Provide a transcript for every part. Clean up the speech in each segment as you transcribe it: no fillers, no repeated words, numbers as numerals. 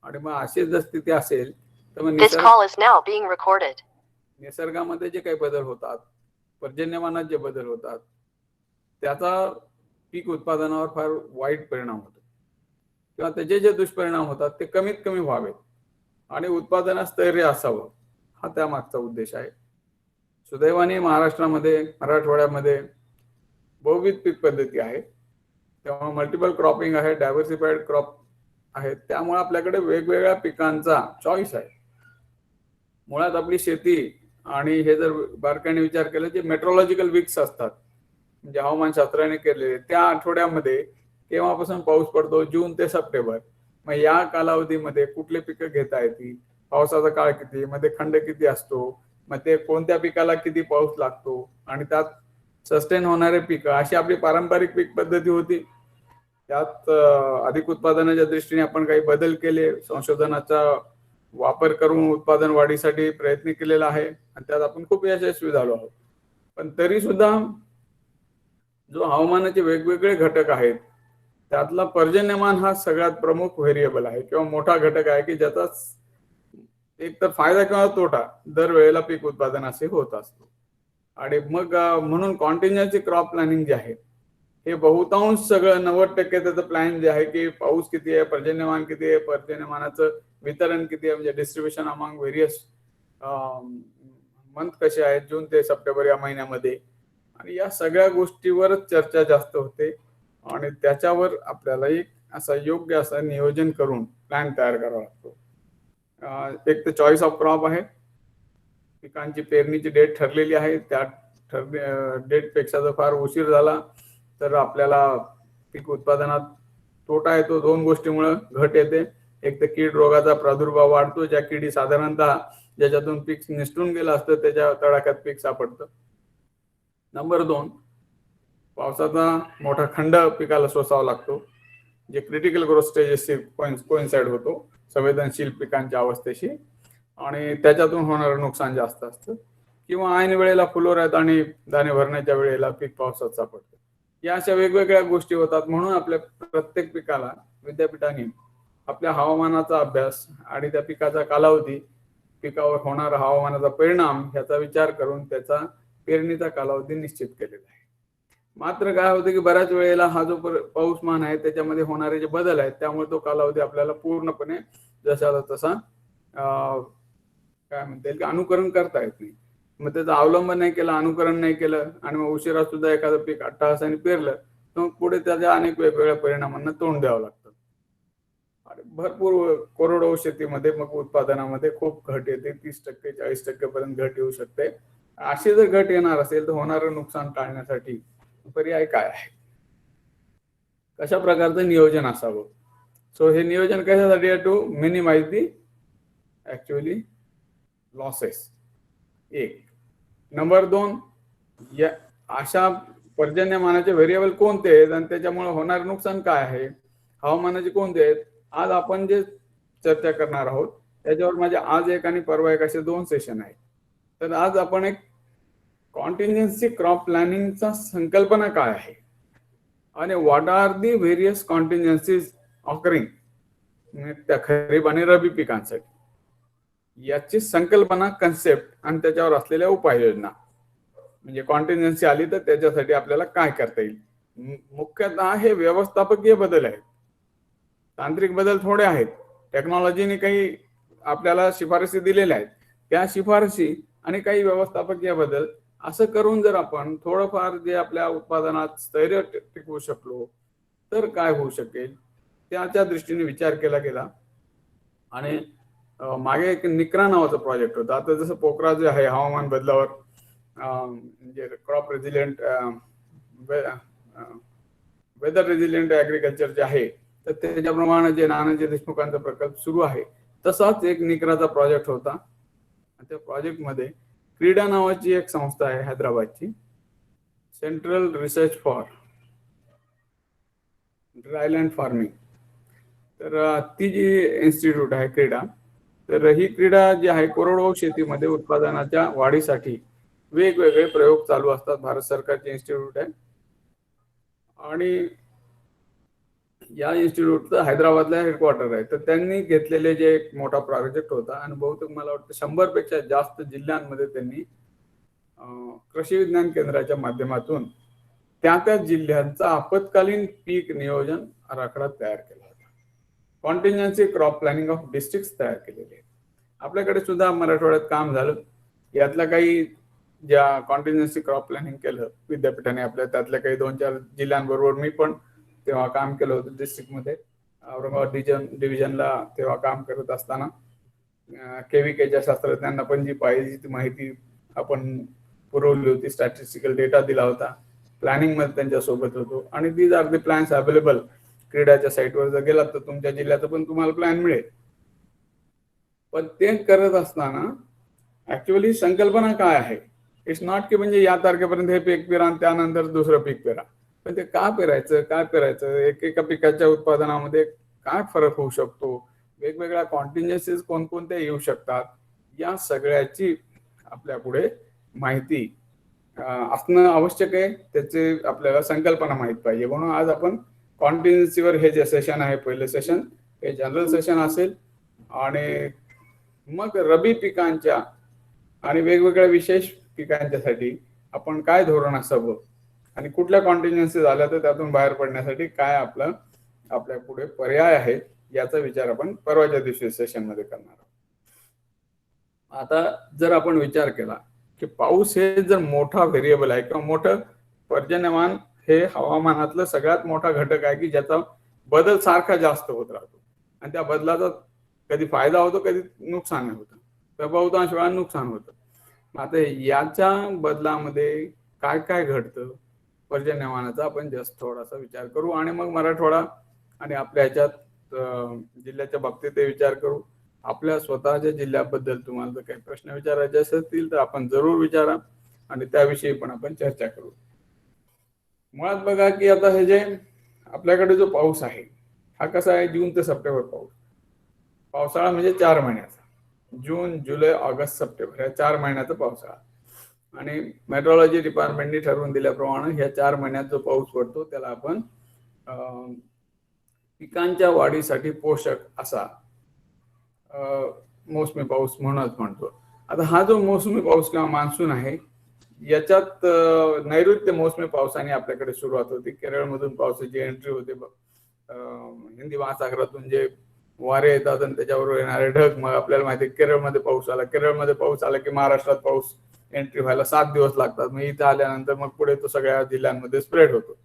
आणि मग अशी जर स्थिती असेल तर मग निसर्गामध्ये जे काही बदल होतात, पर्जन्यमानात जे बदल होतात, त्याचा पीक उत्पादनावर फार वाईट परिणाम होतो किंवा त्याचे जे दुष्परिणाम होतात ते कमीत कमी व्हावेत आणि उत्पादनात स्थैर्य असावं, हा त्यामागचा उद्देश आहे. सुदैवाने महाराष्ट्रामध्ये, मराठवाड्यामध्ये बहुविध पीक पद्धती आहेत, त्यामुळे मल्टिपल क्रॉपिंग आहे, डायव्हर्सिफाईड क्रॉप आहेत, त्यामुळे आपल्याकडे वेगवेगळ्या पिकांचा चॉईस आहे. मुळात आपली शेती आणि हे जर बारकाईने विचार केला, जे मेट्रोलॉजिकल वीक्स असतात म्हणजे हवामानशास्त्राने केलेले, त्या आठवड्यामध्ये केव्हापासून पाऊस पडतो, जून ते सप्टेंबर, मग या कालावधीमध्ये कुठले पिकं घेता येतील, पावसाचा काळ किती, मध्ये खंड किती असतो, मग ते कोणत्या पिकाला किती पाऊस लागतो आणि त्यात सस्टेन होणारे पिकं, अशी आपली पारंपरिक पीक पद्धती होती. त्यात अधिक उत्पादनाच्या दृष्टीने आपण काही बदल केले, संशोधनाचा वापर करून उत्पादन वाढीसाठी प्रयत्न केलेला आहे आणि त्यात आपण खूप यशस्वी झालो आहोत. पण तरी सुद्धा जो हवामानाचे वेगवेगळे घटक आहेत त्यातला पर्जन्यमान हा सगळ्यात प्रमुख व्हेरिएबल आहे किंवा मोठा घटक आहे की ज्याचा एक तर फायदा किंवा तोटा दरवेळेला पीक उत्पादन असे होत असतो. आणि मग म्हणून कॉन्टिन्युअन्सी क्रॉप प्लॅनिंग जे आहे हे बहुतांश सगळं 90% त्याचं प्लॅन जे आहे की पाऊस किती आहे, पर्जन्यमान किती आहे, पर्जन्यमानाचं वितरण किती आहे, म्हणजे डिस्ट्रीब्युशन अमॉंग व्हेरियस मंथ कसे आहेत, जून ते सप्टेंबर या महिन्यामध्ये, आणि या सगळ्या गोष्टीवरच चर्चा जास्त होते आणि त्याच्यावर आपल्याला एक असं योग्य असं नियोजन करून प्लॅन तयार करावा लागतो. एक तर चॉईस ऑफ क्रॉप आहे, पिकांची पेरणीची डेट ठरलेली आहे, त्या डेट पेक्षा जर फार उशीर झाला तर आपल्याला पीक उत्पादनात तोटा येतो. दोन गोष्टीमुळे घट येते, एक तर कीड रोगाचा प्रादुर्भाव वाढतो, ज्या किडी साधारणतः ज्याच्यातून पीक निसटून गेलं असतं त्याच्या तडाख्यात पीक सापडतं. नंबर 2, पावसाचा मोठा खंड पिकाला सोसावा लागतो, जे क्रिटिकल ग्रोथ स्टेजेसशी कोइन्साइड होतो संवेदनशील पिकांच्या अवस्थेशी, आणि त्याच्यातून होणारं नुकसान जास्त असतं. किंवा ऐन वेळेला फुलोऱ्यात आणि दाणे भरण्याच्या वेळेला पीक पावसात सापडतं. या अशा वेगवेगळ्या गोष्टी होतात. म्हणून आपल्या प्रत्येक पिकाला विद्यापीठाने आपल्या हवामानाचा अभ्यास आणि त्या पिकाचा कालावधी, पिकावर होणारा हवामानाचा परिणाम ह्याचा विचार करून त्याचा पेरणीचा कालावधी निश्चित केलेला आहे. मात्र काय होतं की बऱ्याच वेळेला हा जो पाऊसमान आहे त्याच्यामध्ये होणारे जे बदल आहेत त्यामुळे तो कालावधी आपल्याला पूर्णपणे जशाला तसा काय म्हणता येईल की अनुकरण करता येत नाही. मग त्याचा अवलंब नाही केला, अनुकरण नाही केलं आणि मग उशिरा सुद्धा एखादं पीक अट्टहासाने पेरलं तर मग पुढे त्याच्या अनेक वेगवेगळ्या परिणामांना तोंड द्यावं लागतं. आणि भरपूर कोरडवाहू शेतीमध्ये मग उत्पादनामध्ये खूप घट येते, 30% 40% पर्यंत घट येऊ शकते. अशी जर घट येणार असेल तर होणारं नुकसान टाळण्यासाठी पर्याय काय आहे, कशा प्रकारचं नियोजन असावं. सो हे नियोजन कशासाठी आहे, to minimize the actually losses. एक. नंबर 2, या अशा पर्जन्यमानाचे व्हेरिएबल कोणते आहेत आणि त्याच्यामुळे होणारे नुकसान काय आहे, हवामानाचे कोणते आहेत, आज आपण जे चर्चा करणार आहोत त्याच्यावर माझे आज एक आणि परवा एक असे 2 सेशन आहेत. तर आज आपण एक कॉन्टिन्युअन्सी क्रॉप प्लॅनिंगचा संकल्पना काय आहे आणि what are the various contingencies occurring त्या खरीप आणि रबी पिकांसाठी, याची संकल्पना, कन्सेप्ट आणि त्याच्यावर असलेल्या उपाययोजना. म्हणजे कॉन्टिन्युअन्सी आली तर त्याच्यासाठी आपल्याला काय करता येईल. मुख्यतः हे व्यवस्थापकीय बदल आहेत, तांत्रिक बदल थोडे आहेत, टेक्नॉलॉजीने काही आपल्याला शिफारसी दिलेल्या आहेत, त्या शिफारसी आणि काही व्यवस्थापकीय बदल असं करून जर आपण थोडंफार जे आपल्या उत्पादनात स्थैर्य टिकवू शकलो तर काय होऊ शकेल त्याच्या दृष्टीने विचार केला गेला. आणि मागे एक निक्रा नावाचा प्रोजेक्ट होता. आता जसं पोखरा जे आहे हवामान बदलावर म्हणजे crop resilient weather resilient agriculture जे आहे तर त्याच्याप्रमाणे जे नानाजी देशमुखांचा प्रकल्प सुरू आहे तसाच एक निक्राचा प्रोजेक्ट होता. त्या प्रोजेक्टमध्ये क्रीडा नावाची एक संस्था आहे हैदराबादची, central research for dryland farming, तर ती जी इन्स्टिट्यूट आहे क्रीडा, तर ही क्रीडा जी आहे कोरडवाहू शेतीमध्ये उत्पादनाच्या वाढीसाठी वेगवेगळे प्रयोग चालू असतात. भारत सरकारचे इन्स्टिट्यूट आहे आणि या इन्स्टिट्यूटचं हैदराबादला हेडक्वार्टर आहे. तर त्यांनी घेतलेले जे एक मोठा प्रोजेक्ट होता आणि बहुतेक मला वाटतं 100 पेक्षा जास्त जिल्ह्यांमध्ये त्यांनी कृषी विज्ञान केंद्राच्या माध्यमातून त्या जिल्ह्यांचा आपत्कालीन पीक नियोजन आराखडा तयार केला होता. कॉन्टिन्जन्सी क्रॉप प्लॅनिंग ऑफ डिस्ट्रिक्ट तयार केलेले आहेत. आपल्याकडे सुद्धा मराठवाड्यात काम झालं. यातल्या काही ज्या कॉन्टिन्जन्सी क्रॉप प्लॅनिंग केलं विद्यापीठाने आपल्या, त्यातल्या काही 2-4 जिल्ह्यांबरोबर मी पण तेव्हा काम केलं होतं डिस्ट्रिक्टमध्ये. औरंगाबाद डिव्हिजनला तेव्हा काम करत असताना केव्हीकेच्या शास्त्रज्ञांना पण जी पाहिजे ती माहिती आपण पुरवली होती, स्टॅटिस्टिकल डेटा दिला होता, प्लॅनिंग मध्ये त्यांच्या सोबत होतो. आणि these are the plans available. क्रीडाच्या साईटवर जर गेलात तर तुमच्या जिल्ह्यात पण तुम्हाला प्लॅन मिळेल. पण ते करत असताना ऍक्च्युअली संकल्पना काय आहे, इट्स नॉट की म्हणजे या तारखेपर्यंत हे पीक पेरा आणि त्यानंतर दुसरं पीक पेरा. पण ते का पेरायचं, काय पेरायचं, एकेका पिकाच्या उत्पादनामध्ये काय फरक होऊ शकतो, वेगवेगळ्या कॉन्टिन्जन्सीज कोणकोणत्या येऊ शकतात, या सगळ्याची आपल्या पुढे माहिती असणं आवश्यक आहे. त्याचे आपल्याला संकल्पना माहित पाहिजे. म्हणून आज आपण कॉन्टिन्जन्सीवर हे जे सेशन आहे, पहिलं सेशन हे जनरल सेशन असेल. आणि मग रबी पिकांच्या आणि वेगवेगळ्या विशेष पिकांच्यासाठी आपण काय धोरण असावं आणि कुठल्या कॉन्टिन्जन्सी झाल्या तर त्यातून बाहेर पडण्यासाठी काय आपल्या पुढे पर्याय आहेत, याचा विचार आपण परवाच्या दिवशी सेशन मध्ये करणार आहोत. आता जर आपण विचार केला की पाऊस हे जर मोठा व्हेरिएबल आहे किंवा मोठं पर्जन्यमान हे हवामानातलं सगळ्यात मोठा घटक आहे की ज्याचा बदल सारखा जास्त होत राहतो आणि त्या बदलाचा कधी फायदा होतो कधी नुकसान होतं, तर बहुतांश वेळा नुकसान होतं. आता याच्या बदलामध्ये काय काय घडतं पर्जन्यमानाचा आपण जास्त थोडासा विचार करू आणि मग मराठवाडा आणि आपल्या ह्याच्यात जिल्ह्याच्या बाबतीत ते विचार करू. आपल्या स्वतःच्या जिल्ह्याबद्दल तुम्हाला जर काही प्रश्न विचारायचे असतील तर आपण जरूर विचारा आणि त्याविषयी पण आपण चर्चा करू. मुळात बघा की आता हे जे आपल्याकडे जो पाऊस आहे हा कसा आहे, जून ते सप्टेंबर पाऊस. पावसाळा म्हणजे 4 महिन्याचा, जून जुलै ऑगस्ट सप्टेंबर या 4 महिन्याचा पावसाळा. आणि मेट्रोलॉजी डिपार्टमेंटने ठरवून दिल्याप्रमाणे ह्या 4 महिन्यात जो पाऊस पडतो त्याला आपण पिकांच्या वाढीसाठी पोषक असा मोसमी पाऊस म्हणूनच म्हणतो. आता हा जो मोसमी पाऊस किंवा मान्सून आहे याच्यात नैऋत्य मोसमी पावसाने आपल्याकडे सुरुवात होती. केरळमधून पावसाची एंट्री होते. हिंदी महासागरातून जे वारे येतात आणि त्याच्यावर येणारे ढग, मग आपल्याला माहिती केरळमध्ये पाऊस आला. केरळमध्ये पाऊस आला की महाराष्ट्रात पाऊस एंट्री व्हायला 7 दिवस लागतात. मग इथं आल्यानंतर मग पुढे तो सगळ्या जिल्ह्यांमध्ये स्प्रेड होतो.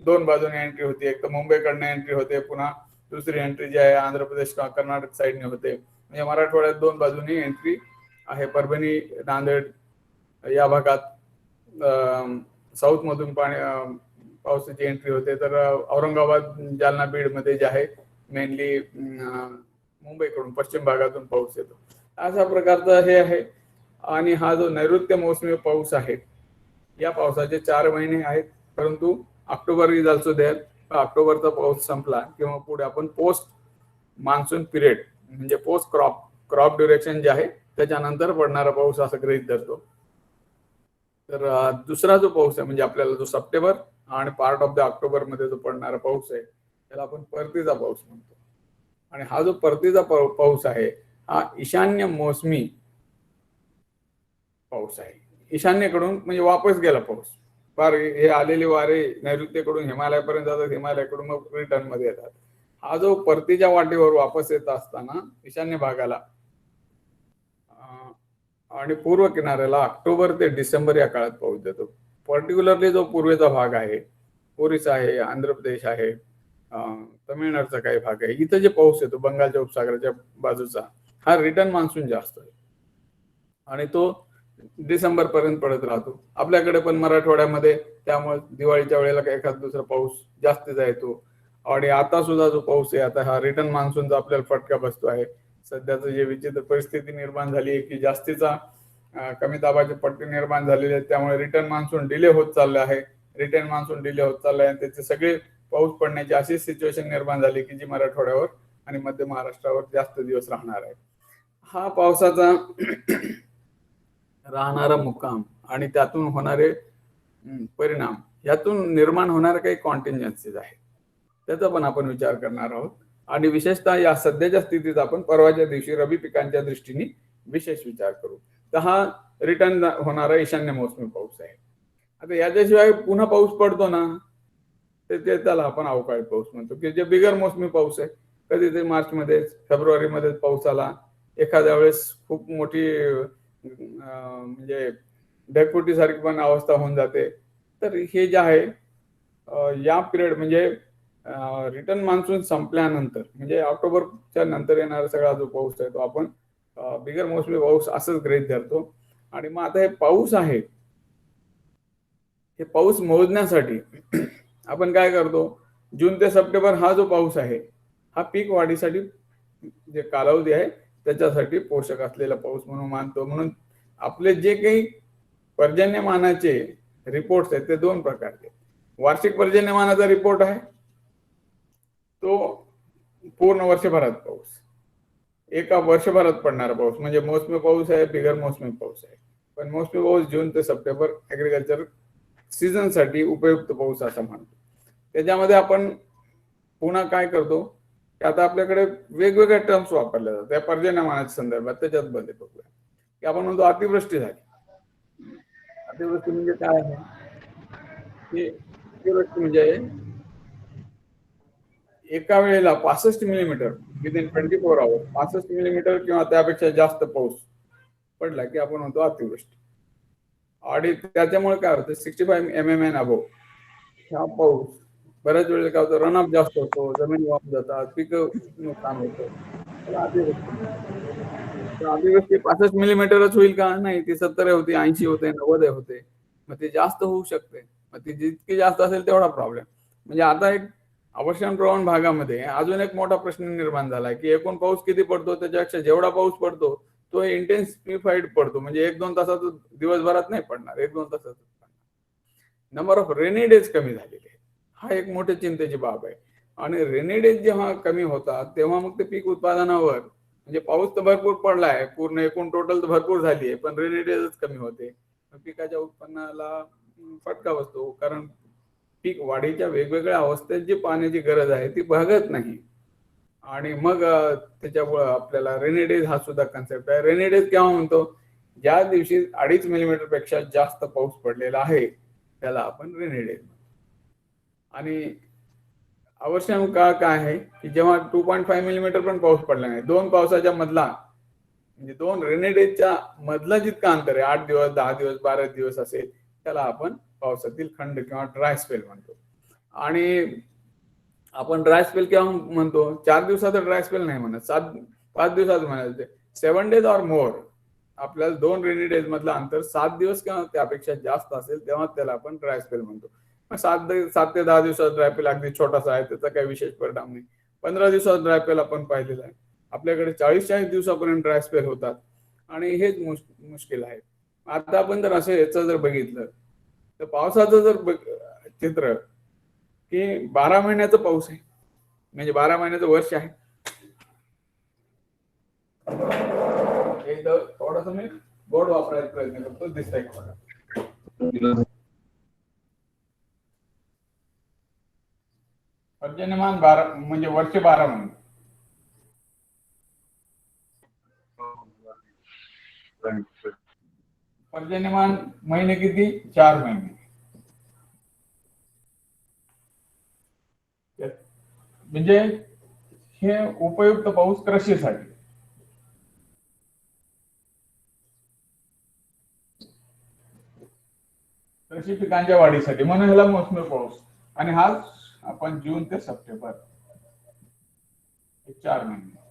2 बाजूने एंट्री होती, एक तर मुंबईकडनं एंट्री होते, पुन्हा दुसरी एंट्री जी आहे आंध्र प्रदेश किंवा कर्नाटक साईडने होते. म्हणजे मराठवाड्यात 2 बाजूनी एंट्री आहे. परभणी नांदेड या भागात साऊथ मधून पावसाची एंट्री होते. तर औरंगाबाद जालना बीड मध्ये जे आहे मेनली मुंबईकडून पश्चिम भागातून पाऊस येतो. अशा प्रकारचा हे आहे. आणि हा जो नैऋत्य मोसमी पाऊस आहे या पावसाचे 4 महिने आहेत. परंतु ऑक्टोबर इज ऑल्सो देअर. ऑक्टोबरचा पाऊस संपला किंवा पुढे आपण पोस्ट मान्सून पिरियड म्हणजे पोस्ट क्रॉप ड्युरेशन जे आहे त्याच्यानंतर पडणारा पाऊस असं गृहीत धरतो. तर दुसरा जो पाऊस आहे म्हणजे आपल्याला जो सप्टेंबर आणि पार्ट ऑफ द ऑक्टोबर मध्ये जो पडणारा पाऊस आहे त्याला आपण परतीचा पाऊस म्हणतो. आणि हा जो परतीचा पाऊस आहे हा ईशान्य मोसमी पाऊस आहे. ईशान्येकडून म्हणजे वापस गेला पाऊस. फार हे आलेले वारे नैऋत्येकडून हिमालयापर्यंत जातात, हिमालयाकडून मग रिटर्न मध्ये येतात. हा जो परतीच्या वाटेवर वापस येत असताना ईशान्य भागाला आणि पूर्व किनाऱ्याला ऑक्टोबर ते डिसेंबर या काळात पाऊस देतो. पर्टिक्युलरली जो पूर्वेचा भाग आहे, ओरिसा आहे, आंध्र प्रदेश आहे, तमिळनाडूचा काही भाग आहे, इथं जे पाऊस येतो बंगालच्या उपसागराच्या बाजूचा हा रिटर्न मान्सून जास्त आहे आणि तो डिसेंबर पर्यंत पडत राहतो. आपल्याकडे पण मराठवाड्यामध्ये त्यामुळे दिवाळीच्या वेळेला एखादा दुसरा पाऊस जास्तीचा येतो. आणि आता सुद्धा जो पाऊस आहे आता हा रिटर्न मान्सूनचा आपल्याला फटका बसतो आहे. सध्याचं जे विचित्र परिस्थिती निर्माण झाली आहे की जास्तीचा कमी दाबाची पट्टी निर्माण झालेली आहे, त्यामुळे रिटर्न मान्सून डिले होत चाललं आहे. रिटर्न मान्सून डिले होत चाललं आहे आणि त्याचे सगळे पाऊस पडण्याची अशी सिच्युएशन निर्माण झाली की जी मराठवाड्यावर आणि मध्य महाराष्ट्रावर जास्त दिवस राहणार आहे. हा पावसाचा राहणारा मुक्काम आणि त्यातून होणारे परिणाम, यातून निर्माण होणारे काही कॉन्टिन्जन्सीज आहेत. त्याचा पण आपण विचार करणार आहोत. आणि विशेषतः या सध्याच्या स्थितीत आपण परवाच्या दिवशी रबी पिकांच्या दृष्टीने विशेष विचार करू. तर हा रिटर्न होणारा ईशान्य मोसमी पाऊस आहे. आता याच्याशिवाय पुन्हा पाऊस पडतो ना, ते त्याला आपण अवकाळी पाऊस म्हणतो, की जे बिगर मोसमी पाऊस आहे. कधी ते मार्चमध्ये फेब्रुवारीमध्ये पाऊस आला, एखाद्या वेळेस खूप मोठी म्हणजे ढगफुटीसारखी पण अवस्था होऊन जाते. तर हे जे आहे या पिरियड म्हणजे रिटर्न मान्सून संपल्यानंतर म्हणजे ऑक्टोबरच्या नंतर येणारा सगळा जो पाऊस आहे तो आपण बिगर मोसमी पाऊस असंच गृहीत धरतो. आणि मग आता हे पाऊस आहे, हे पाऊस मोजण्यासाठी आपण काय करतो, जून ते सप्टेंबर हा जो पाऊस आहे हा पीक वाढीसाठी जे कालावधी आहे त्याच्यासाठी पोषक असलेला पाऊस म्हणून मानतो. म्हणून आपले जे काही पर्जन्यमानाचे रिपोर्ट्स आहेत ते दोन प्रकारचे. वार्षिक पर्जन्यमानाचा रिपोर्ट आहे तो पूर्ण वर्षभरात पाऊस, एका वर्षभरात पडणारा पाऊस म्हणजे मोसमी पाऊस आहे, बिगर मोसमी पाऊस आहे. पण मोसमी पाऊस जून ते सप्टेंबर ऍग्रिकल्चर सीझन साठी उपयुक्त पाऊस असं म्हणतो. त्याच्यामध्ये आपण पुन्हा काय करतो की आता आपल्याकडे वेगवेगळ्या टर्म्स वापरल्या जातात त्या पर्जन्यमानाच्या संदर्भात. त्याच्यात बदल बघूया की आपण म्हणतो अतिवृष्टी झाली. अतिवृष्टी म्हणजे काय आहे की अतिवृष्टी म्हणजे एका वेळेला 65 मिलीमीटर विदिन 24 आवर्स 65 मिलीमीटर किंवा त्यापेक्षा जास्त पाऊस पडला की आपण म्हणतो अतिवृष्टी. आणि त्याच्यामुळे काय होतं 65 mm अबोव हा पाऊस बऱ्याच वेळेला काय होतं रनअप जास्त होतो, जमीन वाहून जातात, पिकं नुकसान होतं, त्याला अतिवृष्टी म्हणतात. तर अतिवृष्टी 65 मिलीमीटरच होईल का? नाही, ती 70 होते, 80 होते, 90 होते. मग ते जास्त होऊ शकते. मग ती जितकी जास्त असेल तेवढा प्रॉब्लेम. म्हणजे आता एक अवर्षण प्रवण भागामध्ये अजून एक मोठा प्रश्न निर्माण झाला की एकूण पाऊस किती पडतो त्याच्यापेक्षा जेवढा पाऊस पडतो तो इंटेन्सिफाईड पडतो. म्हणजे 1-2 तासात दिवसभरात नाही पडणार, 1-2 तासात पडणार. नंबर ऑफ रेनी डेज कमी झालेले आहे. हा एक मोठी चिंतेची बाब आहे. आणि रेनी डेज जेव्हा कमी होतात तेव्हा मग ते पीक उत्पादनावर म्हणजे पाऊस तर भरपूर पडलाय, पूर्ण एकूण टोटल तर भरपूर झाली आहे, पण रेनी डेजच कमी होते. पिकाच्या उत्पन्नाला फटका बसतो. कारण पीक वाढीच्या वेगवेगळ्या अवस्थेत जी पाण्याची गरज आहे ती भागत नाही. आणि मग त्याच्यामुळे आपल्याला रेनी डेज हा सुद्धा कन्सेप्ट आहे. रेनी डेज केव्हा म्हणतो? ज्या दिवशी 2.5 मिलीमीटर पेक्षा जास्त पाऊस पडलेला आहे त्याला आपण रेनी डेज म्हणतो. आणि अवर्षण काळ काय आहे की जेव्हा 2.5 मिलीमीटर पण पाऊस पडला नाही, दोन पावसाच्या मधला म्हणजे दोन रेनी डेजच्या मधला जितका अंतर आहे 8 दिवस, 10 दिवस, 12 दिवस असेल त्याला आपण पावसातील खंड किंवा ड्राय स्पेल म्हणतो. आणि आपण ड्राय स्पेल केव्हा म्हणतो? 4 दिवसाचा ड्राय स्पेल नाही म्हणत, 5 दिवसाचं म्हणायचं. 7 डेज ऑर मोर आपल्याला 2 रेनी डेज मधलं अंतर 7 दिवस किंवा त्यापेक्षा जास्त असेल तेव्हा त्याला आपण ड्राय स्पेल म्हणतो. मग 7 ते 10 दिवसाचा ड्राय स्पेल अगदी छोटासा आहे, त्याचा काही विशेष परिणाम नाही. 15 दिवसाचा ड्राय स्पेल आपण पाहिलेला आहे. आपल्याकडे 40-40 दिवसापर्यंत ड्राय स्पेल होतात आणि हेच मुश्किल आहे. आता आपण जर असं याचं जर बघितलं तर पावसाचं जर चित्र की 12 महिन्याचा पाऊस आहे म्हणजे 12 महिन्याचं वर्ष आहे. एकदा थोडासा मी बोर्ड वापरायचा प्रयत्न करतो, दिसतंय का बघा. पर्जन्यमान 12 म्हणजे वर्ष 12 महिने. पर्जन्यमान महिने किती? 4 महिने. म्हणजे हे उपयुक्त पाऊस कृषीसाठी. कृषी पिकांच्या वाढीसाठी म्हणून ह्याला मोसमी पाऊस. आणि हा आपण जून ते सप्टेंबर 4 महिने.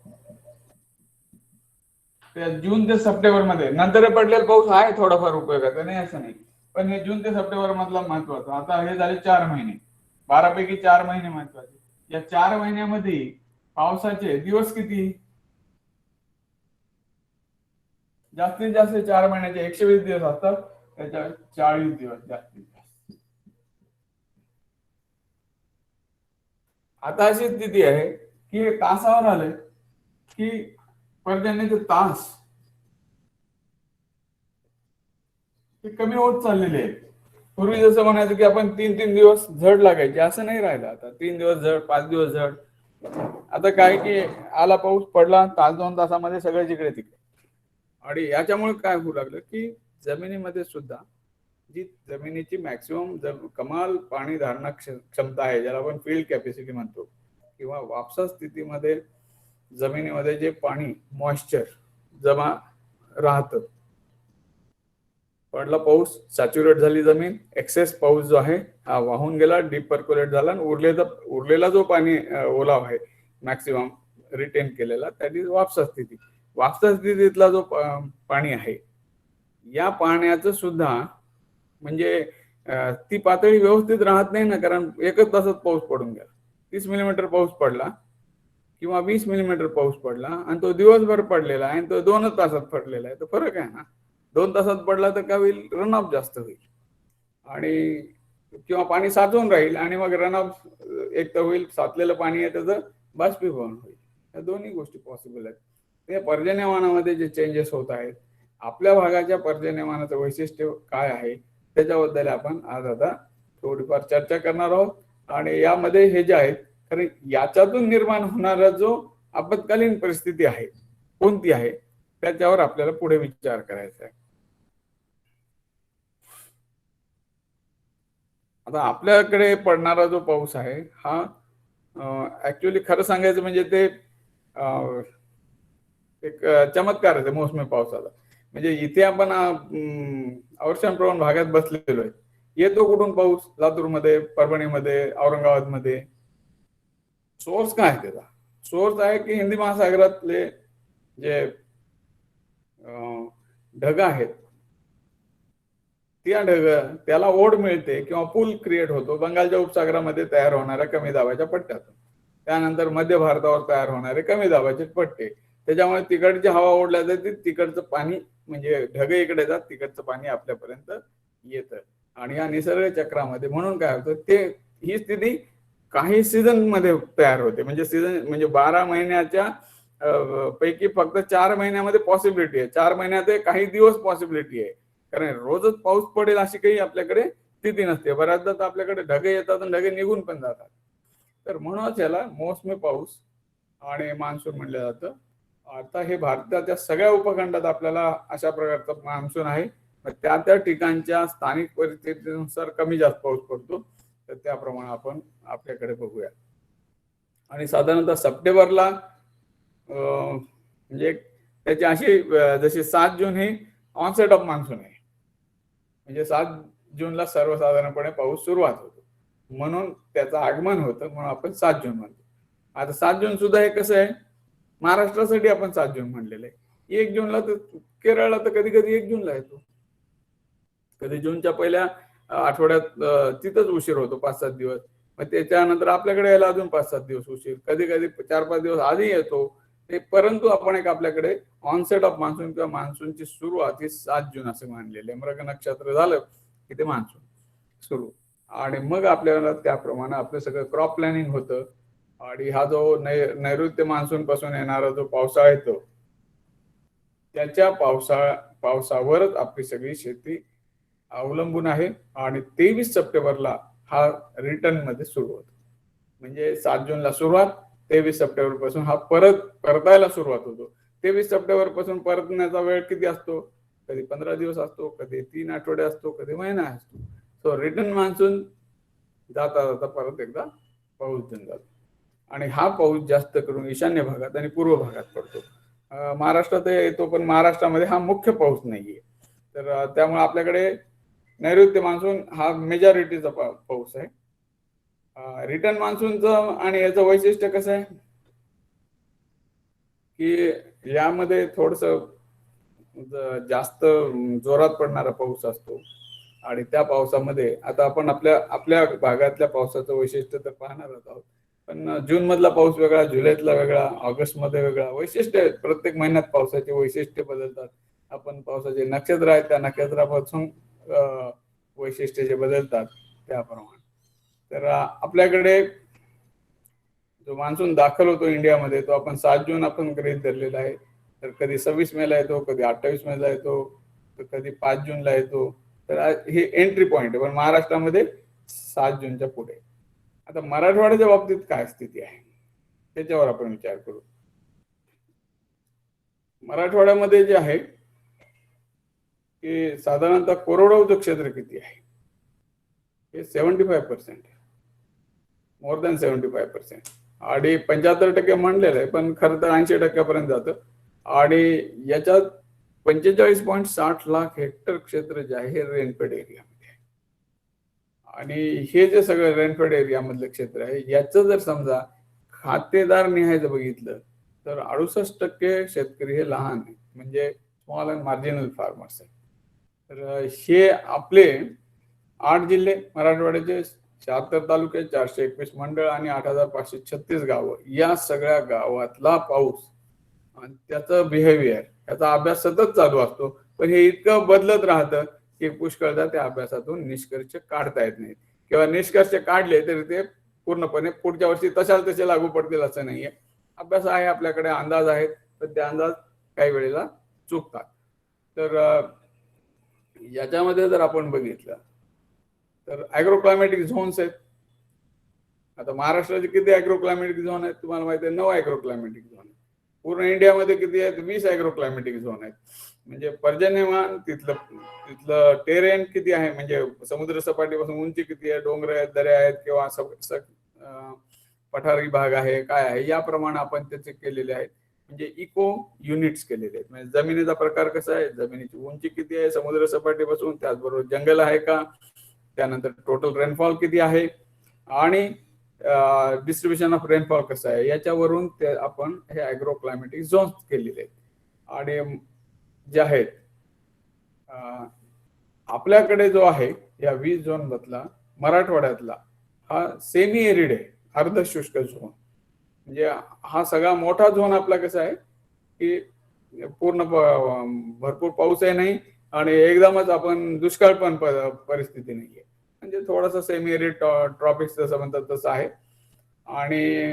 जून ते सप्टेंबर मध्ये नंतर पडलेला पाऊस आहे थोडाफार उपयोगाचा, नाही असं नाही, पण हे जून ते सप्टेंबर मधला महत्वाचा. आता हे झाले 4 महिने, 12 पैकी 4 महिने महत्वाचे. या 4 महिन्यामध्ये पावसाचे दिवस किती? जास्तीत जास्त 4 महिन्याचे 120 दिवस असतात, त्याच्या 40 दिवस जास्तीत जास्त. आता अशी स्थिती आहे की तासावर आलंय की पर्जन्याचे तास ते कमी होत चाललेले आहेत. पूर्वी जसं म्हणायचं की आपण 3-3 दिवस झड लागायची, असं नाही राहिलं आता. 3 दिवस झड, 5 दिवस झड. आता काय की आला पाऊस पडला, तास 2 तासामध्ये सगळं जिकडे तिकडे. आणि याच्यामुळे काय होऊ लागलं की जमिनीमध्ये सुद्धा जी जमिनीची मॅक्सिमम कमाल पाणी धारणा क्षमता आहे, ज्याला आपण फील्ड कॅपॅसिटी म्हणतो, किंवा वापसा स्थितीमध्ये जमिनीमध्ये जे पाणी मॉइश्चर जमा राहतं, पडला पाऊस, सॅच्युरेट झाली जमीन, एक्सेस पाऊस जो आहे हा वाहून गेला, डीप पर्क्युलेट झाला, आणि उरलेला जो पाणी ओलाव आहे मॅक्सिमम रिटेन केलेला, दॅट इज वापसा स्थिती. वापसा स्थितीतला जो पाणी आहे, या पाण्याचं सुद्धा म्हणजे ती पातळी व्यवस्थित राहत नाही ना, कारण एकच तासात पाऊस पडून गेला. 30 मिलीमीटर पाऊस पडला किंवा 20 मिलीमीटर पाऊस पडला, आणि तो दिवसभर पडलेला आहे आणि तो 2च तासात पडलेला आहे, तर फरक आहे ना. 2 तासात पडला तर काय होईल, रनऑफ जास्त होईल, आणि किंवा पाणी साचून राहील, आणि मग रनऑफ एक तर होईल, साचलेलं पाणी आहे त्याचं बाष्पीभवन होईल. या दोन्ही गोष्टी पॉसिबल आहेत. ते पर्जन्यमानामध्ये जे चेंजेस होत आहेत, आपल्या भागाच्या पर्जन्यमानाचं वैशिष्ट्य काय आहे त्याच्याबद्दल आपण आज आता थोडीफार चर्चा करणार आहोत. आणि यामध्ये हे जे आहेत, कारण याच्यातून निर्माण होणारा जो आपत्कालीन परिस्थिती आहे कोणती आहे, त्याच्यावर आपल्याला पुढे विचार करायचा आहे. आता आपल्याकडे पडणारा जो पाऊस आहे हा ऍक्च्युअली खरं सांगायचं म्हणजे ते एक चमत्कार आहे मोसमी पावसाचा. म्हणजे इथे आपण अवर्षणप्रवण भागात बसलेलो आहे. येतो कुठून पाऊस? लातूरमध्ये, परभणीमध्ये, औरंगाबादमध्ये. सोर्स काय आहे त्याचा? सोर्स आहे की हिंदी महासागरातले जे ढग आहेत, त्या त्याला ओढ मिळते किंवा पूल क्रिएट होतो बंगालच्या उपसागरामध्ये तयार होणाऱ्या कमी दाबाच्या पट्ट्यातून. त्यानंतर मध्य भारतावर तयार होणारे कमी दाबाचे पट्टे, त्याच्यामुळे तिकडची हवा ओढल्या जाते, तिकडचं पाणी म्हणजे ढग इकडे येतात, तिकडचं पाणी आपल्यापर्यंत येतं. आणि या निसर्ग चक्रामध्ये म्हणून काय होतं, ते ही स्थिती काही सीझन मध्ये तयार होते. म्हणजे सीझन म्हणजे 12 महिन्याच्या पैकी फक्त 4 महिन्यामध्ये पॉसिबिलिटी आहे. 4 महिन्यात काही दिवस पॉसिबिलिटी आहे, कारण रोजच पाऊस पडेल अशी काही आपल्याकडे स्थिती नसते. बऱ्याचदा तर आपल्याकडे ढगे येतात आणि ढगे निघून पण जातात. तर म्हणूनच याला मोसमी पाऊस आणि मान्सून म्हणलं जातं. आता हे भारताच्या सगळ्या उपखंडात आपल्याला अशा प्रकारचा मान्सून आहे. त्या त्या ठिकाणच्या स्थानिक परिस्थितीनुसार कमी जास्त पाऊस पडतो, तर त्याप्रमाणे आपण आपल्याकडे बघूया. आणि साधारणतः सप्टेंबरला म्हणजे त्याची अशी जशी 7 जून ही ऑनसेट ऑफ मान्सून आहे, म्हणजे 7 जूनला सर्वसाधारणपणे पाऊस सुरुवात होतो, म्हणून त्याचं आगमन होतं, म्हणून आपण 7 जून म्हणतो. आता 7 जून सुद्धा हे कसं आहे, महाराष्ट्रासाठी आपण 7 जून म्हणलेलं आहे. 1 जूनला तर केरळला तर कधी कधी 1 जूनला येतो, कधी जूनच्या पहिल्या आठवड्यात तिथंच उशीर होतो 5-7 दिवस. मग त्याच्यानंतर आपल्याकडे यायला अजून 5-7 दिवस उशीर, कधी कधी 4-5 दिवस आधी येतो. परंतु आपण एक आपल्याकडे ऑनसेट ऑफ मान्सून किंवा मान्सूनची सुरुवात ही 7 जून असं मानलेले. मृग नक्षत्र झालं की ते मान्सून सुरू, आणि मग आपल्याला त्याप्रमाणे आपलं सगळं क्रॉप प्लॅनिंग होतं. आणि हा जो नैऋत्य मान्सून पासून येणारा जो पावसाळा येतो, त्याच्या पावसावरच आपली सगळी शेती अवलंबून आहे. आणि 23 सप्टेंबरला हा रिटर्न मध्ये सुरू होतो. म्हणजे 7 जूनला सुरुवात, 23 सप्टेंबर पासून हा परतायला सुरुवात होतो. 23 सप्टेंबर पासून परतण्याचा वेळ किती असतो? कधी 15 दिवस असतो, कधी 3 आठवडे असतो, कधी महिना असतो. सो रिटर्न मान्सून जाता जाता परत एकदा पाऊस देऊन जातो. आणि हा पाऊस जास्त करून ईशान्य भागात आणि पूर्व भागात पडतो. महाराष्ट्रात येतो, पण महाराष्ट्रामध्ये हा मुख्य पाऊस नाहीये. तर त्यामुळे आपल्याकडे नैऋत्य मान्सून हा मेजॉरिटीचा पाऊस आहे. रिटर्न मान्सूनचं आणि याचं वैशिष्ट्य कसं आहे की यामध्ये थोडस जास्त जोरात पडणारा पाऊस असतो. आणि त्या पावसामध्ये आता आपण आपल्या भागातल्या पावसाचं वैशिष्ट्य तर पाहणारच आहोत. पण जून मधला पाऊस वेगळा, जुलैतला वेगळा, ऑगस्ट मध्ये वेगळा. वैशिष्ट्य आहेत, प्रत्येक महिन्यात पावसाचे वैशिष्ट्य बदलतात. आपण पावसाचे नक्षत्र आहेत, त्या नक्षत्रापासून वैशिष्ट्य जे बदलतात त्याप्रमाणे. तर आपल्याकडे जो मान्सून दाखल होतो इंडियामध्ये, तो आपण 7 जून आपण गृहीत धरलेला आहे. तर कधी 26 मेला येतो, कधी 28 मेला येतो, तर कधी 5 जूनला येतो. तर हे एंट्री पॉइंट आहे. पण महाराष्ट्रामध्ये 7 जूनच्या पुढे. आता मराठवाड्याच्या बाबतीत काय स्थिती आहे त्याच्यावर आपण विचार करू. मराठवाड्यामध्ये जे आहे की साधारणतः कोरडवाहूचं क्षेत्र किती आहे, हे 75%, मोर दॅन 75%. आणि 75% म्हणलेलं आहे, पण खरं तर 80% जातं. आणि याच्यात 45.60 लाख हेक्टर क्षेत्र जे आहे हे रेनफेड एरियामध्ये आहे. आणि हे जे सगळं रेनफेड एरियामधलं क्षेत्र आहे याचं जर समजा खातेदार निहायचं बघितलं तर 68% शेतकरी हे लहान आहेत, म्हणजे स्मॉल अँड मार्जिनल फार्मर्स आहेत. तर हे आपले 8 जिल्हे मराठवाड्याचे, 76 तालुके, 421 मंडळ आणि 8,536 गावं, या सगळ्या गावातला पाऊस आणि त्याचं बिहेवियर याचा अभ्यास सतत चालू असतो. पण हे इतकं बदलत राहतं की पुष्कळदा त्या अभ्यासातून निष्कर्ष काढता येत नाहीत, किंवा निष्कर्ष काढले तरी ते पूर्णपणे पुढच्या वर्षी तसे लागू पडतील असं नाहीये. अभ्यास आहे आपल्याकडे, अंदाज आहेत, पण ते अंदाज काही वेळेला चुकतात. तर याच्यामध्ये जर आपण बघितलं तर ॲग्रोक्लायमॅटिक झोन्स आहेत. आता महाराष्ट्राचे किती ॲग्रोक्लायमॅटिक झोन आहेत तुम्हाला माहिती आहे? 9 ॲग्रोक्लायमॅटिक झोन आहेत. पूर्ण इंडियामध्ये किती आहेत? 20 ॲग्रोक्लायमॅटिक झोन आहेत. म्हणजे पर्जन्यमान, तिथलं टेरेन किती आहे, म्हणजे समुद्र सपाटीपासून उंची किती आहे, डोंगर आहेत, दऱ्या आहेत, किंवा पठारी भाग आहे, काय आहे, याप्रमाणे आपण त्याचे केलेले आहेत. म्हणजे इको युनिट्स केलेले आहेत. म्हणजे जमिनीचा प्रकार कसा आहे, जमिनीची उंची किती आहे समुद्र सपाटीपासून, त्याचबरोबर जंगल आहे का, त्यानंतर टोटल रेनफॉल किती आहे, आणि डिस्ट्रीब्युशन ऑफ रेनफॉल कसं आहे, याच्यावरून ते आपण हे ॲग्रोक्लायमॅटिक झोन्स केलेले आहेत. आणि जे आहेत आपल्याकडे जो आहे या 20 झोन मधला मराठवाड्यातला हा सेमी एरिड आहे, अर्धशुष्क झोन. म्हणजे हा सगळा मोठा झोन आपला कसा आहे की पूर्ण भरपूर पाऊसही नाही आणि एकदमच आपण दुष्काळ पण परिस्थिती नाहीये, म्हणजे थोडासा सेमी एरिड ट्रॉपिक्स जसं म्हणतात तसं आहे. आणि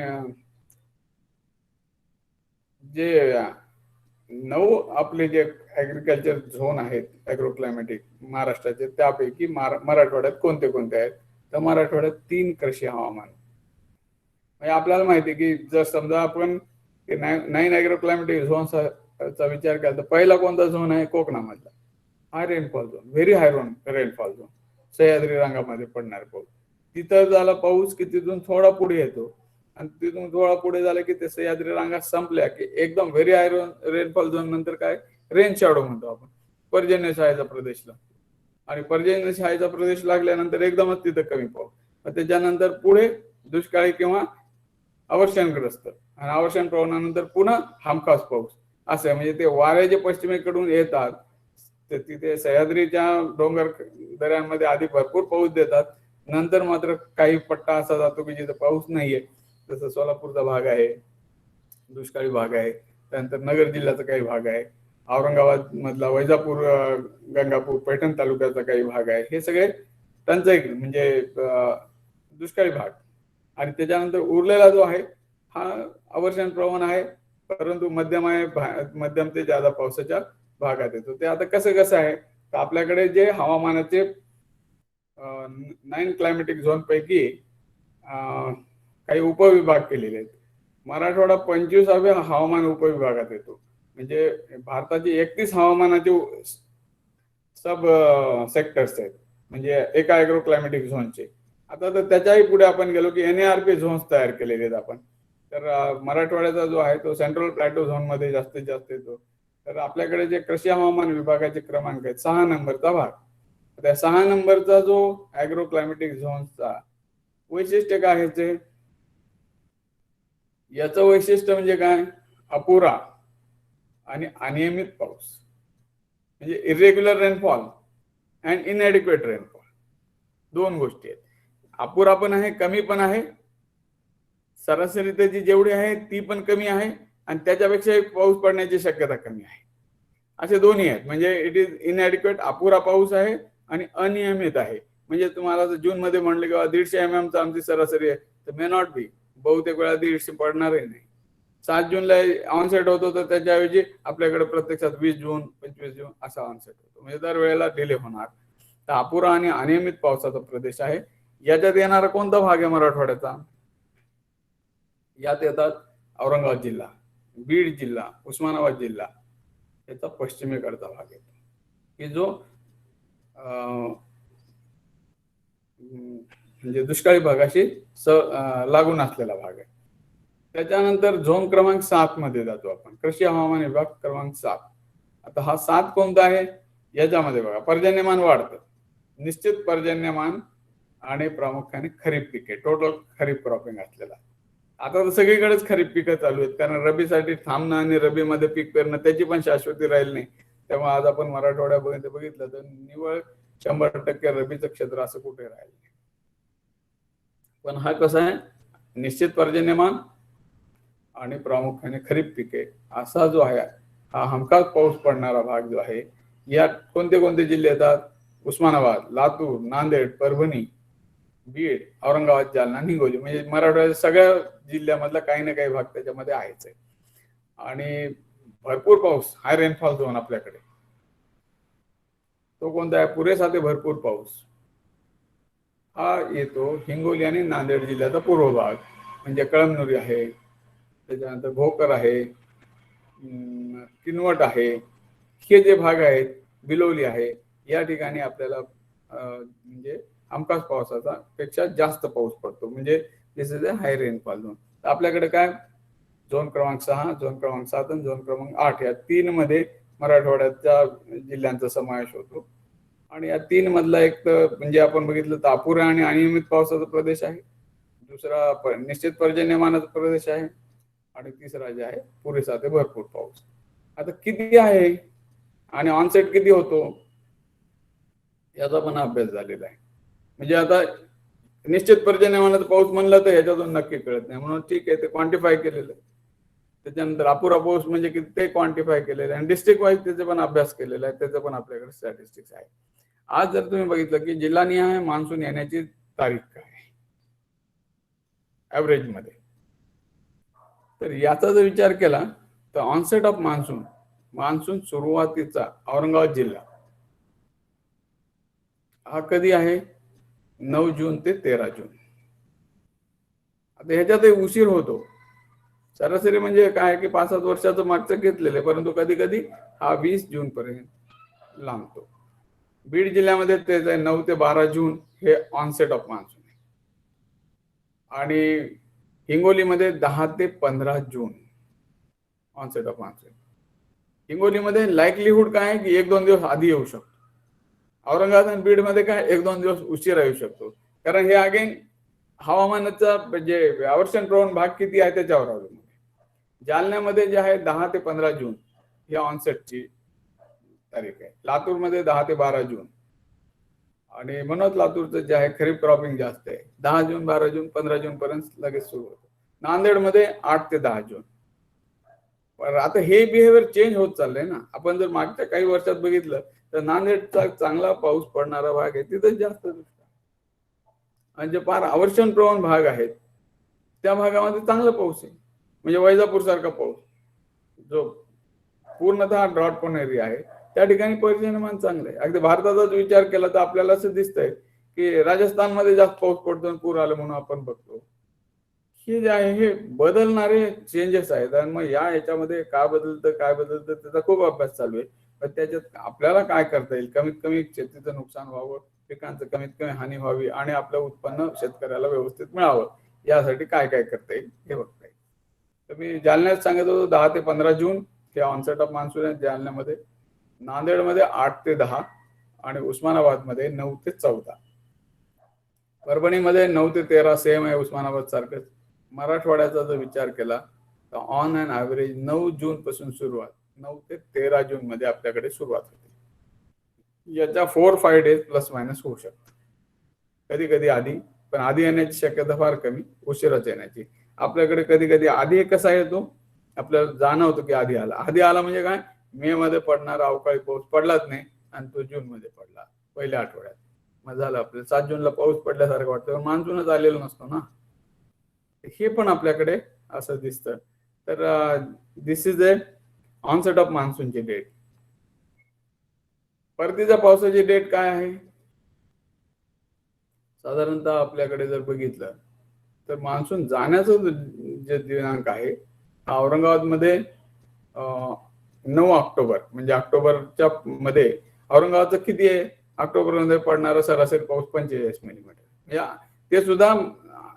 जे 9 आपले जे ऍग्रिकल्चर झोन आहेत ॲग्रोक्लायमॅटिक महाराष्ट्राचे, त्यापैकी मराठवाड्यात कोणते कोणते आहेत? तर मराठवाड्यात 3 कृषी हवामान. म्हणजे आपल्याला माहिती आहे की जर समजा आपण 9 ॲग्रोक्लायमॅटिक झोनचा विचार केला तर पहिला कोणता झोन आहे? कोकणामधला high rainfall zone, very high rainfall zone, Sahyadri रांगामध्ये पडणार पाऊस. तिथं झाला पाऊस की तिथून थोडा पुढे येतो, आणि तिथून थोडा पुढे झालं की ते सह्याद्री रांगा संपल्या की एकदम व्हेरी हाय रेनफॉल झोन नंतर काय रेन शॅडो म्हणतो आपण, पर्जन्य छायेचा प्रदेश लागतो. आणि पर्जन्य छायेचा प्रदेश लागल्यानंतर एकदमच तिथं कमी पाऊस, त्याच्यानंतर पुढे दुष्काळी किंवा अवर्षणग्रस्त, आणि अवर्षण प्रवाहानंतर पुन्हा हमखास पाऊस, असं. म्हणजे ते वारे जे पश्चिमेकडून येतात ते तिथे सह्याद्रीच्या डोंगर दऱ्यांमध्ये आधी भरपूर पाऊस देतात, नंतर मात्र काही पट्टा असा जातो की जिथे पाऊस नाहीये. जसं सोलापूरचा भाग आहे, दुष्काळी भाग आहे, त्यानंतर नगर जिल्ह्याचा काही भाग आहे, औरंगाबाद मधला वैजापूर, गंगापूर, पैठण तालुक्याचा काही भाग आहे, हे सगळे टंचाई म्हणजे दुष्काळी भाग. आणि त्याच्यानंतर उरलेला जो आहे हा अवर्षण प्रवण आहे, परंतु मध्यम आहे, मध्यम ते ज्यादा पावसाच्या भागात येतो. ते आता कसं आहे तर आपल्याकडे जे हवामानाचे 9 क्लायमॅटिक झोन पैकी काही उपविभाग केलेले आहेत. मराठवाडा 25व्या हवामान उपविभागात येतो. म्हणजे भारताची 31 हवामानाचे सब सेक्टर्स आहेत, म्हणजे एका ॲग्रो क्लायमॅटिक झोनचे. आता तर त्याच्याही पुढे आपण गेलो की NARP झोन्स तयार केलेले आहेत आपण. तर मराठवाड्याचा जो आहे तो सेंट्रल प्लॅटो झोन मध्ये जास्तीत जास्त येतो. तर आपल्याकडे जे कृषी हवामान विभागाचे क्रमांक आहेत 6 नंबरचा भाग, त्या 6 नंबरचा जो ॲग्रो क्लायमॅटिक झोनचा वैशिष्ट्य काय आहे, याचं वैशिष्ट्य म्हणजे काय? अपुरा आणि अनियमित पाऊस, म्हणजे इरेग्युलर रेनफॉल अँड इनएडिक्वेट रेनफॉल, दोन गोष्टी आहेत. अपुरा पण आहे, कमी पण आहे, सरासरी त्याची जेवढी आहे ती पण कमी आहे, आणि त्याच्यापेक्षा पाऊस पडण्याची शक्यता कमी आहे, असे दोन्ही आहेत. म्हणजे इट इज इनएडिक्वेट, अपुरा पाऊस आहे, आणि अनियमित आहे. म्हणजे तुम्हाला जर जून मध्ये म्हणले किंवा 150 mm आमची सरासरी आहे, तर मे नॉट बी, बहुतेक वेळा 150 पडणारही नाही. 7 जूनला ऑनसेट होतो तर त्याच्याऐवजी आपल्याकडे प्रत्यक्षात 20 जून 25 जून असा ऑनसेट होतो, म्हणजे दरवेळेला डिले होणार. अपुरा आणि अनियमित पावसाचा प्रदेश आहे. याच्यात येणारा कोणता भाग आहे मराठवाड्याचा? यात येतात औरंगाबाद जिल्हा, बीड जिल्हा, उस्मानाबाद जिल्हा, याचा पश्चिमेकडचा भाग येतो, की जो म्हणजे दुष्काळी भागाशी लागून असलेला भाग आहे. त्याच्यानंतर झोन क्रमांक 7 मध्ये जातो आपण, कृषी हवामान विभाग क्रमांक 7. आता हा 7 कोणता आहे? याच्यामध्ये बघा, पर्जन्यमान वाढतं, निश्चित पर्जन्यमान आणि प्रामुख्याने खरीप पिके, टोटल खरीप क्रॉपिंग असलेला. आता तर सगळीकडेच खरीप पिकं चालू आहेत, कारण रबीसाठी थांबणं आणि रबीमध्ये पीक पेरणं त्याची पण शाश्वती राहील नाही. तेव्हा आज आपण मराठवाड्यामध्ये बघितलं तर निव्वळ 100% रबीचं क्षेत्र असं कुठे राहील नाही. पण हा कसा आहे, निश्चित पर्जन्यमान आणि प्रामुख्याने खरीप पिके असा जो आहे, हा हमखास पाऊस पडणारा भाग जो आहे. यात कोणते कोणते जिल्हे येतात? उस्मानाबाद, लातूर, नांदेड, परभणी, बीड, औरंगाबाद, जालना, हिंगोली, म्हणजे मराठवाड्याच्या सगळ्या जिल्ह्यामधला काही ना काही भाग त्याच्यामध्ये आहेच आहे. आणि भरपूर पाऊस, हाय रेनफॉल झोन आपल्याकडे, तो कोणता आहे? पुरेसा ते भरपूर पाऊस हा येतो हिंगोली आणि नांदेड जिल्ह्याचा पूर्व भाग, म्हणजे कळमनुरी आहे, त्याच्यानंतर भोकर आहे, किनवट आहे, हे जे भाग आहेत, बिलोली आहे, या ठिकाणी आपल्याला म्हणजे हमखास पावसाचा पेक्षा जास्त पाऊस पडतो, म्हणजे this is a high rainfall zone. आपल्याकडे काय, झोन क्रमांक 6, झोन क्रमांक 7 आणि झोन क्रमांक 8 या 3 मध्ये मराठवाड्याच्या जिल्ह्यांचा समावेश होतो. आणि या 3 मधला एक तर म्हणजे आपण बघितलं तर अपुरा आणि अनियमित पावसाचा प्रदेश आहे, दुसरा निश्चित पर्जन्यमानाचा प्रदेश आहे, आणि तिसरा जे आहे पुरेसा ते भरपूर पाऊस. आता किती आहे आणि ऑनसेट किती होतो याचा पण अभ्यास झालेला आहे. म्हणजे आता निश्चित पर्जन्यमानाचा पाऊस म्हणलं तर ह्याच्यातून नक्की कळत नाही, म्हणून ठीक आहे, ते क्वांटिफाय केलेलं आहे. त्याच्यानंतर अपुरा पाऊस म्हणजे किती ते क्वांटिफाय केलेलं आहे, आणि डिस्ट्रिक्ट वाईज त्याचे पण अभ्यास केलेला आहे, त्याचं पण आपल्याकडे स्टॅटिस्टिक्स आहे. आज जर तुम्ही बघितलं की जिल्हानिहाय मान्सून येण्याची तारीख काय आहे ऍव्हरेज मध्ये, तर याचा जर विचार केला तर ऑनसेट ऑफ मान्सून, मान्सून सुरुवातीचा औरंगाबाद जिल्हा हा कधी आहे? 9 जून ते 13 जून. आता ह्याच्यात उशीर होतो, सरासरी म्हणजे काय की 5-7 वर्षाचं मागचं घेतलेलं आहे, परंतु कधी कधी हा 20 जून पर्यंत लांबतो. बीड जिल्ह्यामध्ये ते 9 ते 12 जून हे ऑनसेट ऑफ मान्सून आहे, आणि हिंगोलीमध्ये 10 ते 15 जून ऑनसेट ऑफ मान्सून. हिंगोलीमध्ये लाईकलीहुड काय आहे की 1-2 दिवस आधी येऊ शकतो. औरंगाबाद आणि बीड मध्ये काय 1-2 दिवस उशिरा येऊ शकतो, कारण हे अगेन हवामानाचा म्हणजे आवर्षण प्रवण भाग किती आहे त्याच्यावर अवलंबून. जालन्यामध्ये जे आहे 10 ते 15 जून ही ऑनसेटची तारीख आहे. लातूरमध्ये 10 ते 12 जून, आणि म्हणून लातूरचं जे आहे खरीप क्रॉपिंग जास्त आहे, 10 जून, 12 जून, 15 जून पर्यंत लगेच सुरू होतो. नांदेडमध्ये 8 ते 10 जून. पण आता हे बिहेवियर चेंज होत चाललंय ना. आपण जर मागच्या काही वर्षात बघितलं तर नांदेडचा चांगला पाऊस पडणारा भाग आहे, तिथं जास्त दुष्काळ, आणि जे फार आवर्षण प्रवण भाग आहेत त्या भागामध्ये चांगला पाऊस आहे, म्हणजे वैजापूर सारखा पाऊस जो पूर्णतः ड्रॉट पण एरिया आहे, त्या ठिकाणी पर्जन्यमान चांगलं आहे. अगदी भारताचा विचार केला तर आपल्याला असं दिसतंय की राजस्थानमध्ये जास्त पाऊस पडतो, पूर आलं म्हणून आपण बघतो. हे जे आहे हे बदलणारे चेंजेस आहेत, आणि मग या ह्याच्यामध्ये काय बदलतं त्याचा खूप अभ्यास चालू आहे. पण त्याच्यात आपल्याला काय करता येईल, कमीत कमी शेतीचं नुकसान व्हावं, पिकांचं कमीत कमी हानी व्हावी, आणि आपलं उत्पन्न शेतकऱ्याला व्यवस्थित मिळावं, यासाठी काय काय करता येईल हे बघता येईल. तर मी जालन्यात सांगत होतो 10 ते 15 जून हे ऑनसेट ऑफ मान्सून आहे जालन्यामध्ये, नांदेडमध्ये 8 ते 10, आणि उस्मानाबादमध्ये 9 ते 14. परभणीमध्ये 9 ते 13 सेम आहे उस्मानाबाद सारखंच. मराठवाड्याचा जर विचार केला तर ऑन अँड ॲव्हरेज 9 जून पासून सुरुवात, 9 ते 13 जून मध्ये आपल्याकडे सुरुवात होते. याच्या 4-5 डेज प्लस मायनस होऊ शकतात, कधी कधी आधी, पण आधी येण्याची शक्यता फार कमी, उशिराच येण्याची. आपल्याकडे कधी कधी आधी कसा येतो, आपल्याला जाणवतं की आधी आला म्हणजे काय, मे मध्ये पडणारा अवकाळी पाऊस पडलाच नाही आणि तो जून मध्ये पडला पहिल्या आठवड्यात, मग झालं आपलं 7 जूनला पाऊस पडल्यासारखं वाटतं, मान्सूनच आलेला नसतो ना. हे पण आपल्याकडे असं दिसतं. तर दिस इज अ ऑनसेट ऑफ मान्सूनची डेट. परतीच्या पावसाची डेट काय आहे? साधारणतः आपल्याकडे जर बघितलं तर मान्सून जाण्याचं जे दिनांक आहे औरंगाबादमध्ये 9 ऑक्टोबर, म्हणजे ऑक्टोबरच्या मध्ये औरंगाबादचं किती आहे, ऑक्टोबर मध्ये पडणारा सरासरी पाऊस 45 मिलीमीटर, या ते सुद्धा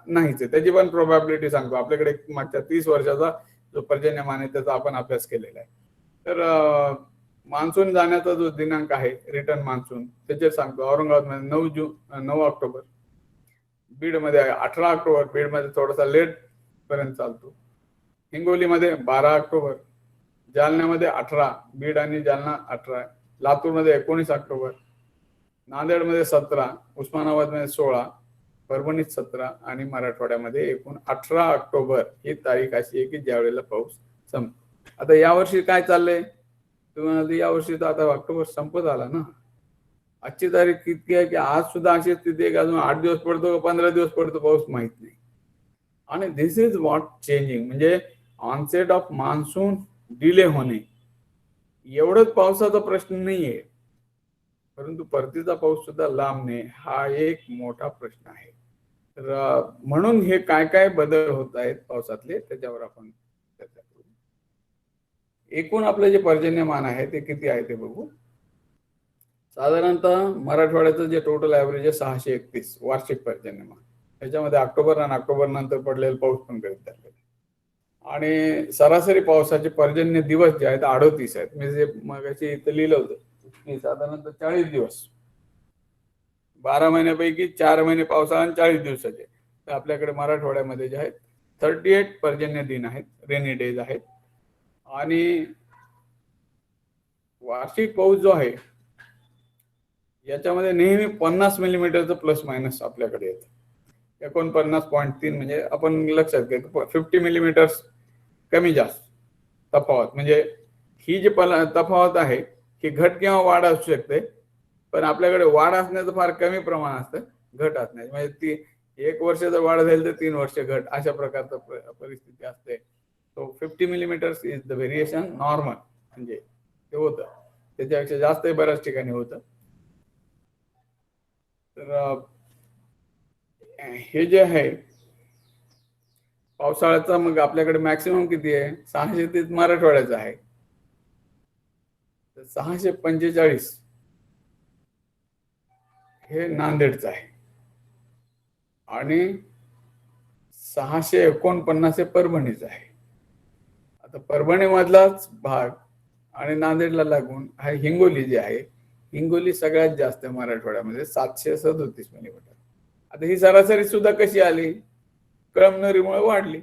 नाहीच आहे. त्याची पण प्रोबॅबिलिटी सांगतो. आपल्याकडे मागच्या 30 वर्षाचा जो पर्जन्यमान आहे त्याचा आपण अभ्यास केलेला आहे. तर मान्सून जाण्याचा जो दिनांक आहे रिटर्न मान्सून त्याचे सांगतो. औरंगाबादमध्ये 9 ऑक्टोबर, बीडमध्ये 18 ऑक्टोबर, बीडमध्ये थोडासा लेट पर्यंत चालतो. हिंगोलीमध्ये 12 ऑक्टोबर, जालन्यामध्ये 18, बीड आणि जालना 18, लातूरमध्ये 19 ऑक्टोबर, नांदेडमध्ये 17, उस्मानाबादमध्ये 16, परभणीत 17 आणि मराठवाड्यामध्ये एकूण 18 ऑक्टोबर ही तारीख अशी आहे की ज्यावेळेला पाऊस संपतो. आता यावर्षी काय चाललंय तुम्हाला, यावर्षी तर आता ऑक्टोबर संपत आला ना. आजची तारीख किती आहे की आज सुद्धा अशी स्थिती आहे की अजून 8 दिवस पडतो का 15 दिवस पडतो पाऊस माहित नाही. आणि दिस इज व्हॉट चेंजिंग, म्हणजे ऑनसेट ऑफ मान्सून डिले होणे एवढंच पावसाचा प्रश्न नाहीये, परंतु परतीचा पाऊस सुद्धा लांबणे हा एक मोठा प्रश्न आहे. तर म्हणून हे काय काय बदल होत आहेत पावसातले त्याच्यावर आपण चर्चा करू. एकूण आपले जे पर्जन्यमान आहे ते किती आहे ते बघू. साधारणतः मराठवाड्याचं जे टोटल ऍव्हरेज आहे 631 वार्षिक पर्जन्यमान, त्याच्यामध्ये ऑक्टोबर आणि ऑक्टोबर नंतर पडलेला पाऊस पण करीत धरलेला. आणि सरासरी पावसाचे पर्जन्य दिवस जे आहेत 38 आहेत. मी जे मगाशी इथं लिहिलं होतं की साधारणतः 40 दिवस, 12 महिन्यापैकी 4 महिने पावसाळा आणि 40 दिवसाचे. तर आपल्याकडे मराठवाड्यामध्ये जे आहेत 38 पर्जन्य दिन आहेत, रेनी डेज आहेत. आणि वार्षिक पाऊस जो आहे याच्यामध्ये नेहमी 50 मिलीमीटरचं प्लस मायनस आपल्याकडे येतं. 49.3 म्हणजे आपण लक्षात घेतो 50 मिलीमीटर कमी जास्त तफावत. म्हणजे ही जी तफावत आहे ही घट किंवा वाढ असू शकते, पण आपल्याकडे वाढ असण्याचं फार कमी प्रमाण असतं, घट असण्याचं म्हणजे ती 1 वर्ष जर वाढ झाली तर 3 वर्ष घट, अशा प्रकारचं परिस्थिती असते. So 50 millimetres is the variation normal, म्हणजे ते होतं. त्याच्यापेक्षा जास्त बऱ्याच ठिकाणी होतं. तर हे जे आहे पावसाळ्याचा, मग आपल्याकडे मॅक्सिमम किती आहे 630 मराठवाड्याचा आहे. 645 हे नांदेडचं आहे आणि 649 हे परभणीचं आहे. आता परभणी मधलाच भाग आणि नांदेडला लागून हा हिंगोली जे आहे, हिंगोली सगळ्यात जास्त मराठवाड्यामध्ये 737 मिलीमीटर. आता ही सरासरी सुद्धा कशी आली, कळमनुरीमुळे वाढली.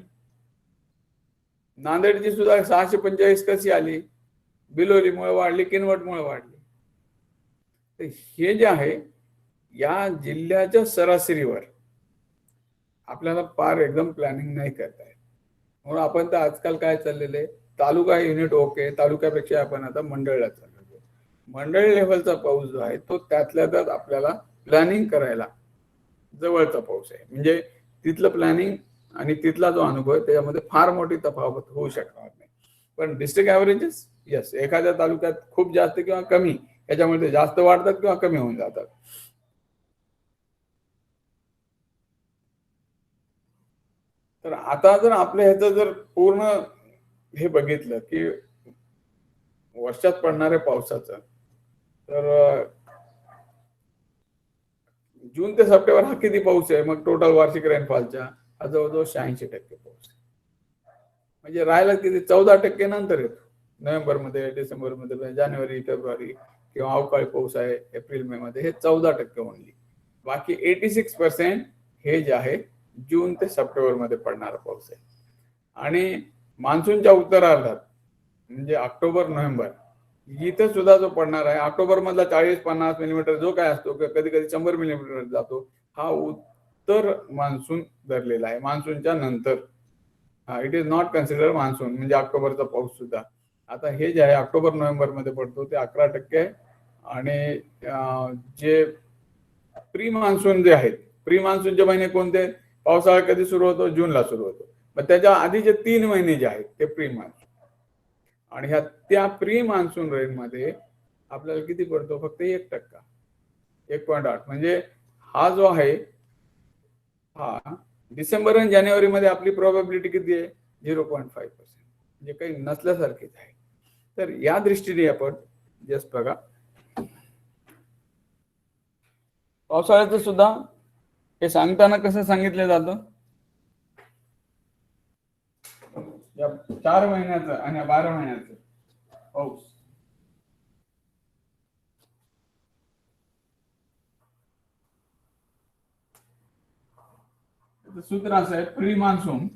नांदेडची सुद्धा 645 कशी आली, बिलोलीमुळे वाढली, किनवटमुळे वाढली. तर हे जे आहे या जिल्ह्याच्या सरासरीवर आपल्याला फार एकदम प्लॅनिंग नाही करता येत. म्हणून आपण तर आजकाल काय चाललेलं आहे, तालुका युनिट ओके, तालुक्यापेक्षा आपण आता मंडळला चाललेलो. मंडळ लेव्हलचा पाऊस जो आहे तो त्यातल्या त्यात आपल्याला प्लॅनिंग करायला जवळचा पाऊस आहे. म्हणजे तिथलं प्लॅनिंग आणि तिथला जो अनुभव आहे त्याच्यामध्ये फार मोठी तफावत होऊ शकणार नाही. पण डिस्ट्रिक्ट ऍव्हरेजेस यस, एखाद्या तालुक्यात खूप जास्त किंवा कमी याच्यामध्ये जास्त वाढतात किंवा कमी होऊन जातात. तर आता जर आपल्या ह्याचं जर पूर्ण हे बघितलं की वर्षात पडणाऱ्या पावसाचं, तर जून ते सप्टेंबर हा किती पाऊस आहे, मग टोटल वार्षिक रेनफॉलच्या हा जवळजवळ 86% पाऊस आहे. म्हणजे राहायला किती 14% नंतर येतो, नोव्हेंबरमध्ये, डिसेंबरमध्ये, जानेवारी, फेब्रुवारी किंवा अवकाळी पाऊस आहे एप्रिल मे मध्ये, हे 14% ओनली. बाकी 86% हे जे आहे जून ते सप्टेंबर मध्ये पडणारा पाऊस आहे. आणि मान्सूनच्या उत्तरार्धात म्हणजे ऑक्टोबर नोव्हेंबर इथे सुद्धा जो पडणार आहे, ऑक्टोबर मधला 40-50 मिलीमीटर जो काय असतो, कधी कधी 100 मिलीमीटर जातो, हा उत्तर मान्सून धरलेला आहे. मान्सूनच्या नंतर it is not consider monsoon, म्हणजे ऑक्टोबरचा पाऊस सुद्धा. आता हे जे आहे ऑक्टोबर नोव्हेंबर मध्ये पडतो ते 11% आहे. आणि जे प्री मान्सून जे आहेत, प्री मान्सूनचे महिने कोणते, पावसाळा कधी सुरू होतो, जूनला सुरू होतो. मग त्याच्या आधीचे 3 महिने जे आहेत ते प्री मान्सून. आणि ह्या त्या प्री मान्सून रेन मध्ये आपल्याला किती पडतो, फक्त 1%, 1.8. म्हणजे हा जो आहे हा डिसेंबर आणि जानेवारी मध्ये आपली प्रोबॅबिलिटी किती आहे 0.5%, म्हणजे काही नसल्यासारखीच आहे. तर या दृष्टीने आपण जस्ट बघा पावसाळ्याचं सुद्धा हे सांगताना कसं सांगितलं जातं, या 4 महिन्याचं आणि या 12 महिन्याचं पाऊस सूत्र असं आहे, प्री मान्सून,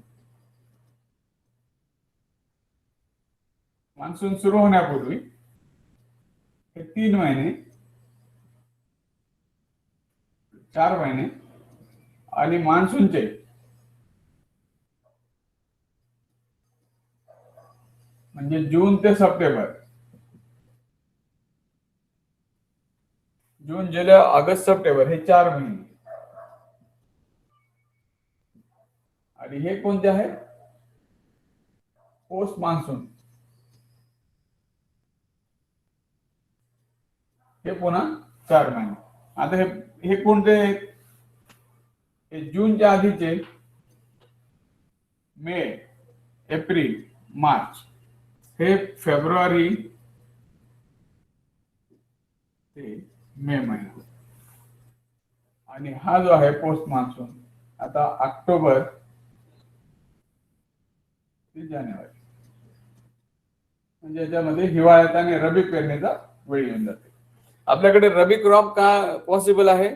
मान्सून सुरू होण्यापूर्वी हे 3 महिने, 4 महिने आणि मान्सूनचे म्हणजे जून ते सप्टेंबर, जून जुलै ऑगस्ट सप्टेंबर हे 4 महिने, आणि हे कोणते आहे पोस्ट मान्सून, हे पुन्हा 4 महिने. आता हे कोणते, हे जूनच्या आधीचे मे, एप्रिल, मार्च, हे फेब्रुवारी ते मे महिना, आणि हा जो आहे पोस्ट मान्सून आता ऑक्टोबर ते जानेवारी, म्हणजे याच्यामध्ये हिवाळ्यात आणि रबी पेरणीचा वेळ येऊन जाते. आपल्याकडे रबी क्रॉप का पॉसिबल आहे,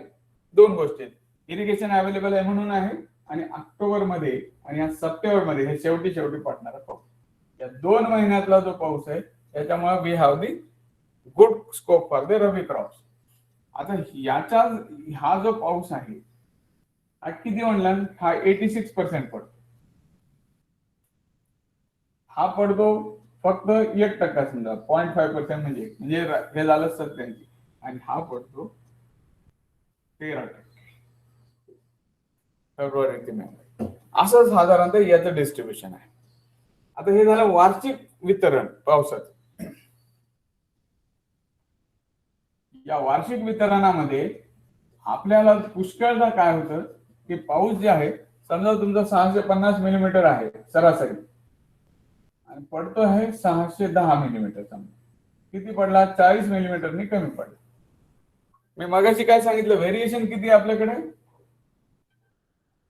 2 गोष्टी, इरिगेशन अवेलेबल आहे म्हणून आहे, आणि ऑक्टोबर मध्ये आणि या सप्टेंबर मध्ये हे शेवटी पडणारा पाऊस, या 2 महिन्यातला जो पाऊस आहे त्याच्यामुळे we have the good scope for the rabi crops. आता याचा हा जो पाऊस आहे हा किती म्हणला, हा 86% पडतो. हा पडतो फक्त 1% समजा, 0.5% म्हणजे हे झालं 87, आणि हा पडतो 13% फेब्रुवारी ते मे, असं साधारणतः याचं डिस्ट्रीब्युशन आहे. आता हे झालं वार्षिक वितरण पावसाचं. या वार्षिक वितरणामध्ये आपल्याला पुष्कळदा काय होतं की पाऊस जे आहे, समजा तुमचा 650 मिलीमीटर आहे सरासरी, आणि पडतो आहे 610 मिलीमीटर, समजा किती पडला, 40 मिलीमीटरनी कमी पडला. मी मगाशी काय सांगितलं, व्हेरिएशन किती आपल्याकडे,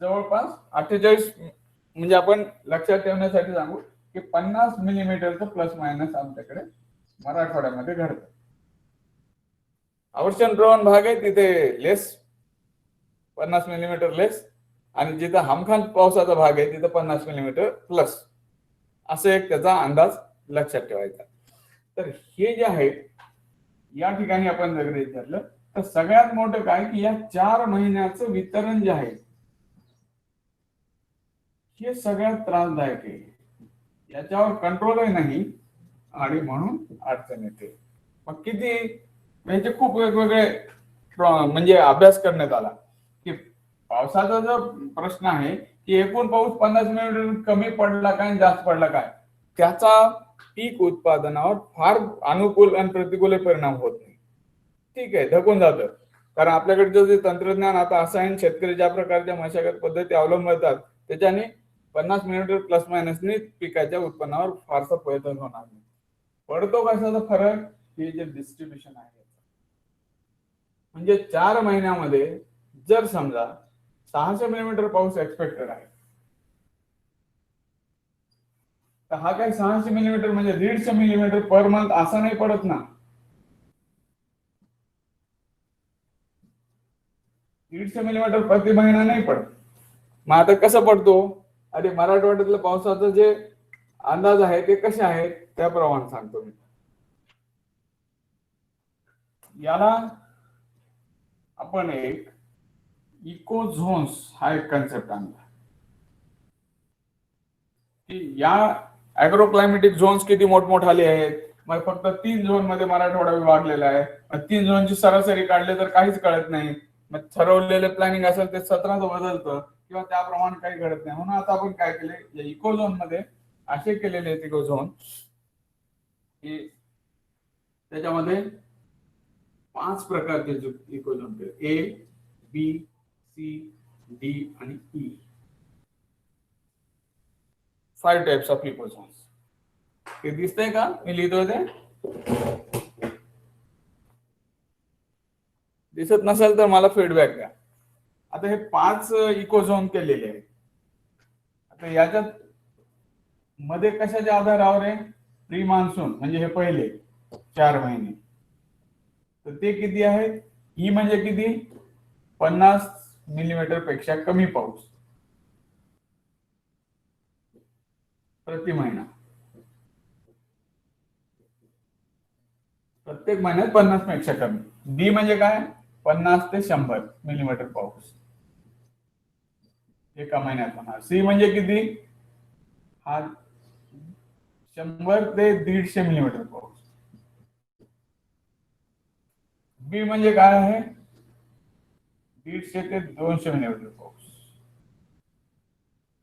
जवळपास 48, म्हणजे आपण लक्षात ठेवण्यासाठी सांगू की 50 मिलीमीटरचं प्लस मायनस आमच्याकडे मराठवाड्यामध्ये घडतं. अवर्षण प्रवण भाग आहे तिथे लेस, 50 मिलीमीटर लेस, आणि जिथं हमखान पावसाचा भाग आहे तिथं 50 मिलीमीटर प्लस, असं एक त्याचा अंदाज लक्षात ठेवायचा. तर हे जे आहे या ठिकाणी आपण जर विचारलं तर सगळ्यात मोठं काय की या 4 महिन्याचं वितरण जे आहे हे सगळ्यात त्रासदायक आहे, याच्यावर कंट्रोलही नाही, आणि म्हणून अडचण येते. मग किती, याचे खूप वेगवेगळे म्हणजे अभ्यास करण्यात आला की पावसाचा जो प्रश्न आहे की एकूण पाऊस 50 मिलीमीटर कमी पडला काय जास्त पडला काय, त्याचा पीक उत्पादनावर फार अनुकूल आणि प्रतिकूल परिणाम होत नाही. ठीक आहे, धकून जातं, कारण आपल्याकडचं जे तंत्रज्ञान आता असं आहे, शेतकरी ज्या प्रकारच्या मशागत पद्धती अवलंबतात त्याच्याने 50 मिलीमीटर प्लस मायनसने पिकाच्या उत्पन्नावर फारसा परिणाम होणार नाही. पडतो कशाचा फरक, हे जे डिस्ट्रीब्युशन आहे, म्हणजे 4 महिन्यामध्ये जर समजा 600 मिलीमीटर पाऊस एक्सपेक्टेड आहे, तर हा काय 600 मिलीमीटर म्हणजे 150 मिलीमीटर पर मंथ असा नाही पडत ना, 150 मिलीमीटर प्रति महिना नाही पडत. मग आता कसं पडतो, आणि मराठवाड्यातलं पावसाचं जे अंदाज आहे ते कसे आहेत त्याप्रमाणे सांगतो मी. याला आपण एक इको झोन्स हा एक कन्सेप्ट आणला की या ॲग्रोक्लायमेटिक झोन्स किती मोठमोठाले आहेत. मग फक्त 3 झोन मध्ये मराठवाडा विभागलेला आहे, मग 3 झोनची सरासरी काढले तर काहीच कळत नाही. मग ठरवलेले प्लॅनिंग असेल ते 17 बदलतं किंवा त्याप्रमाणे काही घडत नाही. म्हणून आता आपण काय केले, या इको झोन मध्ये असे केलेले आहेत इको झोन की त्याच्यामध्ये 5 प्रकारचे eco zone, A, B, C, D आणि E. 5 types of eco zones. हे दिसतंय का मी लिहितोय ते? दिसत नसेल तर मला फीडबॅक द्या. आता हे 5 इको झोन केलेले आहेत. आता याच्यात मध्ये कशाच्या आधारावर आहे? प्री मान्सून म्हणजे हे पहिले 4 महिने, तर ते किती आहेत? ई म्हणजे किती? 50 मिलीमीटर पेक्षा कमी पाऊस प्रति महिना. प्रत्येक महिन्यात 50 पेक्षा कमी. डी म्हणजे काय? 50 ते 100 मिलीमीटर पाऊस एका महिन्यात होणार. सी म्हणजे किती? हा 100 ते 150 मिलीमीटर पाऊस. बी म्हणजे काय आहे? 150 ते 200 मिलीमीटर पाऊस.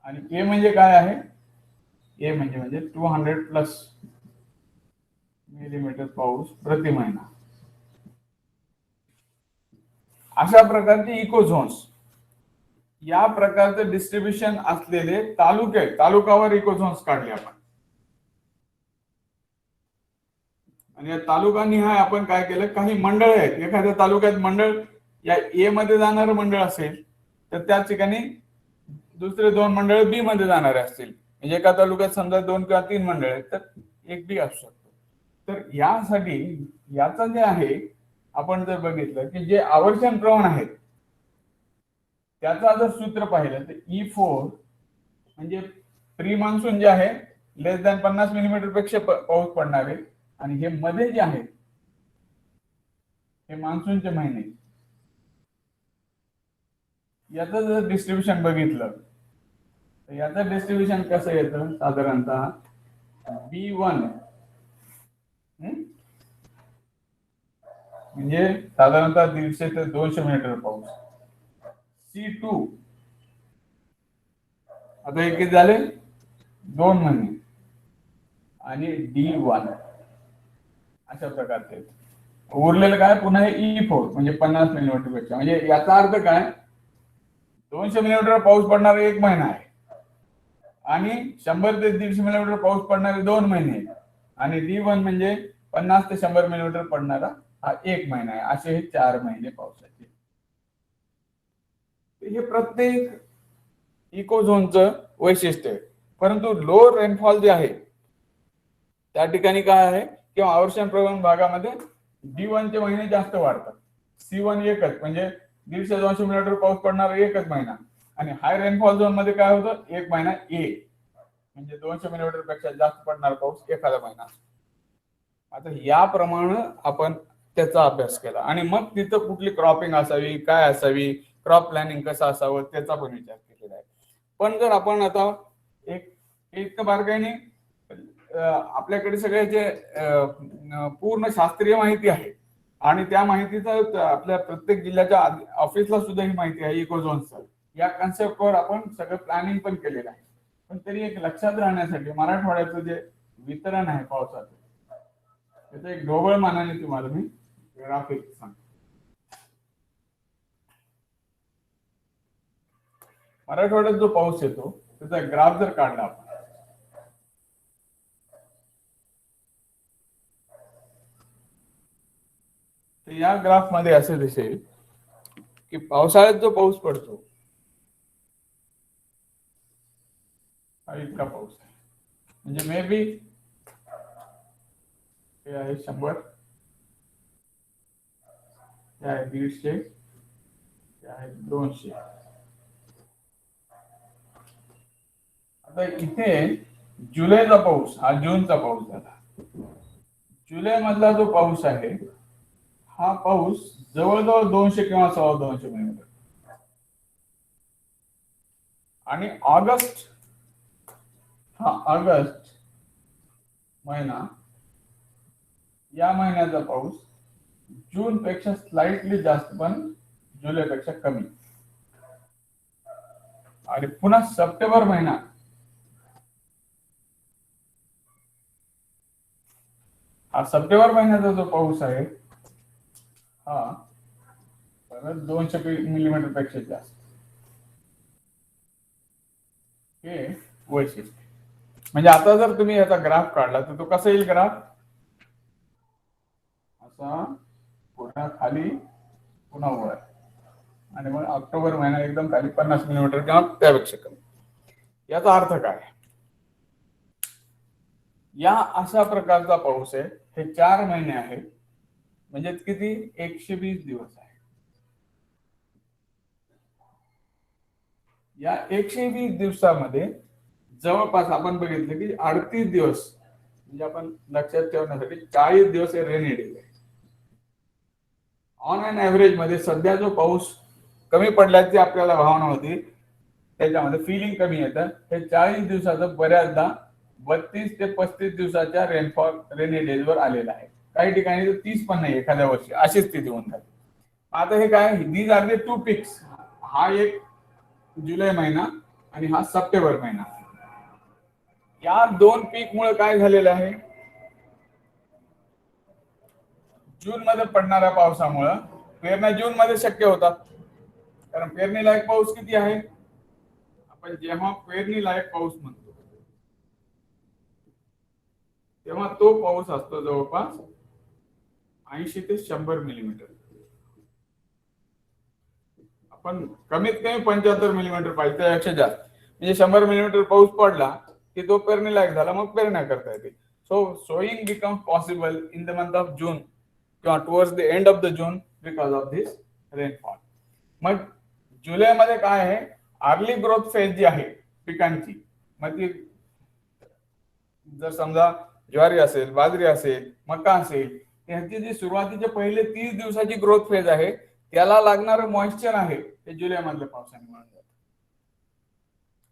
आणि ए म्हणजे काय आहे? ए म्हणजे 200 प्लस मिलीमीटर पाऊस प्रति महिना. अशा प्रकारचे इको झोन्स, या प्रकारचे डिस्ट्रीब्युशन असलेले तालुकावर इको झोन्स काढले आपण. आणि या तालुकानिहाय आपण काय केलं? काही मंडळ आहेत. एखाद्या तालुक्यात मंडळ या ए मध्ये जाणारं मंडळ असेल तर त्याच ठिकाणी दुसरे 2 मंडळ बी मध्ये जाणारे असतील. म्हणजे एका तालुक्यात समजा 2 किंवा 3 मंडळ आहेत तर एक बी असू शकतो. तर यासाठी याचं जे आहे आपण जर बघितलं की जे आवर्षण प्रमाण आहेत त्याचा जर सूत्र पाहिलं तर E4 म्हणजे प्री मान्सून जे आहे लेस दॅन 50 मिलीमीटर पेक्षा पाऊस पडणार आहे. आणि हे मध्ये जे आहे हे मान्सूनचे महिने, याचं जर डिस्ट्रीब्युशन बघितलं तर याचं डिस्ट्रीब्युशन कसं येतं? साधारणतः B1 म्हणजे साधारणतः 150 ते 200 मिलीमीटर पाऊस. C2 आता हे किती झाले? 2 महिने. आणि D1 अशा प्रकारचे. उरलेलं काय? पुन्हा हे E4 म्हणजे 50 मिलीमीटर पेक्षा. म्हणजे याचा अर्थ काय? 200 मिलीमीटर पाऊस पडणारा 1 महिना आहे आणि 100 ते 150 मिलीमीटर पाऊस पडणारे 2 महिने आहेत. आणि D1 म्हणजे 50 ते 100 मिलीमीटर पडणारा हा 1 महिना आहे. असे हे 4 महिने पावसाचे. हे प्रत्येक इको झोनचं वैशिष्ट्य आहे. परंतु लो रेनफॉल जे आहे त्या ठिकाणी काय आहे? किंवा आवर्षण प्रवण भागामध्ये D1 चे महिने जास्त वाढतात. C1 एकच म्हणजे 150-200 मिलीमीटर पाऊस पडणारा एकच महिना. आणि हाय रेनफॉल झोन मध्ये काय होतं? 1 महिना ए म्हणजे 200 मिलीमीटर पेक्षा जास्त पडणारा पाऊस एखादा महिना. आता याप्रमाणे आपण त्याचा अभ्यास केला आणि मग तिथं कुठली क्रॉपिंग असावी, काय असावी, क्रॉप प्लॅनिंग कसं असावं त्याचा पण विचार केलेला आहे. पण जर आपण आता एक बारकाईने आपल्याकडे सगळे जे पूर्ण शास्त्रीय माहिती आहे आणि त्या माहितीचं आपल्या प्रत्येक जिल्ह्याच्या ऑफिसला सुद्धा ही माहिती आहे इको झोन्सचं, या कन्सेप्टवर आपण सगळं प्लॅनिंग पण केलेलं आहे. पण तरी एक लक्षात राहण्यासाठी मराठवाड्याचं जे वितरण आहे पावसाचं त्याचं एक ढोबळ मानाने तुम्हाला मी ग्राफिक सांगतो. मराठवाड्यात जो पाऊस येतो त्याचा ग्राफ जर काढला आपण तर या ग्राफ मध्ये असे दिसेल की पावसाळ्यात जो पाऊस पडतो हा इतका पाऊस आहे. म्हणजे मे बी हे आहे 100, हे आहे 150, हे आहे 200. आता इथे जुलैचा पाऊस हा जूनचा पाऊस झाला. जुलै मधला जो पाऊस आहे हा पाऊस जवळजवळ 200 किंवा 250 मिलीमीटर. आणि ऑगस्ट महिना, या महिन्याचा पाऊस जून पेक्षा स्लाइटली जास्त पण जुलैपेक्षा कमी. आणि पुन्हा सप्टेंबर महिना हा सप्टेंबर महिन्याचा जो पाऊस आहे हा 200 मिलीमीटर पेक्षा जास्त. हे वैशिष्ट्य. म्हणजे आता जर तुम्ही याचा ग्राफ काढला तर तो कसा येईल ग्राफ, असा पुन्हा खाली पुन्हा वर, आणि मग ऑक्टोबर महिना एकदम खाली 50 मिलीमीटर किंवा त्यापेक्षा कमी. याचा अर्थ काय, या अशा प्रकारचा पाऊस आहे. हे 4 महिने आहे, म्हणजे किती, 120 दिवस आहे. या 120 दिवसामध्ये जवळपास आपण बघितलं की 38 दिवस, म्हणजे आपण लक्षात ठेवण्यासाठी 40 दिवस हे रेनी डे आहे. ऑन अँड ऍव्हरेज मध्ये सध्या जो पाऊस कमी पडल्याची आपल्याला भावना होती, त्याच्यामध्ये फिलिंग कमी येतं. हे 40 दिवसाचं बऱ्याचदा 32 ते 35 दिवसाच्या रेनफॉल रेनी डेजवर आलेला आहे. काही ठिकाणी 30 पण नाही एखाद्या वर्षी, अशी स्थिती होऊन जाते. आता हे काय, दीज आर द 2 पिक्स. हा एक जुलै महिना आणि हा सप्टेंबर महिना. या 2 पीक मुळे काय झालेलं आहे, जून मध्ये पडणाऱ्या पावसामुळं पेरण्या जून मध्ये शक्य होतात. कारण पेरणी लायक पाऊस किती आहे, आपण जेव्हा पेरणी लायक पाऊस म्हणतो तेव्हा तो पाऊस असतो जवळपास 80 ते 100 मिलीमीटर. आपण कमीत कमी 75 मिलीमीटर पाहिजे, त्यापेक्षा जास्त. म्हणजे 100 मिलीमीटर पाऊस पडला की तो पेरणी लायक झाला, मग पेरण्या करता येते. So sowing becomes possible in the month of June किंवा towards the end of the June because of this rainfall. मग जुलैमध्ये काय आहे, अर्ली ग्रोथ फेज जी आहे पिकांची, मग ती जर समजा ज्वारी असेल, बाजरी असेल, मका असेल, त्यांची जी सुरुवातीचे पहिले 30 दिवसाची ग्रोथ फेज आहे, त्याला लागणारं मॉइश्चर आहे ते जुलै मधल्या पावसाने मिळून जातं.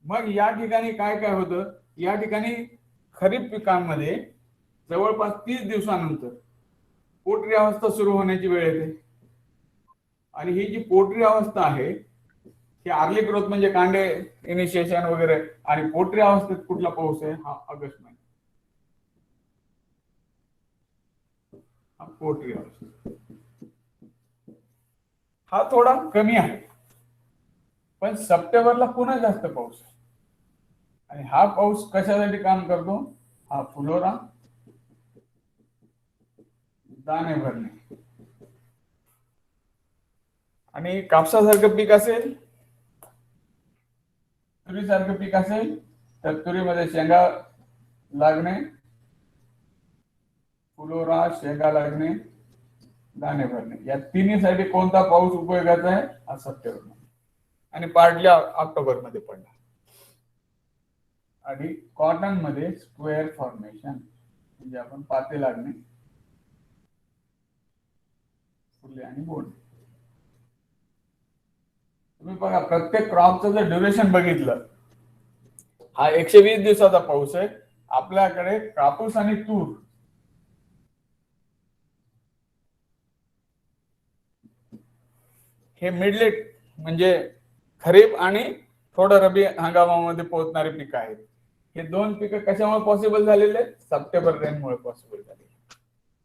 मग या ठिकाणी काय काय होतं, या ठिकाणी खरीप पिकांमध्ये जवळपास 30 दिवसानंतर पोटरी अवस्था सुरू होण्याची वेळ येते. आणि ही जी पोटरी अवस्था आहे, ही अर्ली ग्रोथ म्हणजे कांडे इनिशिएशन वगैरे, आणि पोटरी अवस्थेत कुठला पाऊस आहे, हा ऑगस्ट महिना. हा पोटरी अवस्था हा थोडा कमी आहे, पण सप्टेंबरला पुन्हा जास्त पाऊस आहे. आणि हा पाऊस कशासाठी काम करतो, हा फुलोरा, दाणे भरणे, आणि कापसासारखं पीक असेल, तुरीसारखं पीक असेल तर तुरीमध्ये शेंगा लागणे, फुलोरा, शेंगा लागणे, दाणे भरणे, या तिन्हीसाठी कोणता पाऊस उपयोगाचा आहे, हा सप्टेंबर. आणि पाडल्या ऑक्टोबर मध्ये पडला. आणि कॉटन मध्ये स्क्वेअर फॉर्मेशन, म्हणजे आपण पाते लागणे, फुले आणि बोंड. तुम्ही बघा, प्रत्येक क्रॉपचं जर ड्युरेशन बघितलं, हा 120 दिवसाचा पाऊस आहे. आपल्याकडे कापूस आणि तूर हे मिडलेट म्हणजे खरीप आणि थोडं रबी हंगामामध्ये पोहोचणारी पिकं आहेत. हे 2 पिकं कशामुळे पॉसिबल झालेले, सप्टेंबर रेनमुळे पॉसिबल झाले.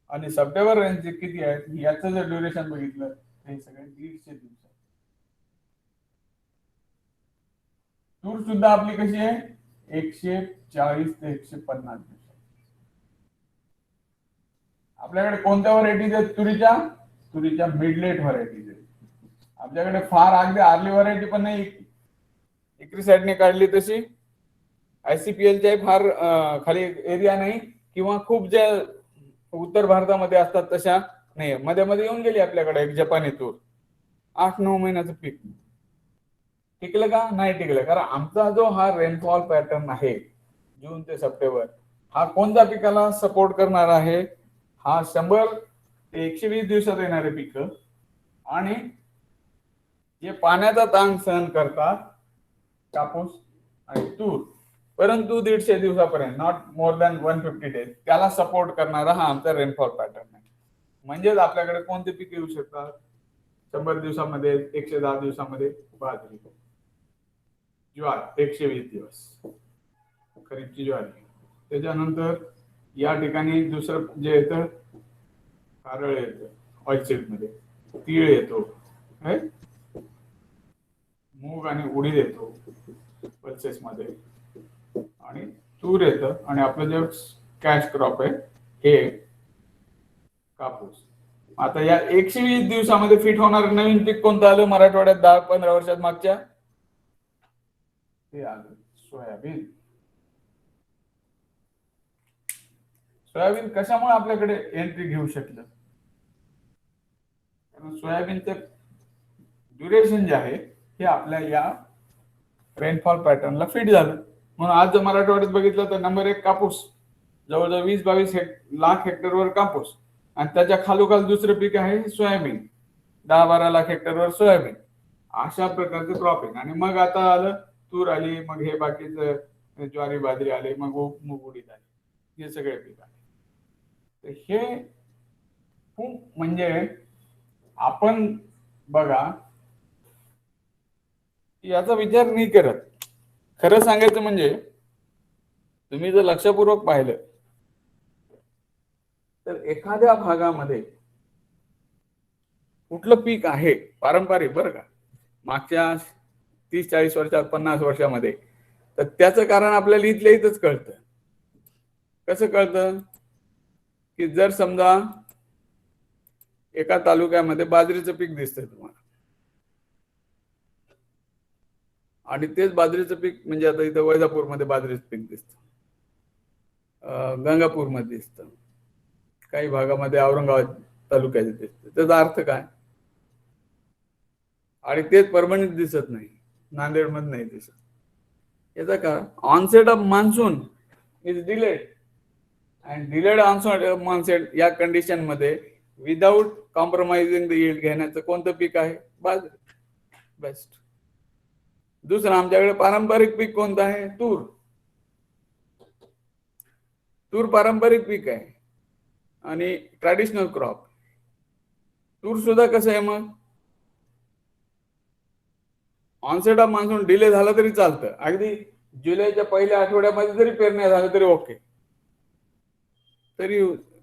आणि सप्टेंबर रेनचे किती आहेत, याचं जर ड्युरेशन बघितलं तर हे सगळे 150 दिवस. तूर सुद्धा आपली कशी आहे, 140 ते 150 दिवस. आपल्याकडे कोणत्या व्हरायटीज आहेत तुरीच्या, तुरीच्या मिडलेट व्हरायटीज आहेत. आपल्याकडे फार अगदी आर्ली व्हरायटी पण नाही, इकरी साईडने काढली तशी आयसीपीएलच्या फार खाली एरिया नाही, किंवा खूप ज्या उत्तर भारतामध्ये असतात तशा नाही. मध्ये मध्ये येऊन गेली आपल्याकडे एक जपानी तूर, 8-9 महिन्याचं पीक. टिकलं का, नाही टिकलं. कारण आमचा जो हा रेनफॉल पॅटर्न आहे जून ते सप्टेंबर, हा कोणत्या पिकाला सपोर्ट करणार आहे, हा 100 ते 120 दिवसात येणारे पिक, आणि जे पाण्याचा ताण सहन करतात, कापूस आणि तूर, परंतु 150 दिवसापर्यंत, नॉट मोर दॅन 150 डेज, त्याला सपोर्ट करणारा हा आमचा रेनफॉल पॅटर्न आहे. म्हणजेच आपल्याकडे कोणते पीक येऊ शकतात 100 दिवसामध्ये, 110 दिवसामध्ये, बाजरी, ज्वार 120 दिवस, खरीपची ज्वारी. त्याच्यानंतर या ठिकाणी दुसरं जे येतं, कारळ येतं ऑइलसीड मध्ये, तीळ येतो, मूग आणि उडीद येतो पल्सेस मध्ये, आणि तूर येतं, आणि आपलं जे कॅश क्रॉप आहे हे कापूस. आता या 120 दिवसामध्ये फिट होणार नवीन पीक कोणतं आलं मराठवाड्यात 10-15 वर्षात मागच्या? हे आलं सोयाबीन. सोयाबीन कशामुळे आपल्याकडे एंट्री घेऊ शकलं? कारण सोयाबीनचं ड्युरेशन जे आहे हे आपल्या या रेनफॉल पॅटर्नला फिट झालं. म्हणून आज जर मराठवाड्यात बघितलं तर नंबर 1 कापूस, जवळजवळ 20-22 लाख हेक्टरवर कापूस, आणि त्याच्या खालोखाल दुसरं पीक आहे सोयाबीन, 10-12 लाख हेक्टरवर सोयाबीन. अशा प्रकारचं क्रॉपिंग. आणि मग आता आलं तूर आली, मग हे बाकीचं ज्वारी बाजरी आले, मग मूग उडीद आले, हे सगळे पीक आले. तर हे खूप म्हणजे आपण बघा याचा विचार नाही करत. खरं सांगायचं म्हणजे तुम्ही जर लक्षपूर्वक पाहिलं तर एखाद्या भागामध्ये कुठलं पीक आहे पारंपरिक, बरं का, मागच्या 30-40 वर्षात 50 वर्षामध्ये, तर त्याचं कारण आपल्याला इथल्या इथंच कळतं. कसं कळतं की जर समजा एका तालुक्यामध्ये बाजरीचं पीक दिसतंय तुम्हाला, आणि तेच बाजरीचं पीक म्हणजे आता इथं वैजापूरमध्ये बाजरीचं पीक दिसतं, गंगापूरमध्ये दिसतं, काही भागामध्ये औरंगाबाद तालुक्यात दिसतं, त्याचा अर्थ काय? आणि तेच परभणीत दिसत नाही, नांदेडमध्ये नाही दिसत. याचा कारण onset of monsoon is delayed, and delayed onset monsoon या कंडिशन मध्ये विदाउट कॉम्प्रोमाइजिंग द यील्ड घेण्याचं कोणतं पीक आहे? बाजरी, बेस्ट. दुसरं आमच्याकडे पारंपरिक पीक कोणतं आहे? तूर. तूर पारंपरिक पीक आहे आणि ट्रॅडिशनल क्रॉप. तूर सुद्धा कसं आहे, मग ऑनसेट ऑफ मान्सून डिले झाला तरी चालतं, अगदी जुलैच्या पहिल्या आठवड्यामध्ये जरी पेरण्या झाल्या तरी ओके, तरी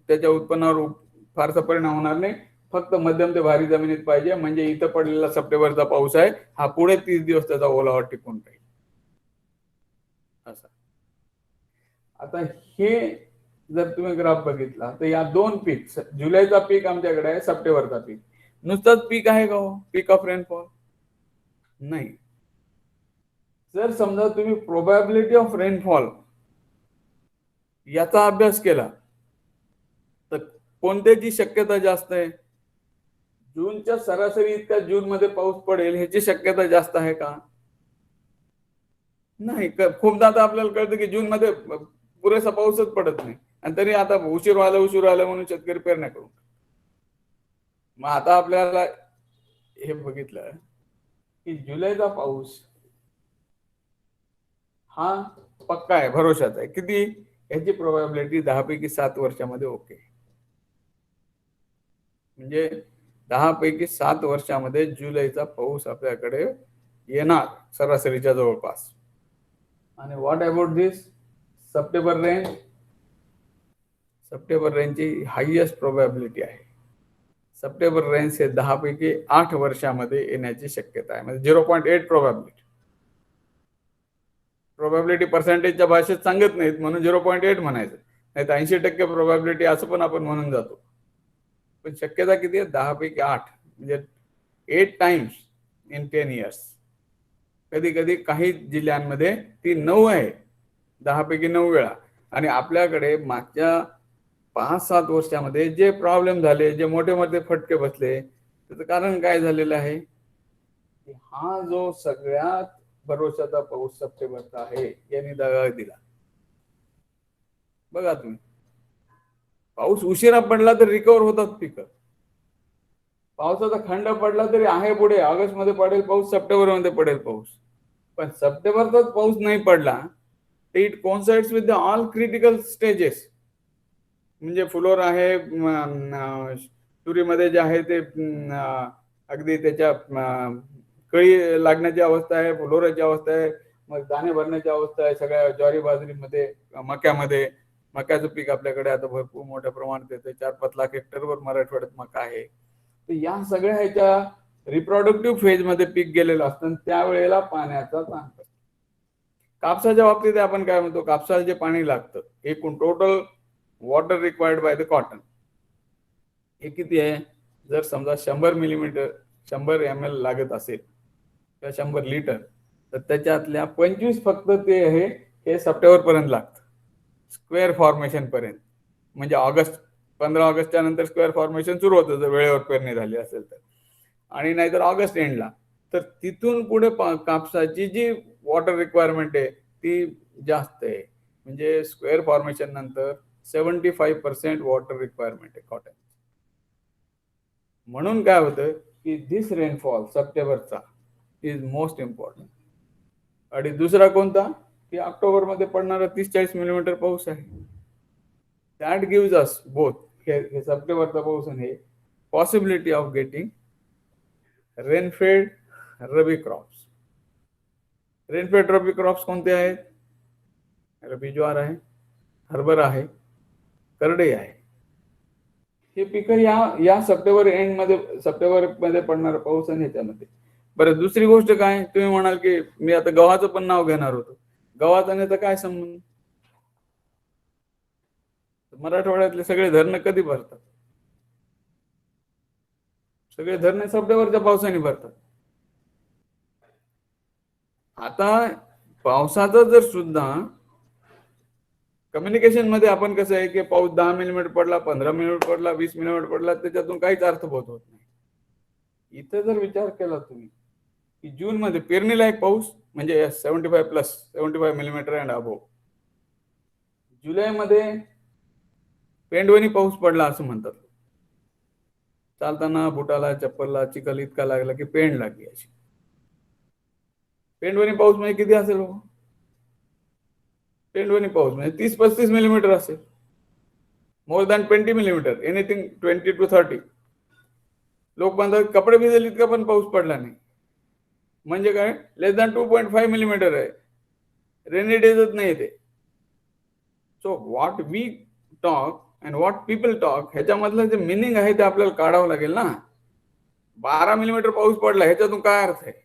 त्याच्या उत्पन्नावर फारसा परिणाम होणार नाही. फक्त मध्यम ते भारी जमिनीत पाहिजे, म्हणजे इथं पडलेला सप्टेंबरचा पाऊस आहे हा पुढे 30 दिवस त्याचा ओलावा टिकून राहील असा. आता हे जर तुम्ही ग्राफ बघितला तर या दोन पीक, जुलैचा पीक आमच्याकडे आहे, सप्टेंबरचा पीक, नुसतंच पीक आहे का हो? पीक ऑफ रेनफॉल नाही. जर समजा तुम्ही प्रोबॅबिलिटी ऑफ रेनफॉल याचा अभ्यास केला तर कोणत्याची शक्यता जास्त आहे? जूनच्या सरासरी इतका जून मध्ये पाऊस पडेल ह्याची शक्यता जास्त आहे का? नाही. खूपदा आता आपल्याला कळतं की जून मध्ये पुरेसा पाऊसच पडत नाही, आणि तरी आता उशीर आला म्हणून शेतकरी पेरण्या करून. मग आता आपल्याला हे बघितलं की जुलैचा पाऊस हा पक्का आहे, भरोशाचा आहे. किती? याची प्रोबॅबिलिटी 10 पैकी 7 वर्षामध्ये ओके. म्हणजे 10 पैकी 7 वर्षामध्ये जुलैचा पाऊस आपल्याकडे येणार सरासरीच्या जवळपास. आणि what about this September range? September रेंजची हायएस्ट प्रोबॅबिलिटी आहे. सप्टेंबर रेंज हे 10 पैकी 8 वर्षामध्ये येण्याची शक्यता आहे, म्हणजे 0.8 प्रोबॅबिलिटी. प्रोबॅबिलिटी पर्सेंटेजच्या भाषेत सांगत नाहीत म्हणून 0.8 म्हणायचं, नाही तर 80% प्रोबॅबिलिटी असं पण आपण म्हणून जातो. पण शक्यता किती आहे? 10 पैकी 8, म्हणजे 8 टाइम्स इन 10 इयर्स. कधी कधी काही जिल्ह्यांमध्ये ती 9 आहे, 10 पैकी 9 वेळा. आणि आपल्याकडे मागच्या 5-7 वर्षामध्ये जे प्रॉब्लेम झाले, जे मोठे मोठे फटके बसले, त्याचं कारण काय झालेलं आहे? हा जो सगळ्यात भरोशाचा पाऊस सप्टेंबरचा आहे यांनी दगा दिला. बघा तुम्ही, पाऊस उशिरा पडला तर रिकवर होतात पिकं. पावसाचा खंड पडला तरी आहे पुढे, ऑगस्ट मध्ये पडेल पाऊस, सप्टेंबर मध्ये पडेल पाऊस. पण सप्टेंबरचाच पाऊस नाही पडला तर it coincides with the all critical stages. म्हणजे फुलोर आहे, तुरीमध्ये जे आहे ते अगदी त्याच्या कळी लागण्याची अवस्था आहे, फुलोराची अवस्था आहे, मग दाणे भरण्याची अवस्था आहे सगळ्या ज्वारी बाजरीमध्ये, मक्यामध्ये. मक्याचं पीक आपल्याकडे आता भरपूर मोठ्या प्रमाणात येते, 4-5 लाख हेक्टरवर मराठवाड्यात मका आहे. तर या सगळ्या ह्याच्या रिप्रोडक्टिव्ह फेज मध्ये पीक गेलेलं असतं, त्यावेळेला पाण्याचा ताण. कापसाच्या बाबतीत आपण काय म्हणतो, कापसाला जे पाणी लागतं एकूण total water required by the cotton हे किती आहे? जर समजा 100 मिलीमीटर 100 ml लागत असेल किंवा 100 लिटर, तर त्याच्यातल्या 25 फक्त ते आहे हे सप्टेंबर पर्यंत लागतं, स्क्वेअर फॉर्मेशन पर्यंत. म्हणजे ऑगस्ट 15 ऑगस्टच्या नंतर स्क्वेअर फॉर्मेशन सुरू होतं जर वेळेवर पेरणी झाली असेल तर, आणि नाहीतर ऑगस्ट एंडला. तर तिथून पुढे कापसाची जी वॉटर रिक्वायरमेंट आहे ती जास्त आहे. म्हणजे स्क्वेअर फॉर्मेशन नंतर 75% वॉटर रिक्वायरमेंट आहे कॉटन. म्हणून काय होतं की दिस रेनफॉल सप्टेंबरचा इज मोस्ट इम्पॉर्टंट. आणि दुसरा कोणता की ऑक्टोबर मध्ये पडणारा 30-40 मिलीमीटर पाऊस आहे. दॅट गिव्स अस बोथ हे सप्टेंबरचा पाऊस आणि possibility of getting rainfed rabi crops. Rainfed rabi crops कोणते आहेत? रबी ज्वार आहे, हरभरा आहे, करडई आहे. हे पिकं या सप्टेंबर मध्ये पडणारा पाऊस आणि ह्याच्यामध्ये. बरं, दुसरी गोष्ट काय, तुम्ही म्हणाल की मी आता गव्हाचं पण नाव घेणार होतो. गव्हाचा आणि काय संबंध? मराठवाड्यातले सगळे धरणं कधी भरतात? सगळे धरणे सप्टेंबरच्या पावसाने भरतात. आता पावसाचं जर सुद्धा कम्युनिकेशन मध्ये आपण कसं आहे की पाऊस 10 मिलीमीटर पडला, 15 मिलीमीटर पडला, 20 मिलीमीटर पडला, त्याच्यातून काहीच अर्थबोध होत नाही. इथं जर विचार केला तुम्ही की जून मध्ये पेरणीलायक पाऊस म्हणजे 75 मिलीमीटर अँड अबोव, जुलैमध्ये पेंडवणी पाऊस पडला असं म्हणतात. चालताना बुटाला चप्पलला चिखल इतका लागला की पेंड लागली. अशी पेंडवणी पाऊस म्हणजे किती असेल? पेंडवणी पाऊस म्हणजे 30-35 मिलीमीटर असेल. More than 20 millimetre, anything 20 to 30. लोक म्हणतात कपडे भिजले इतका पण पाऊस पडला नाही. म्हणजे काय? लेस दॅन 2.5 मिलीमीटर आहे. रेनी डेजच नाही ते. So what we talk and what people talk ह्याच्यामधलं जे मिनिंग आहे ते आपल्याला काढावं लागेल ना. 12 मिलीमीटर पाऊस पडला ह्याच्यातून काय अर्थ आहे?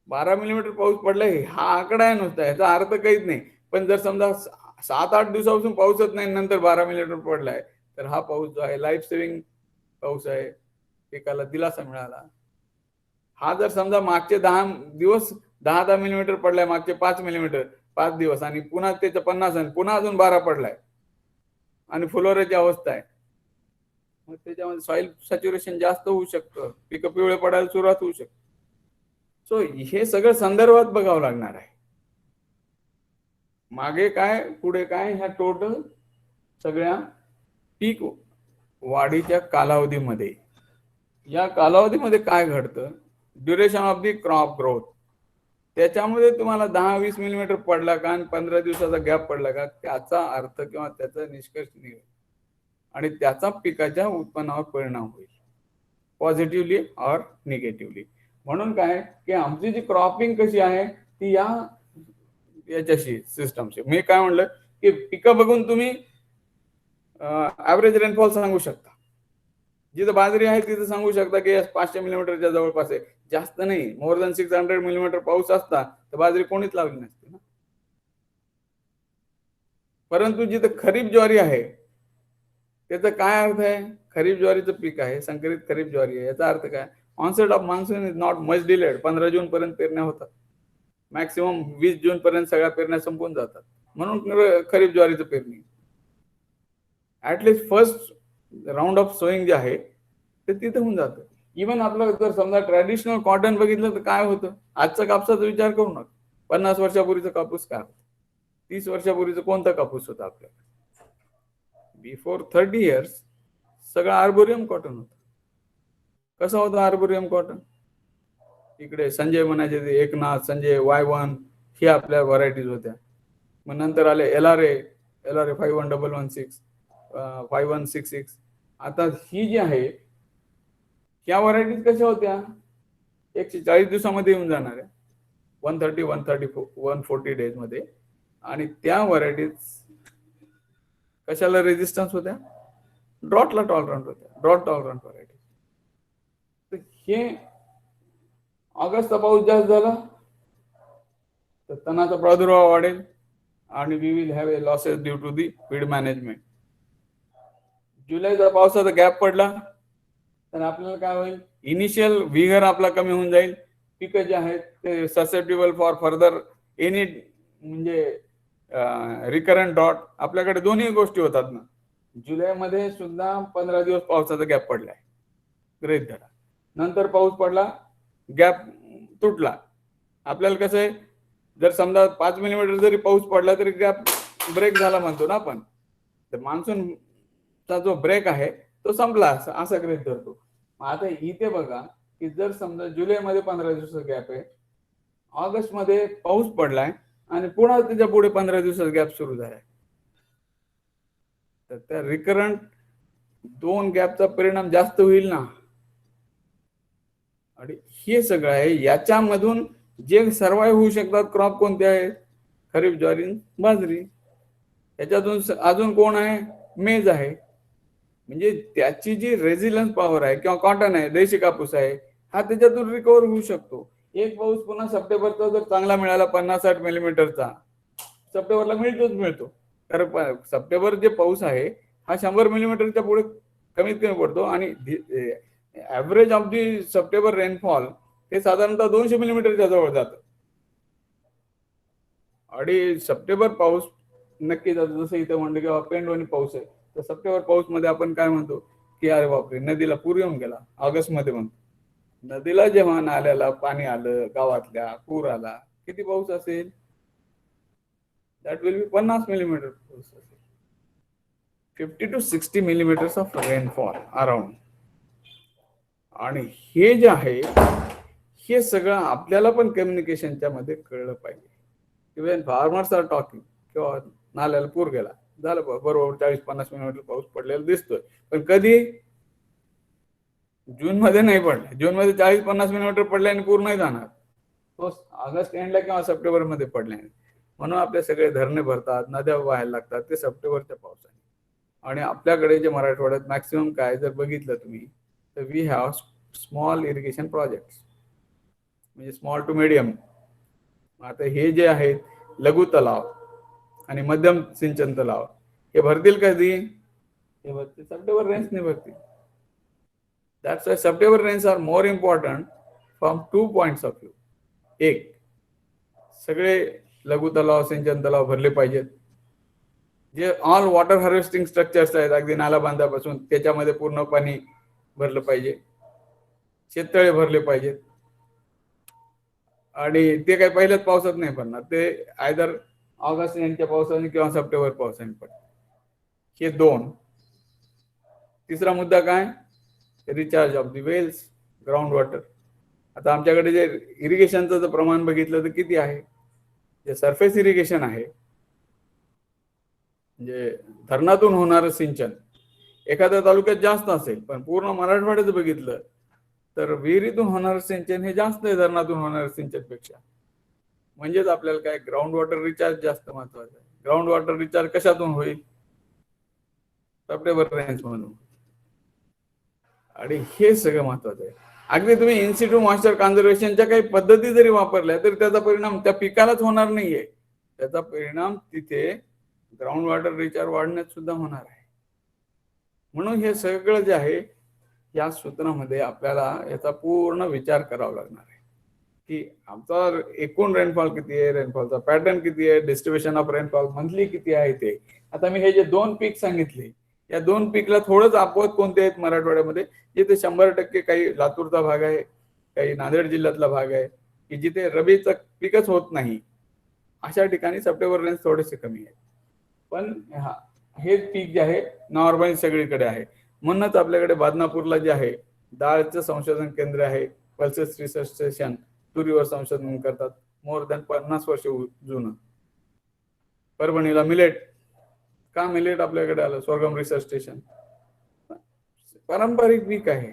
12 मिलीमीटर पाऊस पडलाय हा आकडा आहे नुसता, ह्याचा अर्थ काहीच नाही. पण जर समजा 7-8 दिवसापासून पाऊसच नाही, नंतर 12 मिलीमीटर पडलाय, तर हा पाऊस जो आहे लाईफ सेव्हिंग पाऊस आहे, पिकाला दिलासा मिळाला. हा जर समजा मागचे 10 दिवस 10 मिलीमीटर पडलाय, मागचे 5 मिलीमीटर 5 दिवस, आणि पुन्हा त्याचं 50 आणि पुन्हा अजून 12 पडलाय आणि फुलोऱ्याची अवस्था आहे, मग त्याच्यामध्ये सॉइल सॅच्युरेशन जास्त होऊ शकतं, पिकं पिवळे पडायला सुरुवात होऊ शकते. सो हे सगळं संदर्भात बघावं लागणार आहे. मागे काय पुढे काय, ह्या टोटल सगळ्या पीक वाढीच्या कालावधीमध्ये, या कालावधीमध्ये काय घडतं, duration of the crop growth, त्याच्यामध्ये तुम्हाला 10-20 मिलीमीटर पडला का आणि 15 दिवसाचा गॅप पडला का, त्याचा अर्थ किंवा त्याचा निष्कर्ष निघेल आणि त्याचा पिकाच्या उत्पन्नावर परिणाम होईल, पॉझिटिव्हली ऑर निगेटिव्हली. म्हणून काय की आमची जी क्रॉपिंग कशी आहे ती याच्याशी सिस्टमशी. मी काय म्हणलं की पिकं बघून तुम्ही ऍव्हरेज रेनफॉल सांगू शकता. जिथं बाजरी आहे तिथं सांगू शकता की 500 मिलीमीटरच्या जवळपास आहे, जास्त नाही. मोर दॅन 600 मिलीमीटर पाऊस असता तर बाजरी कोणीच लावली नसती ना. परंतु जिथं खरीप ज्वारी आहे त्याचा काय अर्थ आहे? खरीप ज्वारीचं पीक आहे, संकरित खरीप ज्वारी आहे, याचा अर्थ काय? Onset of monsoon is not much delayed. 15 जून पर्यंत पेरण्या होतात, मॅक्सिमम 20 जून पर्यंत सगळ्या पेरण्या संपून जातात. म्हणून खरीप ज्वारीचं पेरणी at least first round of sowing जे आहे ते तिथे होऊन जातं. इव्हन आपलं जर समजा ट्रॅडिशनल कॉटन बघितलं तर काय होतं, आजचा कापसाचा विचार करू नका. 50 वर्षापूर्वीचा कापूस काय होता, 30 वर्षापूर्वीचा कोणता कापूस होता आपल्याला? बिफोर 30 इयर्स सगळं आर्बोरियम कॉटन होतं. कसा होता आर्बोरियम कॉटन? इकडे संजय म्हणायचे ते एकनाथ, संजय, Y1 ही आपल्या व्हरायटीज होत्या. मग नंतर आले LRA 5116, 5166. आता ही जी आहे या व्हरायटीज कशा होत्या? 140 दिवसामध्ये येऊन जाणार आहे, 130, 134, 140 डेज मध्ये. आणि त्या व्हरायटीज कशाला रेजिस्टन्स होत्या? ड्रॉटला टॉलरंट होत्या, ड्रॉट टॉलरंट व्हरायटी. तर हे ऑगस्टचा पाऊस जास्त झाला तर तणाचा प्रादुर्भाव वाढेल आणि we will have a losses due to the feed management. जुलैचा पावसाचा गॅप पडला तर आपल्याला काय होईल, इनिशियल व्हिगर आपला कमी होऊन जाईल. पिकं जे आहेत ते ससेप्टेबल फॉर फर्दर एनी म्हणजे रिकरंट ड्रॉट. आपल्याकडे दोन्ही गोष्टी होतात ना. जुलैमध्ये सुद्धा 15 दिवस पावसाचा गॅप पडलाय, गृहीत धरा. नंतर पाऊस पडला, गॅप तुटला. आपल्याला कसं आहे, जर समजा 5 मिलीमीटर जरी पाऊस पडला तरी गॅप ब्रेक झाला म्हणतो ना आपण. तर मान्सूनचा जो ब्रेक आहे तो संपला असं गृहीत धरतो. आता इथे बघा की जर समजा जुलैमध्ये 15 दिवसाचा गॅप आहे, ऑगस्ट मध्ये पाऊस पडलाय आणि पुन्हा त्याच्या पुढे 15 दिवसाचा गॅप सुरू झालाय, तर त्या रिकरंट 2 गॅपचा परिणाम जास्त होईल ना. आणि हे सगळं आहे. याच्यामधून जे सर्वाइव्ह होऊ शकतात क्रॉप कोणते आहेत, खरीप, ज्वारी, बाजरी. याच्यातून अजून कोण आहे, मेज आहे. म्हणजे त्याची जी रेझिलन्स पॉवर आहे, किंवा कॉटन आहे, देशी कापूस आहे, हा त्याच्यातून रिकव्हर होऊ शकतो. एक पाऊस पुन्हा सप्टेंबरचा जर चांगला मिळाला 50-60 मिलीमीटरचा, सप्टेंबरला मिळतो. तर सप्टेंबर जे पाऊस आहे हा 100 मिलीमीटरच्या पुढे कमीत कमी पडतो. आणि average of the September rainfall हे साधारणतः 200 मिलीमीटरच्या जवळ जातं. आणि सप्टेंबर पाऊस नक्की जातो. जसं इथे म्हणलं की पेंडवणी पाऊस आहे, तर सप्टेंबर पाऊस मध्ये आपण काय म्हणतो की अरे बापरे, नदीला पूर येऊन गेला. ऑगस्ट मध्ये म्हणतो. नदीला जेव्हा नाल्याला पाणी आलं, गावातल्या पूर आला, किती पाऊस असेल, दॅट विल बी 50 मिलीमीटर पाऊस असेल. 50 to 60 millimetres of rainfall around. आणि हे जे आहे हे सगळं आपल्याला पण कम्युनिकेशनच्या मध्ये कळलं पाहिजे. इव्हन फार्मर्स आर टॉकिंग, किंवा नाल्याला पूर गेला, झालं बरोबर 40-50 मिलीमीटर पाऊस पडलेला दिसतोय. पण कधी, जून मध्ये नाही पडला. जून मध्ये 40-50 मिलीमीटर पडले आणि पूर नाही जाणार. तो ऑगस्ट एंडला किंवा सप्टेंबर मध्ये पडला. म्हणून आपले सगळे धरणे भरतात, नद्या व्हायला लागतात, ते सप्टेंबरच्या पावसाने. आणि आपल्याकडे जे मराठवाड्यात मॅक्सिमम काय जर बघितलं तुम्ही, तर we have small irrigation project, म्हणजे स्मॉल टू मीडियम. आता हे जे आहेत लघु तलाव आणि मध्यम सिंचन तलाव, हे भरतील कधी, हे भरतील सप्टेंबर रेंजने भरतील. That's why September range are more important from 2 points of view. एक, सगळे लघु तलाव, सिंचन तलाव भरले पाहिजेत. जे ऑल वॉटर हार्वेस्टिंग स्ट्रक्चर्स आहेत, अगदी नाला बांधापासून त्याच्यामध्ये पूर्ण पाणी भरलं पाहिजे. शेततळे भरले पाहिजेत. आणि ते काही पहिल्याच पावसात नाही पडणार, ते आयदर ऑगस्ट एंडच्या पावसाने किंवा सप्टेंबर पावसाने पडणार. हे 2. तिसरा मुद्दा काय, recharge of the wells, ground water. आता आमच्याकडे जे इरिगेशनचं जर प्रमाण बघितलं तर किती आहे, जे सरफेस इरिगेशन आहे, म्हणजे धरणातून होणारं सिंचन एखाद्या तालुक्यात जास्त असेल, पण पूर्ण मराठवाड्यात बघितलं तर विहिरीतून होणारं सिंचन हे जास्त आहे धरणातून होणारं सिंचनपेक्षा. म्हणजेच आपल्याला काय, ग्राउंड वॉटर रिचार्ज जास्त महत्वाचं आहे. ग्राउंड वॉटर रिचार्ज कशातून होईल, सप्टेंबर रेंज म्हणून. आणि हे सगळं महत्वाचं आहे. अगदी तुम्ही इन्सिट्यू मॉइश्चर कन्झर्वेशनच्या काही पद्धती जरी वापरल्या तरी त्याचा परिणाम त्या पिकालाच होणार नाहीये. त्याचा परिणाम तिथे ग्राउंड वॉटर रिचार्ज वाढण्यात सुद्धा होणार आहे. म्हणून हे सगळं जे आहे या सूत्रामध्ये आपल्याला याचा पूर्ण विचार करावा लागणार आहे की आमचा एकूण रेनफॉल किती आहे, रेनफॉलचा पॅटर्न किती आहे, डिस्ट्रीब्युशन ऑफ रेनफॉल मंथली किती आहे ते. आता मी हे जे 2 पीक सांगितले, या 2 पीकला थोडंच अपवाद कोणते आहेत मराठवाड्यामध्ये, जिथे 100% काही लातूरचा भाग आहे, काही नांदेड जिल्ह्यातला भाग आहे की जिथे रबीचं पीकच होत नाही. अशा ठिकाणी सप्टेंबर रेंज थोडेसे कमी आहे. पण हे पीक जे आहे नॉर्मली सगळीकडे आहे. म्हणूनच आपल्याकडे बदनापूरला जे आहे डाळचं संशोधन केंद्र आहे, पल्सेस रिसर्च स्टेशन, तुरीवर संशोधन करतात, मोर दॅन 50 वर्ष जुनं. परभणीला मिलेट, का मिलेट आपल्याकडे आलं, स्वर्गम रिसर्च स्टेशन पारंपरिक पीक आहे.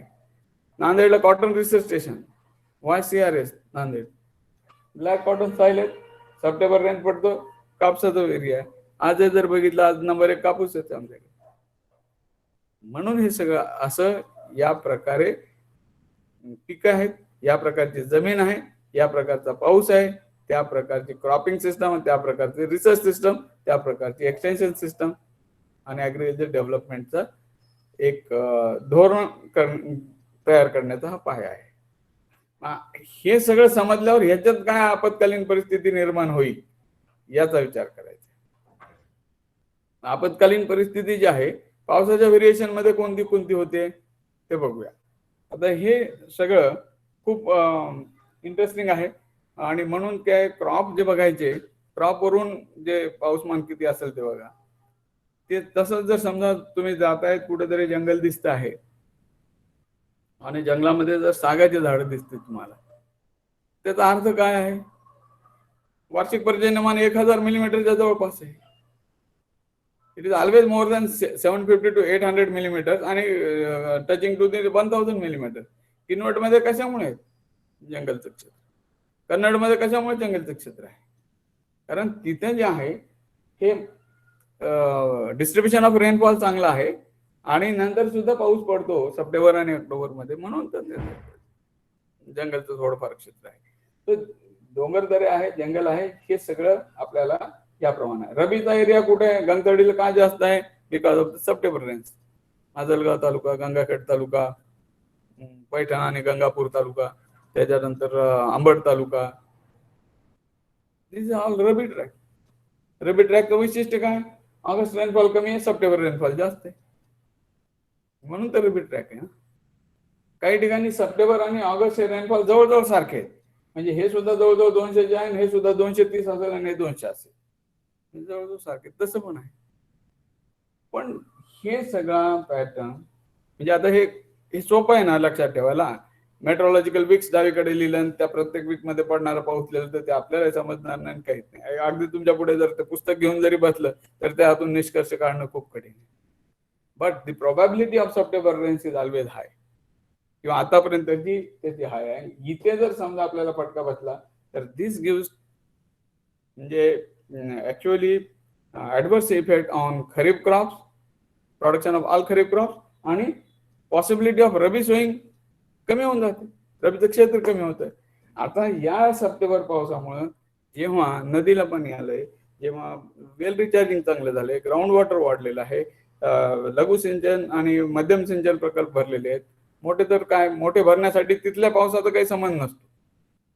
नांदेडला cotton research station, YCRS Nanded, black cotton soil आहे, सप्टेंबर रेंज पडतो, कापसाचा एरिया आहे. आज जर बघितलं, आज नंबर 1 कापूस आहे आमच्याकडे. म्हणून हे सगळं असं या प्रकारे पीक आहेत, या प्रकारची जमीन आहे, या प्रकारचा पाऊस आहे, त्या प्रकारची क्रॉपिंग सिस्टम, त्या प्रकारची रिसर्च सिस्टम, त्या प्रकारची एक्सटेन्शन सिस्टम आणि ॲग्रिकल्चर डेव्हलपमेंटचा एक धोरण तयार करण्याचा हा पाया आहे. हे सगळं समजल्यावर ह्याच्यात काय आपत्कालीन परिस्थिती निर्माण होईल याचा विचार करायचा. आपत्कालीन परिस्थिती जी आहे पावसाच्या व्हेरिएशन मध्ये कोणती कोणती होते ते बघूया. आता हे सगळं खूप इंटरेस्टिंग आहे आणि म्हणून काय क्रॉप जे बघायचे, क्रॉप वरून जे पाऊसमान किती असेल ते बघा. ते तसंच जर समजा तुम्ही जातायत कुठेतरी जंगल दिसत आहे आणि जंगलामध्ये जर सागाचे झाडं दिसते तुम्हाला, त्याचा अर्थ काय आहे? वार्षिक पर्जन्यमान 1000 मिलीमीटरच्या जवळपास आहे. It is always more than 750 to 800 millimetre आणि टचिंग टू 1000 मिलीमीटर. किनवट मध्ये कशामुळे जंगलचं क्षेत्र, कन्नडमध्ये कशामुळे जंगलचं क्षेत्र आहे? कारण तिथे जे आहे हे डिस्ट्रीब्युशन ऑफ रेनफॉल चांगला आहे आणि नंतर सुद्धा पाऊस पडतो सप्टेंबर आणि ऑक्टोबर मध्ये, म्हणून तर जंगलचं थोडंफार क्षेत्र आहे. तर डोंगर दरे आहे, जंगल आहे, हे सगळं आपल्याला याप्रमाणे. रबीचा एरिया कुठे आहे? गंगतडीला का जास्त आहे? Because of the September rains. Majalgaon taluka, Gangakhed taluka, Paithan आणि गंगापूर तालुका, त्याच्यानंतर Ambad taluka, this all rabi track. Rabi ट्रॅकचं वैशिष्ट्य काय? ऑगस्ट रेनफॉल कमी आहे, सप्टेंबर रेनफॉल जास्त आहे, म्हणून तर रबी ट्रॅक आहे. काही ठिकाणी सप्टेंबर आणि ऑगस्ट हे रेनफॉल जवळजवळ सारखे आहेत, म्हणजे हे सुद्धा जवळजवळ 200 आहे, हे सुद्धा 230 असेल आणि हे 200 असेल, जवळजवळ सारखे. तसं पण आहे. पण हे सगळा पॅटर्न म्हणजे आता हे सोपं आहे ना लक्षात ठेवायला. मेट्रोलॉजिकल वीक्स डावीकडे लिहिलं, त्या प्रत्येक वीक मध्ये पडणारा पाऊस लिहिलं तर ते आपल्याला समजणार नाही, काहीच नाही. अगदी तुमच्या पुढे जर ते पुस्तक घेऊन जरी बसलं तर त्यातून निष्कर्ष काढणं खूप कठीण आहे. But the probability of September rains is always high, किंवा आतापर्यंतची त्याची हाय आहे. इथे जर समजा आपल्याला फटका बसला तर दिस गिव्स म्हणजे actually adverse effect on kharif crops, production of all kharif crops, आणि पॉसिबिलिटी ऑफ रबी सोईंग कमी होऊन जाते, रबीचं क्षेत्र कमी होतं. आता या सप्टेंबर पावसामुळे जेव्हा नदीला पाणी आलंय, जेव्हा वेल रिचार्जिंग चांगलं झालंय, ग्राउंड वॉटर वाढलेलं आहे, लघु सिंचन आणि मध्यम सिंचन प्रकल्प भरलेले आहेत. मोठे तर काय, मोठे भरण्यासाठी तिथल्या पावसाचा काही संबंध नसतो.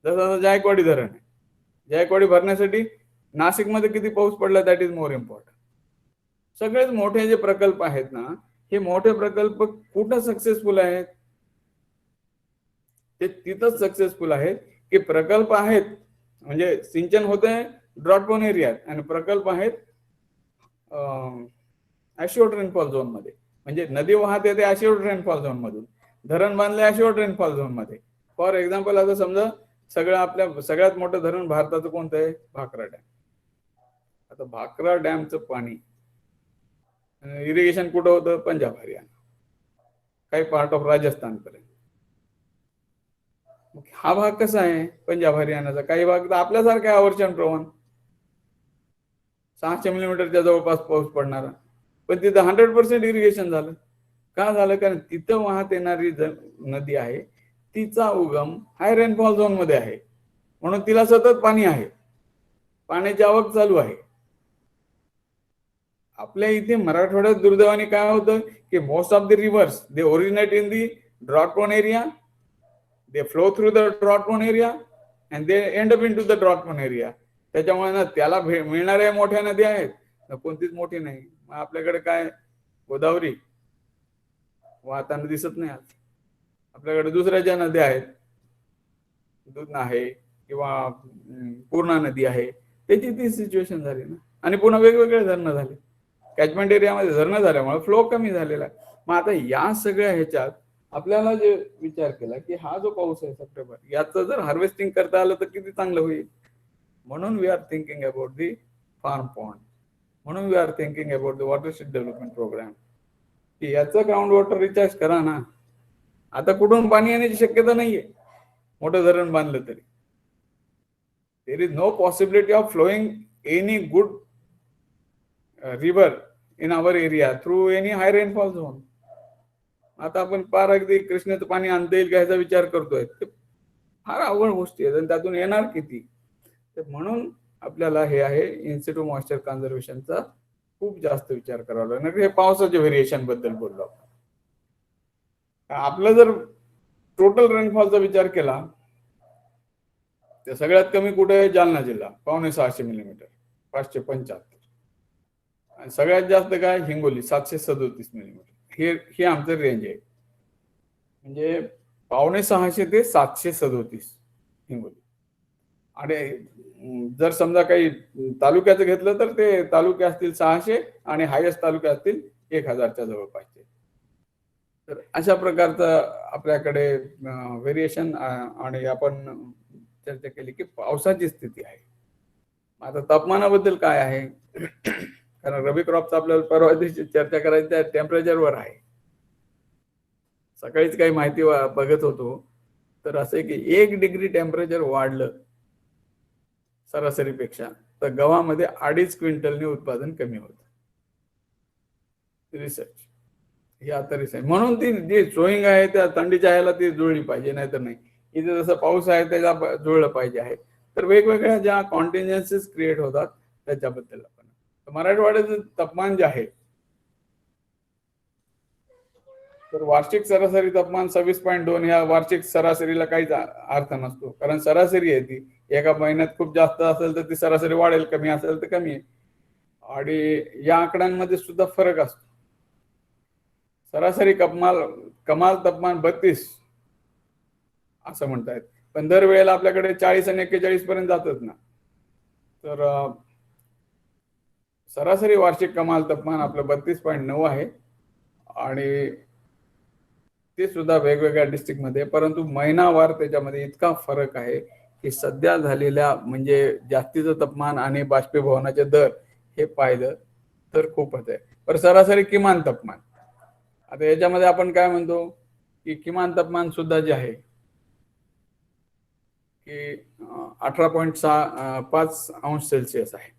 जसं जायकवाडी धरण आहे, जायकवाडी भरण्यासाठी नाशिकमध्ये किती पाऊस पडला दॅट इज मोर इम्पॉर्टंट. सगळेच मोठे जे प्रकल्प आहेत ना, हे मोठे प्रकल्प कुठं सक्सेसफुल आहेत? ते तिथंच सक्सेसफुल आहेत की प्रकल्प आहेत म्हणजे सिंचन होतंय ड्रॉट प्रोन एरियात, आणि प्रकल्प आहेत ऍश्युअर्ड रेनफॉल झोन मध्ये, म्हणजे नदी वाहत येते ऍश्युअर्ड रेनफॉल झोन मधून, धरण बांधले ऍश्युअर्ड रेनफॉल झोन मध्ये. फॉर एक्झाम्पल आता समजा आपल्या सगळ्यात मोठं धरण भारताचं कोणतं आहे? भाकरा डॅम. आता भाकरा डॅमचं पाणी इरिगेशन कुठं होतं? पंजाब हरियाणा, काही पार्ट ऑफ राजस्थान पर्यंत. हा भाग कसा आहे पंजाब हरियाणाचा? काही भाग तर आपल्यासारखा आवर्षण प्रमाण 600 मिलीमीटरच्या जवळपास पाऊस पडणारा, पण तिथं 100% इरिगेशन झालं. का झालं? कारण तिथं वाहत येणारी नदी आहे, तिचा उगम हाय रेनफॉल झोन मध्ये आहे, म्हणून तिला सतत पाणी आहे, पाण्याची आवक चालू आहे. आपल्या इथे मराठवाड्यात दुर्दैवाने काय होतं की most of the rivers they originate in the drought prone area, they flow through the drought prone area and they end up into the drought prone area. त्याच्यामुळे ना त्याला मिळणाऱ्या मोठ्या नद्या आहेत ना कोणतीच मोठी नाही. आपल्याकडे काय गोदावरी वाहताना दिसत नाही आज. आपल्याकडे दुसऱ्या ज्या नद्या आहेत, दूधना आहे किंवा पूर्णा नदी आहे, त्याची ती सिच्युएशन झाली ना. आणि पुन्हा वेगवेगळे धरणं झाले, कॅचमेंट एरियामध्ये धरणं झाल्यामुळे फ्लो कमी झालेला आहे. मग आता या सगळ्या ह्याच्यात आपल्याला जे विचार केला की हा जो पाऊस आहे सप्टेंबर, याचं जर हार्वेस्टिंग करता आलं तर किती चांगलं होईल. म्हणून we are thinking about the farm pond, म्हणून we are thinking about the watershed development programme, की याचं ग्राउंड वॉटर रिचार्ज करा ना. आता कुठून पाणी येण्याची शक्यता नाहीये, मोठं धरण बांधलं तरी. There is no possibility of flowing any good river in our area through any high rainfall zone. आता आपण पार अगदी कृष्णेचं पाणी आणता येईल का ह्याचा विचार करतोय, फार अवघड गोष्टी आहेत आणि त्यातून येणार किती. म्हणून आपल्याला हे आहे इन्सिटू मॉइश्चर कन्झर्वेशनचा खूप जास्त विचार करावा लागणार. हे पावसाच्या व्हेरिएशन बद्दल बोललो आपण. आपलं जर टोटल रेनफॉलचा विचार केला तर सगळ्यात कमी कुठे आहे? जालना जिल्हा 650 मिलीमीटर 575. आणि सगळ्यात जास्त काय? हिंगोली 737 मिलीमीटर. हे आमचं रेंज आहे. म्हणजे 550 ते 737 हिंगोली. आणि जर समजा काही तालुक्याचं घेतलं तर ते तालुके असतील 600 आणि हायेस्ट तालुके असतील 1000च्या जवळपासचे. तर अशा प्रकारचं आपल्याकडे व्हेरिएशन आणि आपण चर्चा केली की पावसाची स्थिती आहे. आता तापमानाबद्दल काय आहे? कारण रबी क्रॉपचा आपल्याला परवा दिवशी चर्चा करायची आहे, टेम्परेचरवर आहे. सकाळीच काही माहिती बघत होतो तर असे की 1 डिग्री टेम्परेचर वाढलं सरासरीपेक्षा तर गव्हामध्ये 2.5 क्विंटलने उत्पादन कमी होतं. रिसर्च हे आता रिसर्च म्हणून ती जी सोईंग आहे त्या थंडीच्या ह्याला ती जुळली पाहिजे, नाही तर नाही. इथे जसं पाऊस आहे त्याला जुळलं पाहिजे आहे. तर वेगवेगळ्या ज्या कॉन्टिन्जन्सीज क्रिएट होतात त्याच्याबद्दल आपण मराठवाड्याचं तापमान जे आहे तर वार्षिक सरासरी तापमान 26.2 ह्या वार्षिक सरासरीला काहीच अर्थ नसतो. कारण सरासरी आहे ती. एका महिन्यात खूप जास्त असेल तर ती सरासरी वाढेल, कमी असेल तर कमी आहे. आणि या आकड्यांमध्ये सुद्धा फरक असतो. सरासरी कमाल तापमान 32 असं म्हणतायत, पण दरवेळेला आपल्याकडे 40 आणि 41 पर्यंत जातात ना. तर सरासरी वार्षिक कमाल तापमान आपलं 32.9 आहे आणि ते सुद्धा वेगवेगळ्या डिस्ट्रिक्ट मध्ये. परंतु महिनावार त्याच्यामध्ये इतका फरक आहे की सध्या झालेल्या म्हणजे जास्तीचं तापमान आणि बाष्पीभवनाचे दर हे पाहिलं तर खूपच आहे. पण सरासरी किमान तापमान आता याच्यामध्ये आपण काय म्हणतो की किमान तापमान सुद्धा जे आहे की 18.5 अंश सेल्सिअस आहे.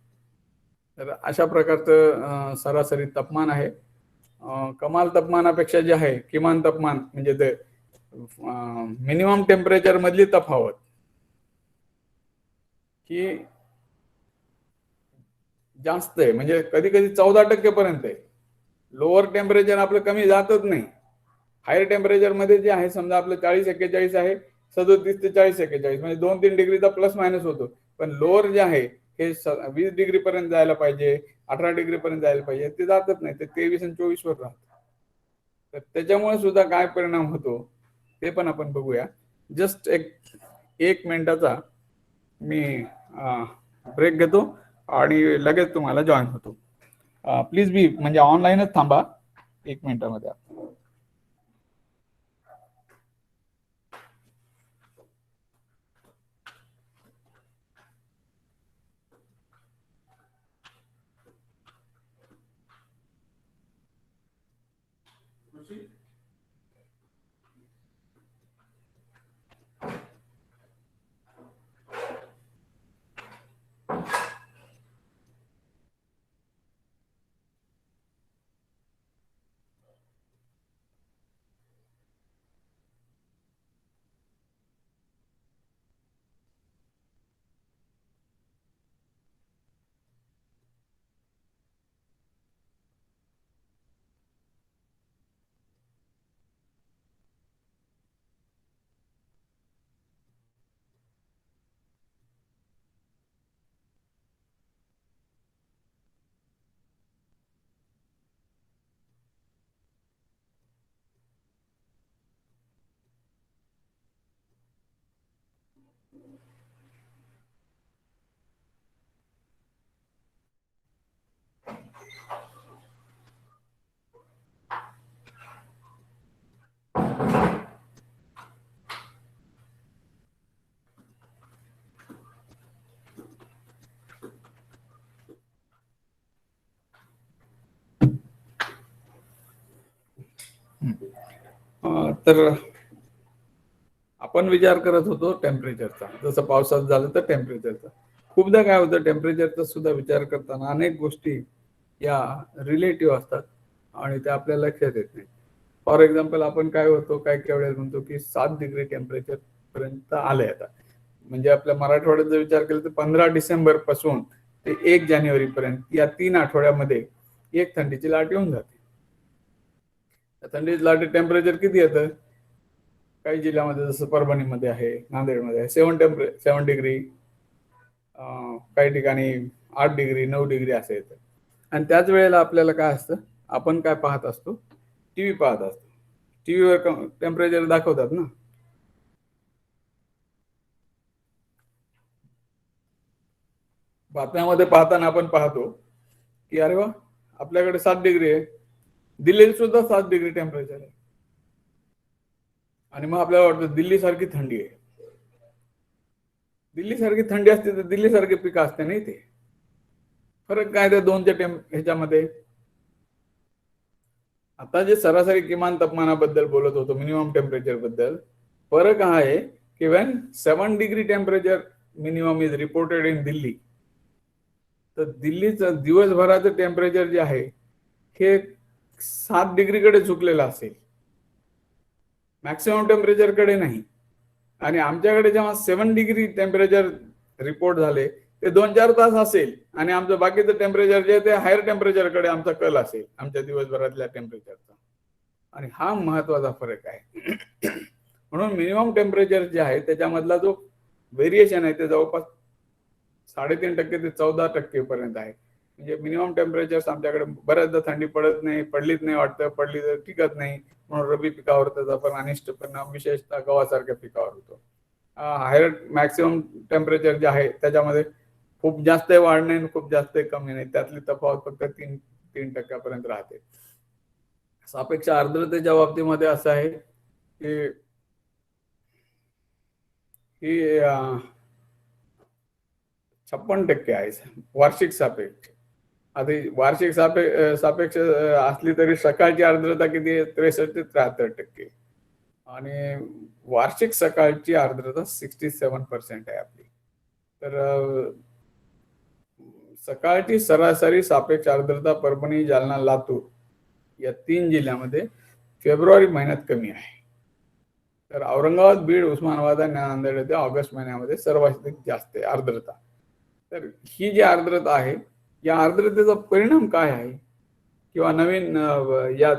तर अशा प्रकारचं सरासरी तापमान आहे. कमाल तापमानापेक्षा जे आहे किमान तापमान म्हणजे ते मिनिमम टेम्परेचर मधली तफावत ही जास्त आहे. म्हणजे कधी कधी 14% पर्यंत आहे. लोअर टेम्परेचर आपलं कमी जातच नाही. हायर टेम्परेचर मध्ये जे आहे समजा आपलं 40-41 आहे, 37 ते 40-41 म्हणजे 2-3 डिग्रीचा प्लस मायनस होतो. पण लोअर जे आहे हे 20 डिग्री पर्यंत जायला पाहिजे, 18 डिग्री पर्यंत जायला पाहिजे, ते जातच नाही. ते 23 आणि 24 वर राहत. तर त्याच्यामुळे सुद्धा काय परिणाम होतो ते पण आपण बघूया. जस्ट एक मिनिटाचा मी ब्रेक घेतो आणि लगेच तुम्हाला जॉईन होतो. प्लीज बी म्हणजे ऑनलाईनच थांबा 1 मिनिटामध्ये. तर आपण विचार करत होतो टेम्परेचरचा, जसं पावसात झालं तर टेम्परेचरचा. खूपदा काय होतं टेम्परेचरचा सुद्धा विचार करताना अनेक गोष्टी या रिलेटिव्ह असतात आणि त्या आपल्या लक्षात येत नाही. फॉर एक्झाम्पल आपण काय होतो काय वेळेस म्हणतो की 7 डिग्री टेम्परेचर पर्यंत आलंय आता. म्हणजे आपल्या मराठवाड्यात जर विचार केला तर 15 डिसेंबर पासून ते 1 जानेवारी पर्यंत या 3 आठवड्यामध्ये एक थंडीची लाट येऊन जाते. थंडीची लाट टेम्परेचर किती येतं? काही जिल्ह्यामध्ये जसं परभणीमध्ये आहे, नांदेडमध्ये आहे 7 डिग्री, काही ठिकाणी 8 डिग्री 9 डिग्री असं येतं. आणि त्याच वेळेला आपल्याला काय असतं, आपण काय पाहत असतो, टीव्ही पाहत असतो. टीव्हीवर टेम्परेचर दाखवतात ना. बातम्यामध्ये पाहताना आपण पाहतो की अरे वा, आपल्याकडे 7 डिग्री आहे, दिल्लीत सुद्धा 7 डिग्री टेम्परेचर आहे. आणि मग आपल्याला वाटतं दिल्ली सारखी थंडी आहे. दिल्ली सारखी थंडी असते तर दिल्ली सारखी पिकं असते नाही. ते फरक काय त्या दोनच्या ह्याच्यामध्ये. आता जे सरासरी किमान तापमानाबद्दल बोलत होतो, मिनिमम टेम्परेचर बद्दल, फरक हा आहे की Wien 7 degree temperature minimum is reported in Delhi, तर दिल्लीचं दिवसभराचं टेम्परेचर जे आहे हे 7 डिग्रीकडे झुकलेलं असेल, मॅक्सिमम टेम्परेचर कडे नाही. आणि आमच्याकडे जेव्हा 7 डिग्री टेम्परेचर रिपोर्ट झाले ते 2-4 तास असेल आणि आमचं बाकीचं टेम्परेचर जे आहे ते हायर टेम्परेचरकडे आमचा कल असेल, आमच्या दिवसभरातल्या टेम्परेचरचा. आणि हा महत्वाचा फरक आहे. म्हणून मिनिमम टेम्परेचर जे आहे त्याच्यामधला जो व्हेरिएशन आहे ते जवळपास 3.5% ते 14% पर्यंत आहे. म्हणजे मिनिमम टेम्परेचर आमच्याकडे बऱ्याचदा थंडी पडत नाही, पडलीच नाही वाटतं, पडली तर टिकत नाही, म्हणून रब्बी पिकावर त्याचा पण अनिष्ट परिणाम विशेषतः गव्हासारख्या पिकावर होतो. हायर मॅक्सिमम टेम्परेचर जे आहे त्याच्यामध्ये खूप जास्त वाढ नाही, खूप जास्त कमी नाही, त्यातली तफावत फक्त 3% राहते. सापेक्ष आर्द्रतेच्या बाबतीमध्ये असं आहे की 56% आहे वार्षिक सापेक्ष. आता वार्षिक सापेक्ष असली तरी सकाळची आर्द्रता किती आहे? 63 ते 73%. आणि वार्षिक सकाळची आर्द्रता 67% आहे आपली. तर सकाळची सरासरी सापेक्ष आर्द्रता परभणी, जालना, लातूर या 3 जिल्ह्यामध्ये फेब्रुवारी महिन्यात कमी आहे. तर औरंगाबाद, बीड, उस्मानाबाद आणि नांदेड येथे ऑगस्ट महिन्यामध्ये सर्वाधिक जास्त आहे आर्द्रता. तर ही जी आर्द्रता आहे या आर्द्रतेचा परिणाम काय आहे किंवा नवीन या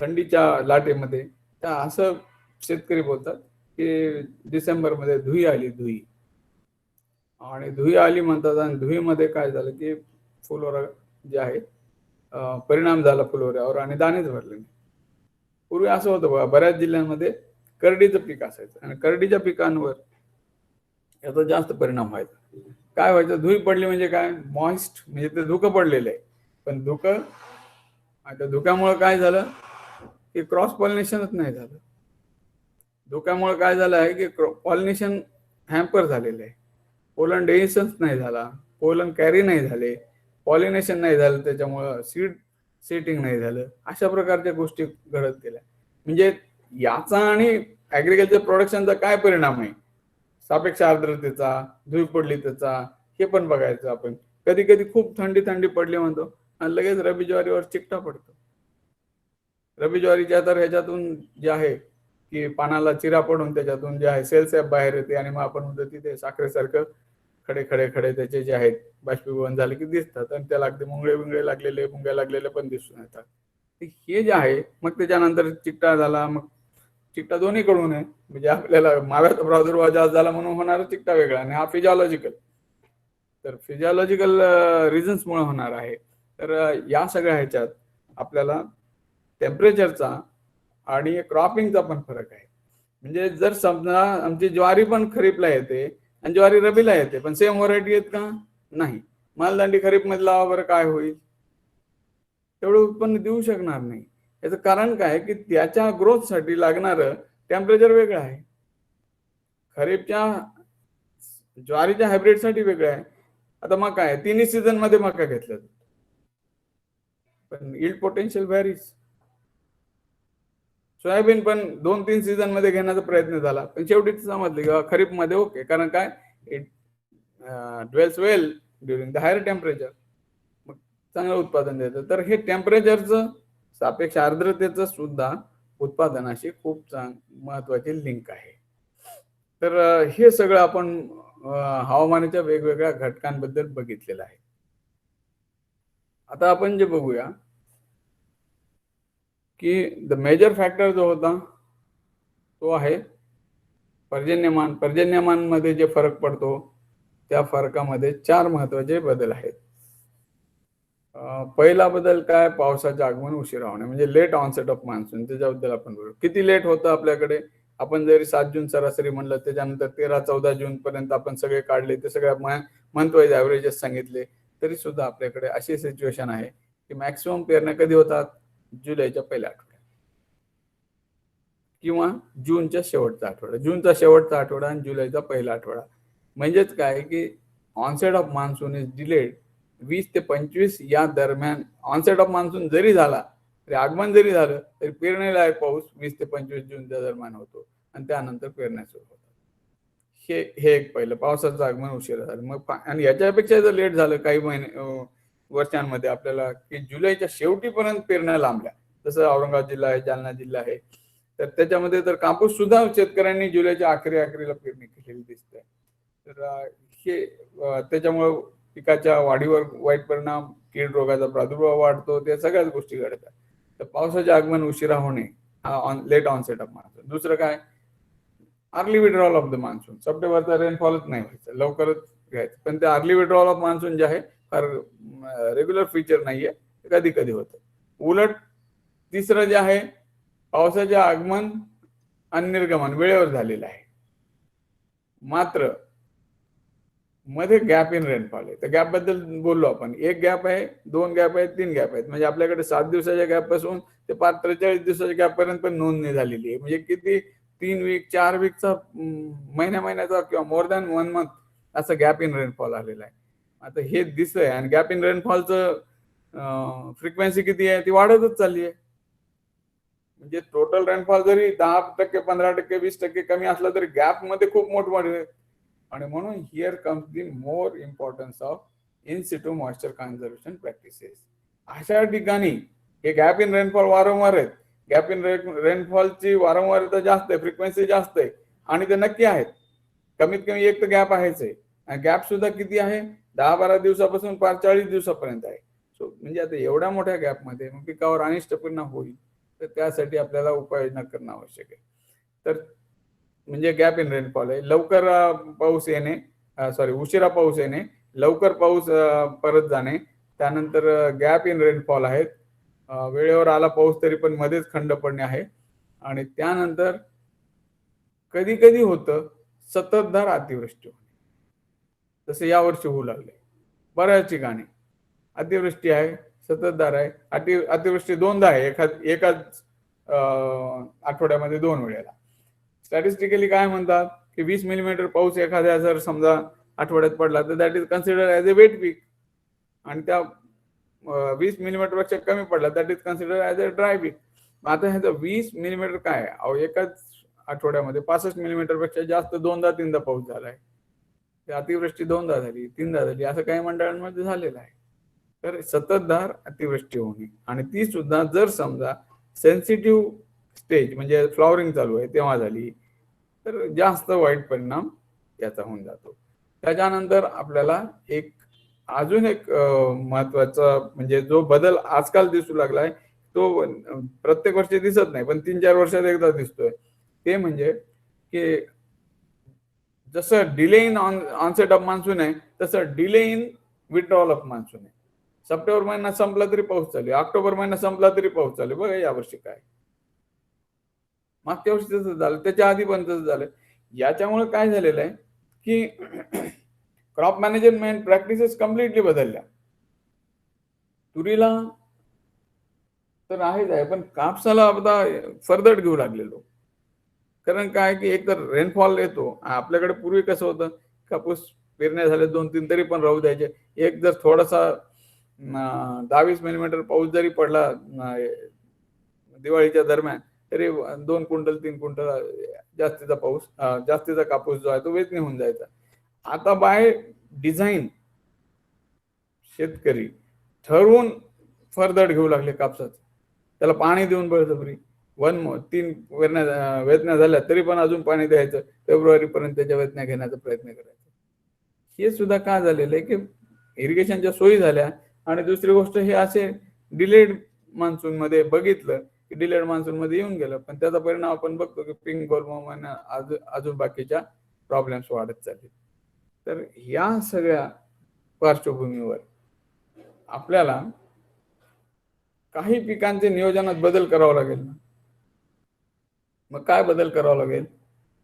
थंडीच्या लाटेमध्ये, त्या असं शेतकरी बोलतात की डिसेंबरमध्ये धुई आली, धुई. आणि धुई आली म्हणतात आणि धुईमध्ये काय झालं की फुलोरा जे आहे परिणाम झाला फुलोऱ्यावर आणि दाणेच भरले नाही. पूर्वी असं होतं बघा, बऱ्याच जिल्ह्यांमध्ये करडीचं पीक असायचं आणि करडीच्या पिकांवर याचा जास्त परिणाम व्हायचा. काय व्हायचं, धुई पडली म्हणजे काय, मॉइस्ट म्हणजे ते धुकं पडलेलं आहे, पण धुकं, आता धुक्यामुळे काय झालं की क्रॉस पॉलिनेशनच नाही झालं. धुक्यामुळे काय झालं आहे की पॉलिनेशन हॅम्पर झालेलं आहे, पोलन डेन्सन्स नाही झाला, पोलन कॅरी नाही झाले, पॉलिनेशन नाही झालं, त्याच्यामुळं सीड सेटिंग नाही झालं. अशा प्रकारच्या गोष्टी घडत गेल्या. म्हणजे याचा आणि ऍग्रिकल्चर प्रोडक्शनचा काय परिणाम आहे, सापेक्ष आर्द्रतेचा, धुई पडली त्याचा, हे पण बघायचं आपण. कधी कधी खूप थंडी पडली म्हणतो आणि लगेच रब्बी ज्वारीवर चिकटा पडतो. रब्बी ज्वारीच्या तर ह्याच्यातून जे आहे की पानाला चिरा पडून त्याच्यातून जे आहे सेल्सॅप बाहेर येते आणि मग आपण म्हणतो तिथे साखरेसारखं खडे खडे खडे त्याचे जे आहेत बाष्पीभवन झाले की दिसतात आणि त्याला अगदी मुंगळे लागलेले पण दिसून येतात. हे जे आहे मग त्याच्यानंतर चिकटा झाला, मग चिकटा दोन्हीकडून आहे, म्हणजे आपल्याला माव्याचा प्रादुर्भाव जास्त झाला म्हणून होणारा चिकटा वेगळा आणि हा फिजिओलॉजिकल. तर फिजिओलॉजिकल रिझन्समुळे होणार आहे. तर या सगळ्या ह्याच्यात आपल्याला टेम्परेचरचा आणि क्रॉपिंगचा पण फरक आहे. म्हणजे जर समजा आमची ज्वारी पण खरीपला येते आणि ज्वारी रबीला येते, पण सेम व्हरायटी आहेत का? नाही. मालदांडी खरीप मध्ये लावा बरं, काय होईल? तेवढं उत्पन्न देऊ शकणार नाही. याचं कारण काय की त्याच्या ग्रोथसाठी लागणारं टेम्परेचर वेगळं आहे. खरीपच्या ज्वारीच्या हायब्रिडसाठी वेगळं आहे. आता मका आहे, तिन्ही सीझन मध्ये मका घेतलं पण यील्ड पोटेन्शियल व्हॅरीज. सोयाबीन पण 2-3 सीझन मध्ये घेण्याचा प्रयत्न झाला, पण शेवटी समजले की खरीप मध्ये ओके, कारण काय, it dwells well during the higher temperature, मग चांगलं उत्पादन देतं. तर हे टेम्परेचरचं सापेक्ष आर्द्रतेचं सुद्धा उत्पादनाशी खूप महत्वाची लिंक आहे. तर हे सगळं आपण हवामानाच्या वेगवेगळ्या घटकांबद्दल बघितलेलं आहे. आता आपण जे बघूया, की द मेजर फॅक्टर जो होता, तो आहे पर्जन्यमान. पर्जन्यमानमध्ये जे फरक पडतो, त्या फरकामध्ये 4 महत्त्वाचे बदल आहेत. पहिला बदल काय? पावसाचं आगमन उशिरा होणे, म्हणजे लेट ऑनसेट ऑफ मान्सून. त्याच्याबद्दल आपण बोलू. किती लेट होतं आपल्याकडे? आपण जरी 7 जून सरासरी म्हणलं, त्याच्यानंतर 13-14 जून पर्यंत आपण सगळे काढले, ते सगळ्या मंथ वाईज ॲव्हरेजेस सांगितले, तरी सुद्धा आपल्याकडे अशी सिच्युएशन आहे, की मॅक्सिमम पेरण्या कधी होतात? जुलैच्या पहिल्या आठवड्यात किंवा जूनच्या शेवटचा आठवडा. जूनचा शेवटचा आठवडा आणि जुलैचा पहिला आठवडा. म्हणजेच काय, की onset of monsoon is delayed 20 ते 25 या दरम्यान. ऑनसेट ऑफ मान्सून जरी झाला, तरी आगमन जरी झालं, तरी पेरणीलायक पाऊस 20 ते 25 जूनच्या दरम्यान होतो आणि त्यानंतर पेरण्या सुरू होतात. हे एक पहिलं, पावसाचं आगमन उशिरा झालं. मग आणि याच्यापेक्षा जर लेट झालं काही वर्षांमध्ये आपल्याला, की जुलैच्या शेवटीपर्यंत पेरण्या लांबल्या. जसं औरंगाबाद जिल्हा आहे, जालना जिल्हा आहे, तर त्याच्यामध्ये तर कापूस सुद्धा शेतकऱ्यांनी जुलैच्या अखेरीला पेरणी केलेली दिसते. तर हे त्याच्यामुळं पिकाच्या वाढीवर वाईट परिणाम, कीड रोगाचा प्रादुर्भाव वाढतो, त्या सगळ्याच गोष्टी घडतात. तर पावसाचे आगमन उशिरा होणे, लेट ऑनसेट ऑफ मान्सून. दुसरं काय? Early withdrawal of the monsoon. सप्टेंबरचा रेनफॉलच नाही व्हायचा, लवकरच घ्यायचं. पण ते अर्ली विड्रॉल ऑफ मान्सून जे आहे, फार रेग्युलर फीचर नाहीये, कधी कधी होतं. उलट तिसरं जे आहे, पावसाचे आगमन आणि निर्गमन वेळेवर झालेलं आहे. मात्र मध्ये गॅप इन रेनफॉल आहे. त्या गॅप बद्दल बोललो आपण. एक गॅप आहे, 2 गॅप आहेत, 3 गॅप आहेत. म्हणजे आपल्याकडे 7 दिवसाच्या गॅप पासून ते 43 दिवसाच्या गॅप पर्यंत पण नोंदणी झालेली आहे. म्हणजे किती 3 वीक, 4 वीकचा, महिन्याचा किंवा मोर दॅन 1 मंथ असं गॅप इन रेनफॉल आलेला आहे. आता हे दिसतंय आणि गॅप इन रेनफॉलचं फ्रिक्वेन्सी किती आहे? ती वाढतच चालली आहे. म्हणजे टोटल रेनफॉल जरी 10%, 15%, 20% कमी असला तरी गॅप मध्ये खूप मोठमोठे. आणि म्हणून here comes the more importance of in Situ moisture conservation practices. अशा ठिकाणी हे गॅप इन रेनफॉल वारंवार आहेत. गॅप इन रेनफॉलची वारंवारता जास्त आहे, फ्रिक्वेन्सी जास्त आहे आणि ते नक्की आहेत. कमीत कमी एक तर गॅप आहेच आहे. आणि गॅप सुद्धा किती आहे? 10-12 दिवसापासून 40 दिवसापर्यंत आहे. सो म्हणजे आता एवढ्या मोठ्या गॅपमध्ये पिकावर अनिष्ट परिणाम होईल, तर त्यासाठी आपल्याला उपाययोजना करणं आवश्यक आहे. तर म्हणजे गॅप इन रेनफॉल आहे. लवकर पाऊस येणे, उशिरा पाऊस येणे, लवकर पाऊस परत जाणे, त्यानंतर गॅप इन रेनफॉल आहेत, वेळेवर आला पाऊस तरी पण मध्येच खंड पडणे आहे, आणि त्यानंतर कधी कधी होतं सततधार अतिवृष्टी होणे. जसं यावर्षी होऊ लागले बऱ्याच ठिकाणी. अतिवृष्टी आहे, सततधार आहे. अतिवृष्टी दोनदा आहे एकाच आठवड्यामध्ये 2 वेळेला. स्टॅटिस्टिकली काय म्हणतात, की 20 मिलीमीटर पाऊस एखाद्या जर समजा आठवड्यात पडला, तर that is consider as a wet peak. आणि त्या 20 मिलीमीटर पेक्षा कमी पडला, that is consider as a dry peak. आता ह्याचं 20 मिलीमीटर काय आहे? एकाच आठवड्यामध्ये 65 मिलीमीटर पेक्षा जास्त दोनदा तीनदा पाऊस झालाय. अतिवृष्टी दोनदा झाली, तीनदा झाली, असं काही मंडळांमध्ये झालेलं आहे. तर सततधार अतिवृष्टी होणे, आणि ती सुद्धा जर समजा सेन्सिटिव्ह स्टेज म्हणजे फ्लॉवरिंग चालू आहे तेव्हा झाली, तर जास्त वाईट परिणाम याचा होऊन जातो. त्याच्यानंतर आपल्याला अजून एक महत्वाचा म्हणजे जो बदल आजकाल दिसू लागलाय, तो प्रत्येक वर्षी दिसत नाही, पण 3-4 वर्षात एकदा दिसतोय. ते म्हणजे की जसं delay in onset of monsoon आहे, तसं delay in withdrawal of monsoon आहे. सप्टेंबर महिना संपला तरी पाऊस चालू आहे, ऑक्टोबर महिना संपला तरी पाऊस चालू आहे. बघा यावर्षी काय, मागच्या वर्षी तसं झालं, त्याच्या आधी पण तसं झालं. याच्यामुळे काय झालेलं आहे, की क्रॉप मॅनेजमेंट प्रॅक्टिसेस कम्प्लिटली बदलल्या. तुरीला तर आहेच आहे, पण कापसाला आता फरदट घेऊ लागलेलो. कारण काय, की एक तर रेनफॉल येतो. आपल्याकडे पूर्वी कसं होतं, कापूस पेरण्या झाल्या 2-3 तरी पण राहू द्यायचे. एक जर थोडासा 10-20 मिलीमीटर पाऊस जरी पडला दिवाळीच्या दरम्यान, तरी 2 क्विंटल 3 क्विंटल जास्तीचा कापूस जो आहे तो वेचणी होऊन जायचा. आता बाय डिझाईन शेतकरी ठरवून फरदड घेऊ लागले कापसाचं. त्याला पाणी देऊन बळजबरी. तीन वेदना झाल्या तरी पण अजून पाणी द्यायचं, फेब्रुवारीपर्यंत त्याच्या वेदना घेण्याचा प्रयत्न करायचा. हे सुद्धा का झालेलं आहे की इरिगेशनच्या सोयी झाल्या, आणि दुसरी गोष्ट हे असे डिलेड मान्सून मध्ये बघितलं की डिलेड मान्सून मध्ये येऊन गेलं, पण त्याचा परिणाम आपण बघतो की पिंक बोलवर्म अजून बाकीच्या प्रॉब्लेम्स वाढत चालले. तर या सगळ्या पार्श्वभूमीवर आपल्याला काही पिकांचे नियोजनात बदल करावा लागेल ना. मग काय बदल करावा लागेल,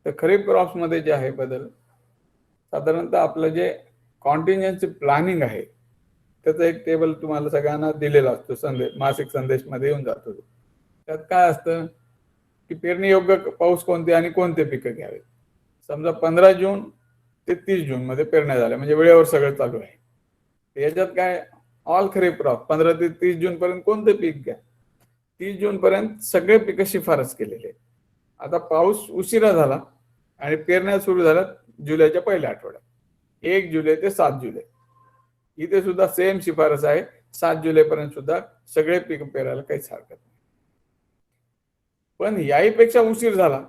तर खरीप क्रॉप्स मध्ये जे आहे बदल, साधारणतः आपलं जे कॉन्टिन्जन्सी प्लॅनिंग आहे त्याचा एक टेबल तुम्हाला सगळ्यांना दिलेला असतो, मासिक संदेश मध्ये येऊन जातो. त्यात काय असतं की पेरणी योग्य पाऊस कोणते आणि कोणते पिकं घ्यावे. समजा 15 जून ते 30 जून मध्ये पेरण्या झाल्या म्हणजे वेळेवर सगळं चालू आहे. याच्यात काय ऑल खरीप क्रॉप 15 ते 30 जून पर्यंत कोणते पीक घ्या, 30 जून पर्यंत सगळे पिकं शिफारस केलेले. आता पाऊस उशिरा झाला आणि पेरण्या सुरू झाल्या जुलैच्या पहिल्या आठवड्यात, 1 जुलै ते 7 जुलै. इथे सुद्धा सेम शिफारस आहे, 7 जुलै पर्यंत सुद्धा सगळे पीक पेरायला काहीच हरकत नाही. पण याहीपेक्षा उशीर झाला,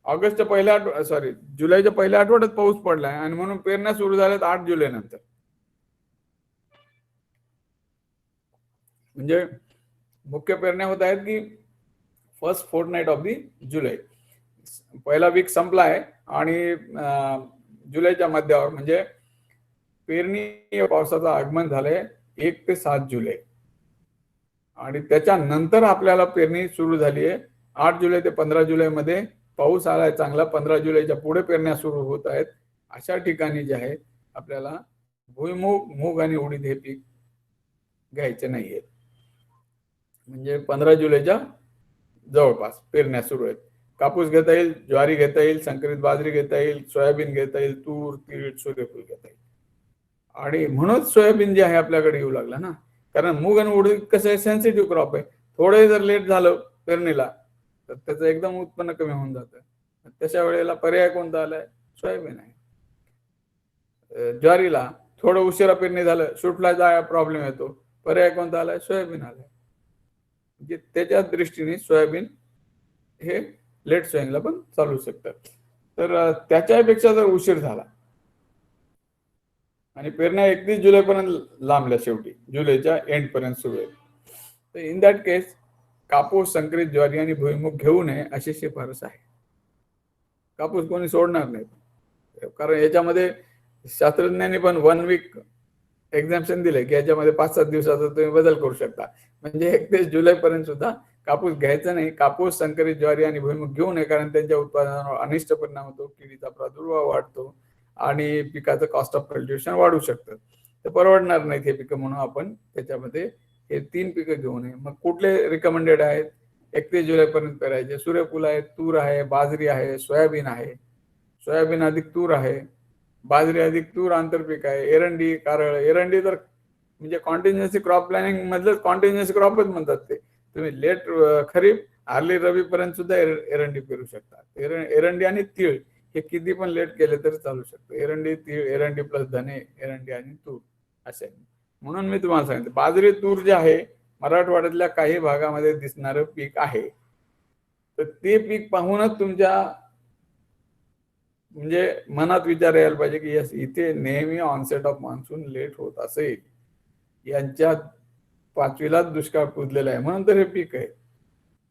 जुलैच्या पहिल्या आठवड्यात पाऊस पडलाय आणि म्हणून पेरण्या सुरू झाल्यात 8 जुलै नंतर. म्हणजे मुख्य पेरण्या होत आहेत की फर्स्ट फोर्टनाईट ऑफ दी जुलै, पहिला वीक संपला आहे आणि जुलैच्या मध्यावर म्हणजे पेरणी पावसाचं आगमन झालंय 1 ते 7 जुलै, आणि त्याच्यानंतर आपल्याला पेरणी सुरू झाली आहे 8 जुलै ते 15 जुलै मध्ये पाऊस आलाय चांगला. 15 जुलैच्या पुढे पेरण्या सुरू होत आहेत. अशा ठिकाणी जे आहे आपल्याला भुईमूग, मूग आणि उडीद हे पीक घ्यायचे नाहीये. म्हणजे 15 जुलैच्या जवळपास पेरण्या सुरू आहेत. कापूस घेता येईल, ज्वारी घेता येईल, संकरित बाजरी घेता येईल, सोयाबीन घेता येईल, तूर, तीळ, सूर्यफूल घेता येईल. आणि म्हणूनच सोयाबीन जे आहे आपल्याकडे येऊ लागला ना, कारण मूग आणि उडीद कसं आहे सेन्सिटिव्ह क्रॉप आहे. थोडे जर लेट झालं पेरणीला तर त्याचं एकदम उत्पन्न कमी होऊन जातं. तशा वेळेला पर्याय कोणता आलाय, सोयाबीन आहे. ज्वारीला थोडं उशिरा पेरणी झालं, सुटला प्रॉब्लेम येतो, पर्याय कोणता आलाय, सोयाबीन आलाय. म्हणजे त्याच्या दृष्टीने सोयाबीन हे लेट सोईंगला पण चालू शकतात. तर त्याच्यापेक्षा जर उशीर झाला आणि पेरण्या 31 जुलै पर्यंत लांबल्या, शेवटी जुलैच्या एंड पर्यंत सुरू आहे, तर इन दॅट केस कापूस, संकरित ज्वारी आणि भुईमूग घेऊ नये अशी शिफारस आहे. कापूस कोणी सोडणार नाही, कारण याच्यामध्ये शास्त्रज्ञांनी पण 1 वीक एक्झाम्पशन दिले की याच्यामध्ये 5-7 दिवसाचा तुम्ही बदल करू शकता. म्हणजे 31 जुलै पर्यंत सुद्धा कापूस घ्यायचा नाही. कापूस, संकरित ज्वारी आणि भुईमूग घेऊ नये, कारण त्यांच्या उत्पादनावर अनिष्ट परिणाम होतो, किडीचा प्रादुर्भाव वाढतो आणि पिकाचं कॉस्ट ऑफ कल्टिव्हेशन वाढू शकतं. तर परवडणार नाहीत हे पिकं, म्हणून आपण त्याच्यामध्ये हे 3 पिकं घेऊ नये. मग कुठले रिकमेंडेड आहेत, 31 जुलै पर्यंत पेरायचे? सूर्यफूल आहे, तूर आहे, बाजरी आहे, सोयाबीन आहे. सोयाबीन अधिक तूर आहे, बाजरी अधिक तूर आंतरपीक आहे, एरंडी, कारळ. एरंडी तर म्हणजे कॉन्टिन्युअन्सी क्रॉप प्लॅनिंग मधलं कॉन्टिन्युअन्सी क्रॉपच म्हणतात ते. तुम्ही लेट खरीप, अर्ली रबी पर्यंत सुद्धा एरंडी पेरू शकता. एरंडी आणि तीळ हे किती पण लेट केले तरी चालू शकतं. एरंडी, तीळ, एरंडी प्लस धने, एरंडी आणि तूर असे. म्हणून मी तुम्हाला सांगितलं, बाजरी, तूर जे आहे मराठवाड्यातल्या काही भागामध्ये दिसणारं पीक आहे, तर ते पीक पाहूनच तुमच्या म्हणजे मनात विचार यायला पाहिजे की यस, इथे नेहमी ऑनसेट ऑफ मान्सून लेट होत असेल, यांच्या 5वीलाच दुष्काळ पुजलेला आहे म्हणून तर हे पीक आहे.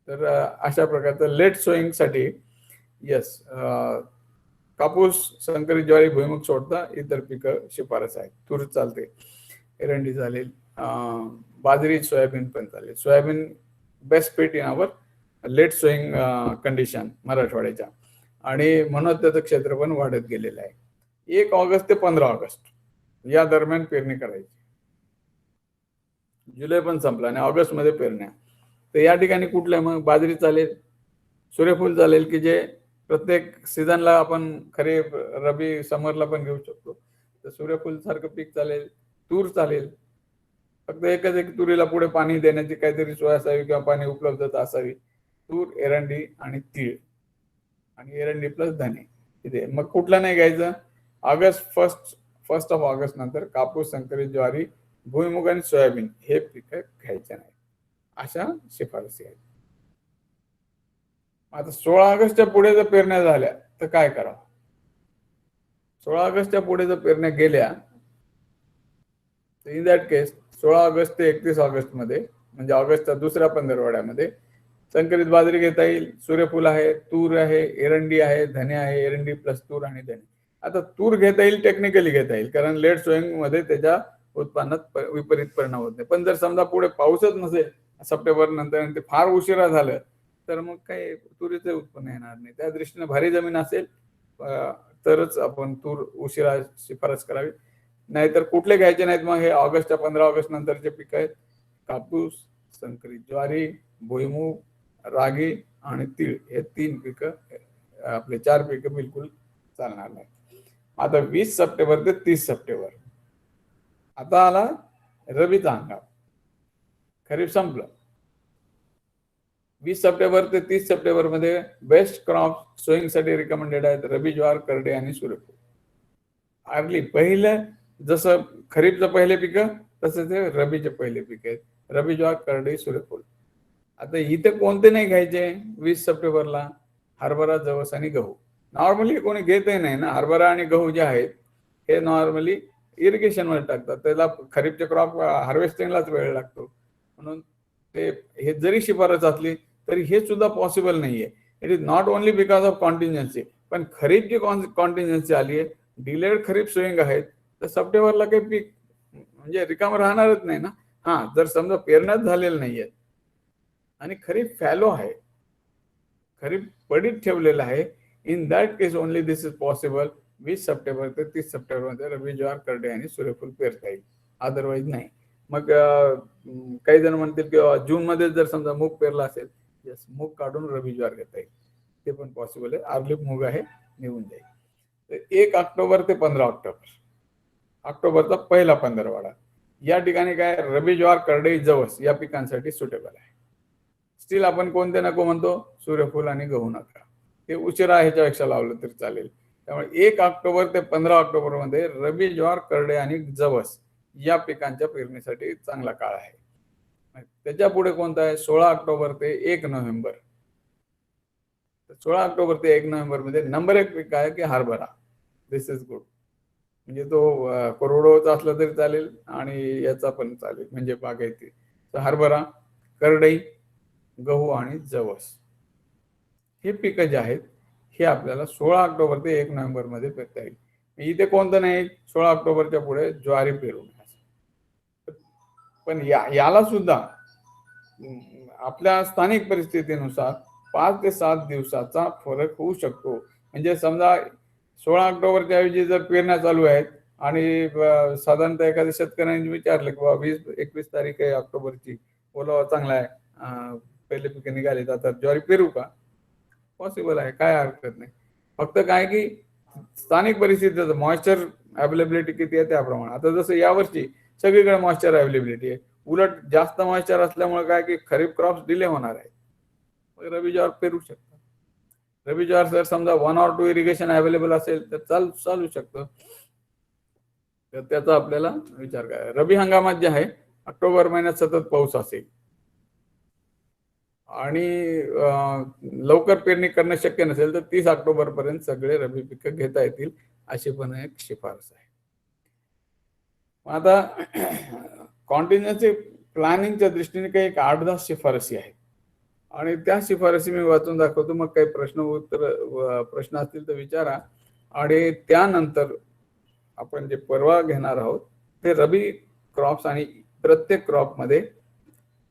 तर अशा प्रकारचं लेट सोईंग साठी यस, कापूस, संकरित ज्वारी, भुईमूग सोडता इतर पिकं शिफारस आहे. तूर चालते, एरंडी चालेल, बाजरी, सोयाबीन पण चालेल. Soybean best fit in our late sowing condition मराठवाड्याच्या, आणि म्हणून त्याचं क्षेत्र पण वाढत गेलेलं आहे. 1 ऑगस्ट ते 15 ऑगस्ट या दरम्यान पेरणी करायची. जुलै पण संपला आणि ऑगस्ट मध्ये पेरण्या. तर या ठिकाणी कुठल्या, मग बाजरी चालेल, सूर्यफूल चालेल की जे प्रत्येक सीझनला आपण खरीप, रबी, समरला पण घेऊ शकतो. तर सूर्यफूल सारखं पीक चालेल. तूर चालेल, फक्त एकच एक तुरीला पुढे पाणी देण्याची काहीतरी सोय असावी किंवा पाणी उपलब्धता असावी. तूर, एरंडी आणि तीळ, आणि एरंडी प्लस धने इथे. मग कुठला नाही घ्यायचं, फर्स्ट ऑफ ऑगस्ट नंतर कापूस, संकरित ज्वारी, भुईमूग आणि सोयाबीन हे पिकं घ्यायचे नाही, अशा शिफारसी आहेत. आता 16 ऑगस्टच्या पुढे जर पेरण्या झाल्या तर काय करावं? 16 ऑगस्टच्या पुढे जर पेरण्या गेल्या तर इन दॅट केस 16 ऑगस्ट ते 31 ऑगस्ट मध्ये म्हणजे ऑगस्टच्या दुसऱ्या पंधरवड्यामध्ये संकरित बाजरी घेता येईल, सूर्यफूल आहे, तूर आहे, एरंडी आहे, धने आहे, एरंडी प्लस तूर आणि धने. आता तूर घेता येईल, टेक्निकली घेता येईल, कारण लेट सोईंग मध्ये त्याच्या उत्पन्नात विपरीत परिणाम होत नाही. पण जर समजा पुढे पाऊसच नसेल सप्टेंबर नंतर आणि ते फार उशिरा झालं तर मग काही तुरीचं उत्पन्न येणार नाही. त्या दृष्टीने भारी जमीन असेल तरच आपण तूर उशिरा शिफारस करावी, नाहीतर कुठले घ्यायचे नाहीत. मग हे ऑगस्टच्या 15 ऑगस्ट नंतरचे पीक आहेत कापूस, संकरित ज्वारी, भुईमूग, रागी आणि तीळ. हे 3 पिकं, आपले 4 पिकं बिलकुल चालणार नाही. आता 20 सप्टेंबर ते 30 सप्टेंबर आता आला रबीचा हंगाम. खरीप संपलं. 20 सप्टेंबर ते 30 सप्टेंबर मध्ये बेस्ट क्रॉप सोईंग साठी रिकमेंडेड आहेत रबी, ज्वार, करडे आणि सूर्यफूल. आर्ली पहिलं जसं खरीपचं पहिले पिकं तसं ते रबीचे पहिले पीक आहेत. रबी, ज्वार, करडे, सूर्यफूल. आता इथे कोणते नाही घ्यायचे 20 सप्टेंबरला? हरभरा, जवस आणि गहू. नॉर्मली कोणी घेतही नाही ना. हरभरा आणि गहू जे आहेत हे नॉर्मली इरिगेशनवर टाकतात, त्याला खरीपचे क्रॉप हार्वेस्टिंगलाच वेळ लागतो. म्हणून ते हे जरी शिफारस असली तरी हे सुद्धा पॉसिबल नाहीये. It is not only because of contingency. पण खरीप जी कॉन्टिन्जन्सी आली आहे, डिलेड खरीप सोईंग आहेत, तर सप्टेंबरला काही पीक म्हणजे रिकाम राहणारच नाही ना. हा, जर समजा पेरण्यात झालेलं नाहीये आणि खरीप फॅलो आहे, खरीप पडीत ठेवलेलं आहे, in that case only this is possible. 20 September ते 30 सप्टेंबर मध्ये रबी, ज्वार, करडे आणि सूर्यफूल पेरता येईल, अदरवाईज नाही. मग काही जण म्हणतील की जून मध्ये जर समजा मूग पेरला असेल, यस, मूग काढून रबी, ज्वार घेता येईल, ते पण पॉसिबल आहे. आर्ली मूग आहे, निघून जाईल. 1 ऑक्टोबर ते 15 ऑक्टोबर, ऑक्टोबरचा पहिला पंधरवडा, या ठिकाणी काय रबी, ज्वार, करडई, जवस या पिकांसाठी सुटेबल आहे. स्टील आपण कोणते नको म्हणतो? सूर्यफूल आणि गहू नका. ते उशिरा ह्याच्यापेक्षा लावलं तरी चालेल. त्यामुळे 1 ऑक्टोबर ते 15 ऑक्टोबर मध्ये रबी, ज्वार, करडे आणि जवस या पिकांच्या पेरणीसाठी चांगला काळ आहे. त्याच्या पुढे कोणता आहे? 16 ऑक्टोबर ते 1 नोव्हेंबर. 16 ऑक्टोबर ते 1 नोव्हेंबर मध्ये नंबर 1 पीक आहे की हरभरा. दिस इज गुड. म्हणजे तो कोरडवाहूचा असला तरी चालेल आणि याचा पण चालेल, म्हणजे बागायती. तर हरभरा, करडई, गहू आणि जवस हे पिकं जे आहेत हे आपल्याला 16 ऑक्टोबर ते 1 नोव्हेंबर मध्ये पेरता येईल. इथे कोणतं नाही 16 ऑक्टोबरच्या पुढे ज्वारी पेरू नये. पण याला सुद्धा आपल्या स्थानिक परिस्थितीनुसार 5 ते 7 दिवसाचा फरक होऊ शकतो. म्हणजे समजा 16 ऑक्टोबरच्या ऐवजी जर पेरण्या चालू आहेत आणि साधारणतः एखाद्या शेतकऱ्यांनी विचारलं की 20-21 तारीख आहे ऑक्टोबरची, ओलावा चांगला आहे, पहिले पिके निघाले, आता ज्वारी पेरू का? पॉसिबल आहे, काय हरकत नाही. फक्त काय की स्थानिक परिस्थितीचं मॉइश्चर अवेलेबिलिटी किती आहे त्याप्रमाणे. आता जसं यावर्षी सगळीकडे मॉइश्चर अवेलेबिलिटी आहे, उलट जास्त मॉइश्चर असल्यामुळे काय की खरीप क्रॉप्स डिले होणार आहे. रबी, ज्वार पेरू शकतात. रबी, ज्वार जर समजा 1 or 2 इरिगेशन अवेलेबल असेल तर चालू शकतं. तर त्याचा आपल्याला विचार करायचा. रबी हंगामात जे आहे ऑक्टोबर महिन्यात सतत पाऊस असेल आणि लवकर पेरणी करणं शक्य नसेल तर 30 ऑक्टोबर पर्यंत सगळे रबी पिकं घेता येतील, अशी पण एक शिफारस आहे. आता कॉन्टिन्युअन्सी प्लॅनिंगच्या दृष्टीने काही 8-10 शिफारसी आहेत आणि त्या शिफारसी मी वाचून दाखवतो. मग काही प्रश्न असतील तर विचारा. आणि त्यानंतर आपण जे परवा घेणार आहोत ते रबी क्रॉप्स आणि प्रत्येक क्रॉप मध्ये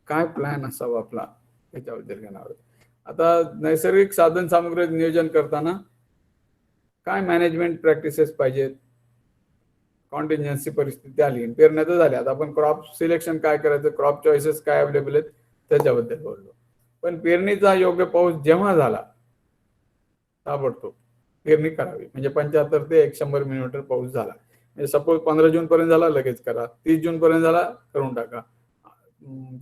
काय प्लॅन असावा आपला याच्याबद्दल घेणार आहोत. आता नैसर्गिक साधन सामग्री नियोजन करताना काय मॅनेजमेंट प्रॅक्टिसेस पाहिजेत. कॉन्टिन्जन्सी परिस्थिती आली, पेरण्या तर झाल्या, आता आपण क्रॉप सिलेक्शन काय करायचं, क्रॉप चॉईसेस काय अवेलेबल आहेत त्याच्याबद्दल बोललो. पण पेरणीचा योग्य पाऊस जेव्हा झाला ताबडतोब पेरणी करावी. म्हणजे 75 ते 100 मिलीमीटर पाऊस झाला, म्हणजे सपोज 15 जून पर्यंत झाला लगेच करा, 30 जून पर्यंत झाला करून टाका,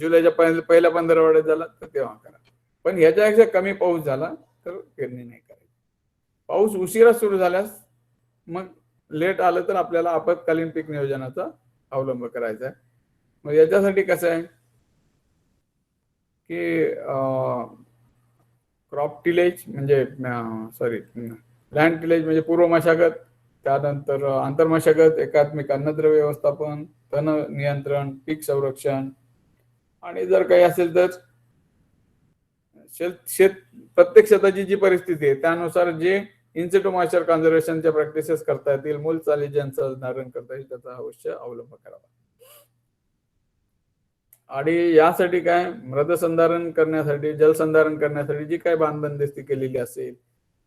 जुलैच्या पहिल्या 15 झाला तर तेव्हा करा. पण ह्याच्यापेक्षा कमी पाऊस झाला तर पेरणी नाही करायची. पाऊस उशिरा सुरू झाल्यास मग लेट आलं तर आपल्याला आपत्कालीन पीक नियोजनाचा अवलंब करायचा आहे. मग याच्यासाठी कसं आहे की क्रॉप टिलेज म्हणजे सॉरी लँड टिलेज म्हणजे पूर्व मशागत, त्यानंतर आंतरमशागत, एकात्मिक अन्नद्रव्य व्यवस्थापन, तण नियंत्रण, पीक संरक्षण, आणि जर काही असेल तर शेत प्रत्येक शेताची जी परिस्थिती आहे त्यानुसार जे इन्सिटू मॉइश्चर कन्झर्वेशनच्या प्रॅक्टिसेस करता येतील, मूल चाली ज्यांचं धारण करता येईल त्याचा अवश्य अवलंब करावा. आणि यासाठी काय मृदसंधारण करण्यासाठी, जलसंधारण करण्यासाठी जी काही बांधबंदिस्ती केलेली असेल,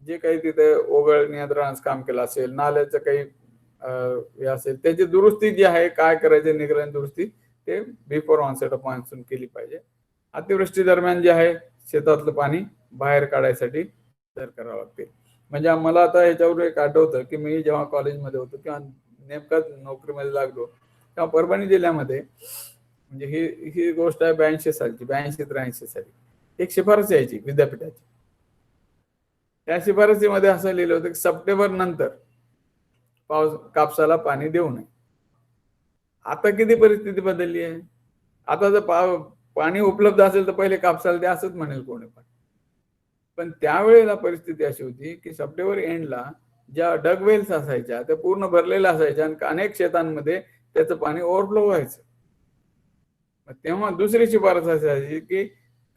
जे काही तिथे ओघळ नियंत्रणाचं काम केलं असेल, नाल्याचं काही हे असेल, त्याची दुरुस्ती जी आहे, काय करायचे निगराणी दुरुस्ती, ते बिफोर ऑनसेट ऑफ मान्सून केली पाहिजे. अतिवृष्टी दरम्यान जे आहे शेतातलं पाणी बाहेर काढायसाठी तर करावं लागते. म्हणजे मला आता याच्यावर एक आठवतं की मी जेव्हा कॉलेजमध्ये होतो किंवा नेमकाच नोकरीमध्ये लागलो तेव्हा परभणी जिल्ह्यामध्ये, म्हणजे ही गोष्ट आहे 82 सालची, 82-83 साली एक शिफारस यायची विद्यापीठाची. त्या शिफारसीमध्ये असं लिहिलं होतं की सप्टेंबर नंतर कापसाला पाणी देऊ नये. आता किती परिस्थिती बदलली आहे. आता जर पाणी उपलब्ध असेल तर पहिले कापसाला द्या असंच म्हणेल कोणी पण त्यावेळेला परिस्थिती अशी होती की सप्टेंबर एंडला ज्या डगवेल्स असायच्या त्या पूर्ण भरलेल्या असायच्या आणि अनेक शेतांमध्ये त्याचं पाणी ओव्हरफ्लो व्हायचं. तेव्हा दुसरी शिफारस असायची की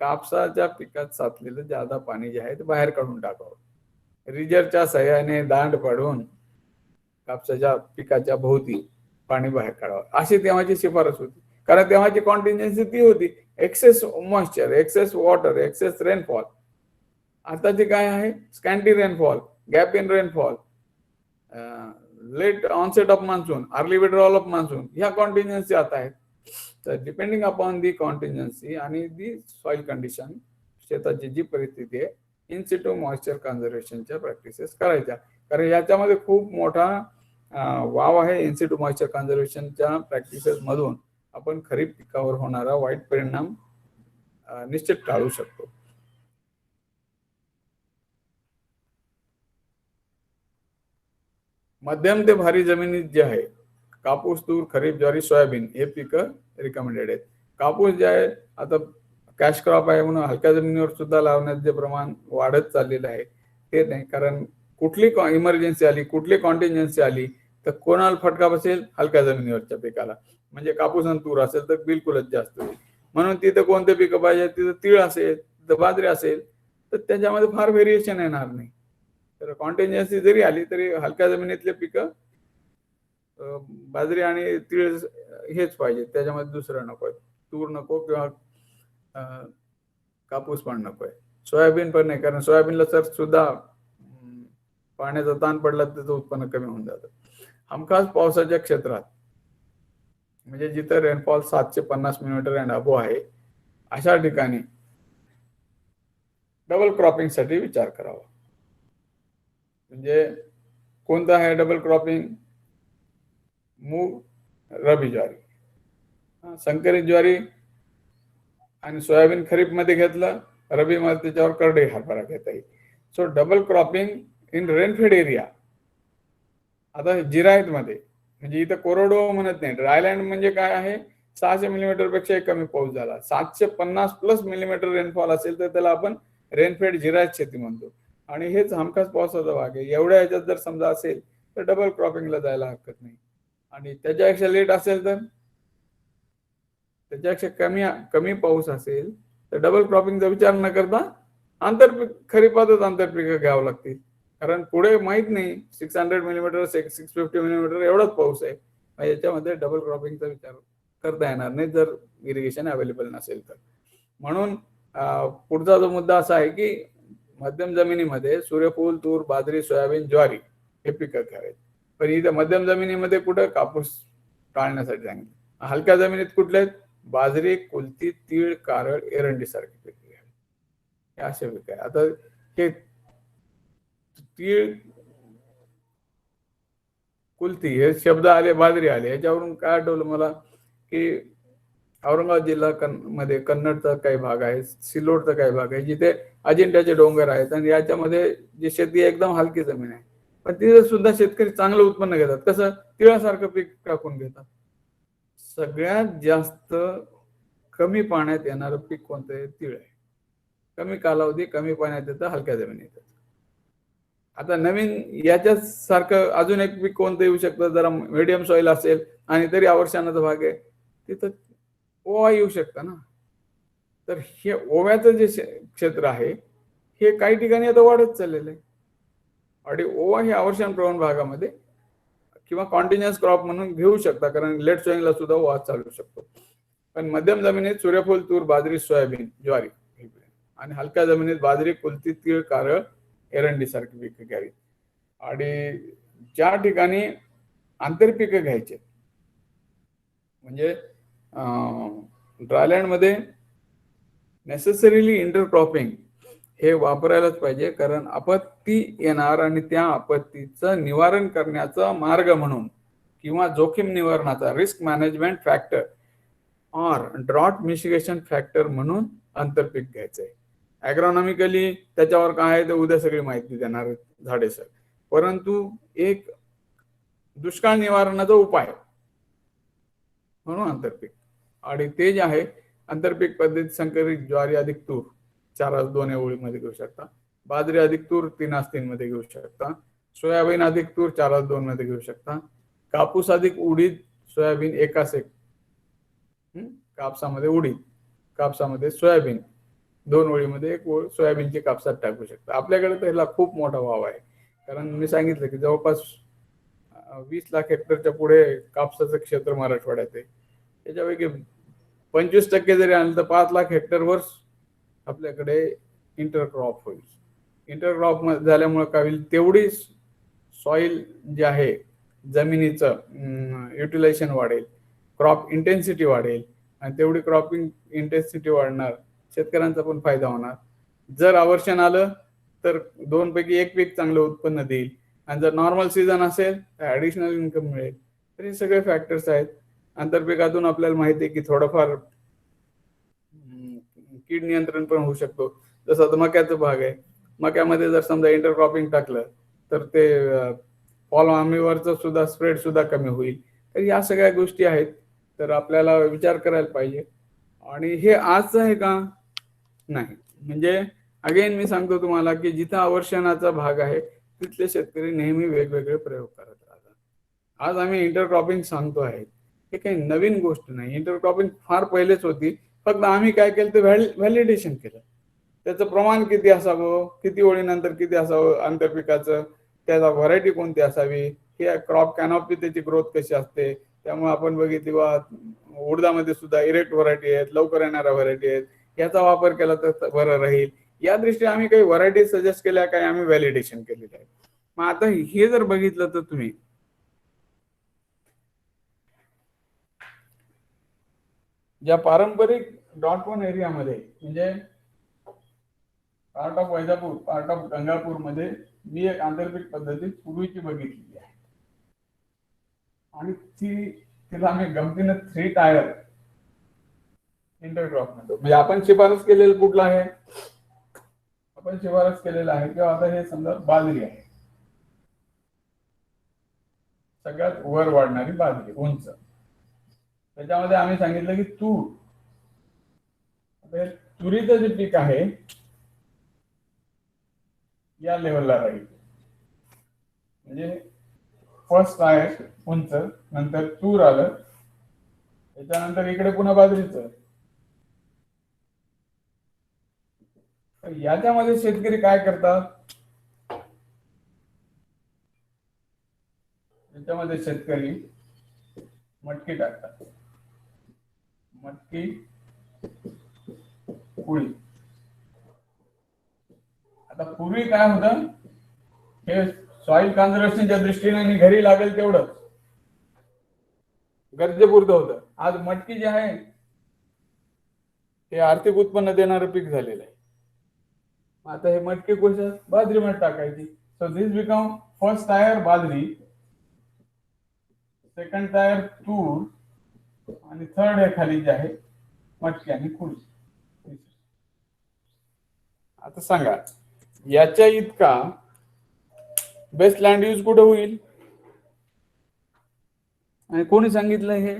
कापसाच्या पिकात साचलेलं ज्यादा पाणी जे आहे ते बाहेर काढून टाकावं. रिजरच्या सहाय्याने दांड पाडून कापसाच्या पिकाच्या भोवती पाणी बाहेर काढावं अशी तेव्हाची शिफारस होती. कारण तेव्हाची कॉन्टिन्जन्सी ती होती, excess moisture, excess water, excess rainfall. आताची काय आहे, scanty rainfall, gap in rainfall, late onset of monsoon, early withdrawal of monsoon, ह्या कॉन्टिन्जन्सी आता आहेत. तर डिपेंडिंग अपॉन दी कॉन्टिन्जन्सी आणि दी सॉइल कंडिशन, शेताची जी परिस्थिती आहे, इन सिटू मॉइश्चर कन्झर्वेशनच्या प्रॅक्टिसेस करायच्या. कारण याच्यामध्ये खूप मोठा वाव आहे. इन सिटू मॉइश्चर कन्झर्वेशनच्या प्रॅक्टिसेस मधून आपण खरीप पिकावर होणारा वाईट परिणाम निश्चित टाळू शकतो. मध्यम ते भारी जमिनीत जे आहे कापूस, तूर, खरीप, ज्वारी, सोयाबीन हे पिकं रिकमेंडेड आहेत. कापूस जे आहे आता कॅश क्रॉप आहे म्हणून हलक्या जमिनीवर सुद्धा लावण्याचे प्रमाण वाढत चाललेलं आहे. ते नाही, कारण कुठली इमर्जन्सी आली, कुठली कॉन्टिन्जन्सी आली तर कोणाला फटका बसेल, हलक्या जमिनीवरच्या पिकाला. म्हणजे कापूस आणि तूर असेल तर बिलकुलच जास्त होईल. म्हणून तिथं कोणते पिकं पाहिजे, तिथं तीळ असेल, तिथं बाजरी असेल तर त्याच्यामध्ये फार व्हेरिएशन येणार नाही. तर कॉन्टिन्जन्सी जरी आली तरी हलक्या जमिनीतले पिकं बाजरी आणि तीळ हेच पाहिजे, त्याच्यामध्ये दुसरं नकोय. तूर नको किंवा कापूस पण नकोय, सोयाबीन पण नाही, कारण सोयाबीनला सर सुद्धा पाण्याचा ताण पडला तर त्याचं उत्पन्न कमी होऊन जातं. हमखास पावसाच्या क्षेत्रात म्हणजे जिथं रेनफॉल 750 मिलीमीटर अँड अबो आहे अशा ठिकाणी डबल क्रॉपिंग साठी विचार करावा. म्हणजे कोणतं आहे डबल क्रॉपिंग? मूग, रबी ज्वारी, संकरित ज्वारी आणि सोयाबीन खरीप मध्ये घेतलं, रबी मध्ये त्याच्यावर करडई हरभरा घेता येईल. So double cropping in rainfed area. आता जिरायत मध्ये म्हणजे इथं कोरडो म्हणत नाही, ड्रायलँड म्हणजे काय आहे, 600 मिलीमीटर पेक्षा कमी पाऊस झाला, 750 प्लस मिलीमीटर रेनफॉल असेल तर त्याला आपण रेनफेड जिरायत शेती म्हणतो. आणि हेच हमखास पावसाचा भाग आहे. एवढ्या ह्याच्यात जर समजा असेल तर डबल क्रॉपिंगला जायला हरकत नाही. आणि त्याच्यापेक्षा लेट असेल तर, त्याच्यापेक्षा कमी पाऊस असेल तर डबल क्रॉपिंगचा विचार न करता आंतरपीक, खरीपातच आंतरपीक घ्यावं लागतील. कारण पुढे माहित नाही 600 मिलीमीटर 650 मिलीमीटर एवढाच पाऊस आहे, याच्यामध्ये डबल क्रॉपिंगचा विचार करता येणार नाही जर इरिगेशन अवेलेबल नसेल तर. म्हणून पुढचा जो मुद्दा असा आहे की मध्यम जमिनीमध्ये सूर्यफूल, तूर, बाजरी, सोयाबीन, ज्वारी हे पिकं घ्यावेत. पण इथं मध्यम जमिनीमध्ये कुठं कापूस टाळण्यासाठी सांगितलं. हलक्या जमिनीत कुठले आहेत? बाजरी, कुलती, तीळ, कारळ, एरंडी सारखे पिकं घ्यावे, हे असे पिकं आहे. आता हे तीळ, कुलती हे शब्द आले, बाजरी आले, याच्यावरून काय आठवलं मला की औरंगाबाद जिल्हा मध्ये कन्नडचा काही भाग आहे, सिल्लोडचा काही भाग आहे, जिथे अजिंठ्याचे डोंगर आहेत आणि याच्यामध्ये जी शेती एकदम हलकी जमीन आहे, पण तिथे सुद्धा शेतकरी चांगलं उत्पन्न घेतात. कसं? तिळासारखं पीक टाकून घेतात. सगळ्यात जास्त कमी पाण्यात येणारं पीक कोणतं आहे? तीळ आहे. कमी कालावधी कमी पाण्यात येतं, हलक्या जमिनीत येतं. आता नवीन याच्याच सारखं अजून एक पीक कोणतं येऊ शकतं, जरा मीडियम सॉइल असेल आणि तरी आवर्षणाचा भाग आहे, तिथं ओवा येऊ शकतं ना. तर हे ओव्याचं जे क्षेत्र आहे हे काही ठिकाणी आता वाढत चाललेलं आहे. आणि ओवा हे आवर्षण प्रवण भागामध्ये किंवा कॉन्टिन्युअस क्रॉप म्हणून घेऊ शकता, कारण लेट सोईंगला सुद्धा ओवा चालू शकतो. पण मध्यम जमिनीत सूर्यफूल, तूर, बाजरी, सोयाबीन, ज्वारी आणि हलक्या जमिनीत बाजरी, कुलती, तीळ, कारळ, एरंडी सारखी पिकं घ्यावी. आणि ज्या ठिकाणी आंतरपिकं घ्यायचे म्हणजे ड्रायलँड मध्ये नेसेसरीली इंटरक्रॉपिंग हे वापरायलाच पाहिजे, कारण आपत्ती येणार आणि त्या आपत्तीचं निवारण करण्याचा मार्ग म्हणून किंवा जोखीम निवारणाचा रिस्क मॅनेजमेंट फॅक्टर और ड्रॉट मिटिगेशन फॅक्टर म्हणून आंतरपीक घ्यायचंय. ॲग्रॉनॉमिकली त्याच्यावर काय आहे ते उद्या सगळी माहिती देणार झाडे सर, परंतु एक दुष्काळ निवारणाचा उपाय म्हणून आंतरपीक. आणि ते जे आहे आंतरपीक पद्धती संकरित ज्वारी अधिक तूर 4:2 ओळीमध्ये घेऊ शकता, बाजरी अधिक तूर 3:3 मध्ये घेऊ शकता, सोयाबीन अधिक तूर 4:2 मध्ये घेऊ शकता, कापूस अधिक उडीद सोयाबीन 1:1, कापसामध्ये उडीद, कापसामध्ये सोयाबीन 2 ओळीमध्ये 1 ओळ सोयाबीनची कापसात टाकू शकता. आपल्याकडे तर ह्याला खूप मोठा वाव आहे, कारण मी सांगितलं की जवळपास 20 लाख हेक्टरच्या पुढे कापसाचं क्षेत्र मराठवाड्यात आहे. त्याच्यापैकी 25% जरी आणलं तर 5 लाख हेक्टरवर आपल्याकडे इंटरक्रॉप होईल. इंटरक्रॉप झाल्यामुळे काय होईल, तेवढी सॉइल जे आहे जमिनीचं युटिलायझेशन वाढेल, क्रॉप इंटेन्सिटी वाढेल आणि तेवढी क्रॉपिंग इंटेन्सिटी वाढणार, शेतकऱ्यांचा पण फायदा होणार. जर आवर्षण आलं तर 2 पैकी 1 पीक चांगलं उत्पन्न देईल आणि जर नॉर्मल सीझन असेल तर ऍडिशनल इन्कम मिळेल. तर हे सगळे फॅक्टर्स आहेत. आंतरपिकातून आपल्याला माहिती आहे की थोडंफार कीड नियंत्रण पण होऊ शकतो. जसं आता मक्याचा भाग आहे, मक्यामध्ये जर समजा इंटरक्रॉपिंग टाकलं तर ते फॉल आर्मीवरचं सुद्धा स्प्रेड सुद्धा कमी होईल. तर या सगळ्या गोष्टी आहेत, तर आपल्याला विचार करायला पाहिजे. आणि हे आजचं आहे का? नाही. म्हणजे अगेन मी सांगतो तुम्हाला की जिथं आवर्षणाचा भाग आहे तिथले शेतकरी नेहमी वेगवेगळे प्रयोग करत राहतात. आज आम्ही इंटरक्रॉपिंग सांगतो आहे, हे काही नवीन गोष्ट नाही. इंटरक्रॉपिंग फार पहिलेच होती, फक्त आम्ही काय केलं ते व्हॅलिडेशन केलं. त्याचं प्रमाण किती असावं, किती ओळीनंतर किती असावं आंतरपिकाचं, त्याचा व्हरायटी कोणती असावी, हे क्रॉप कॅनॉपी त्याची ग्रोथ कशी असते. त्यामुळे आपण बघितली बा उडदामध्ये सुद्धा इरेक्ट व्हरायटी आहेत, लवकर येणाऱ्या व्हरायटी आहेत, याचा वापर केला तर बरं राहील. या दृष्टीने आम्ही काही व्हरायटी सजेस्ट केल्या, काही आम्ही व्हॅलिडेशन केलेलं आहे. मग आता हे जर बघितलं तर तुम्ही ज्या पारंपरिक .1 एरियामध्ये म्हणजे part of Vaijapur, part of Gangapur मध्ये मी एक आंतरपीक पद्धती पूर्वीची बघितलेली आहे आणि तिला आम्ही गमतीनं 3 टायर इंटरक्रॉप म्हणतो. म्हणजे आपण शिफारस केलेलं कुठला आहे, आपण शिफारस केलेला आहे किंवा आता हे समजा बाजरी आहे, सगळ्यात वर वाढणारी बाजरी उंच. त्याच्यामध्ये आम्ही सांगितलं की तूर, तुरीचं जे पीक आहे या लेवलला राहील. म्हणजे फर्स्ट टायर उंच, नंतर तूर आलं, त्याच्यानंतर इकडे पुन्हा बाजरीचं. याच्यामध्ये शेतकरी काय करतात, याच्यामध्ये शेतकरी मटकी टाकतात, मटकी पोळी. आता पूर्वी काय होतं, हे सॉइल कन्झर्वेशनच्या दृष्टीने आणि घरी लागेल तेवढं गरजेपुरतं होतं. आज मटकी जे आहे हे आर्थिक उत्पन्न देणारं पीक झालेलं आहे. आता हे मटकी कशा बाजरीमध्ये टाकायची. So this become first tier बाजरी, सेकंड टायर तूर आणि थर्ड हे खाली जे आहे मटकी आणि पोळी. आता सांगा याच्या इतका बेस्ट लँड यूज कुठे होईल आणि कोणी सांगितलं हे?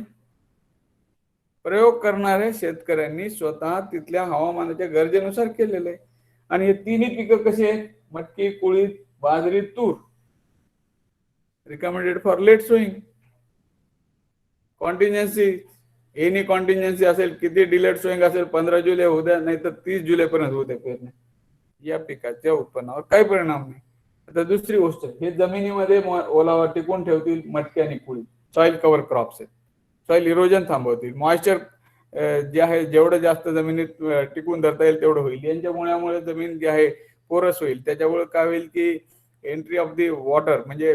प्रयोग करणाऱ्या शेतकऱ्यांनी स्वतः तिथल्या हवामानाच्या गरजेनुसार केलेलं आहे. आणि हे तिन्ही पिकं कशी आहेत? मटकी, कुळीथ, बाजरी, तूर. Recommended for late sowing. Contingency, any contingency असेल, किती डिलेट सोईंग असेल, 15 जुलै होऊ द्या, नाही तर 30 जुलै पर्यंत होऊ द्या पेरणी. या पिकाच्या उत्पन्नावर काही परिणाम नाही. आता दुसरी गोष्ट, हे जमिनीमध्ये ओलावा टिकून ठेवतील मटकी आणि कुळीथ. सॉइल कव्हर क्रॉप्स आहेत. सॉइल इरोजन थांबवतील. मॉइश्चर जे आहे जेवढं जास्त जमिनीत टिकून धरता येईल तेवढं होईल. यांच्या मुळामुळे जमीन जी आहे पोरस होईल. त्याच्यामुळे काय होईल की एंट्री ऑफ दी वॉटर म्हणजे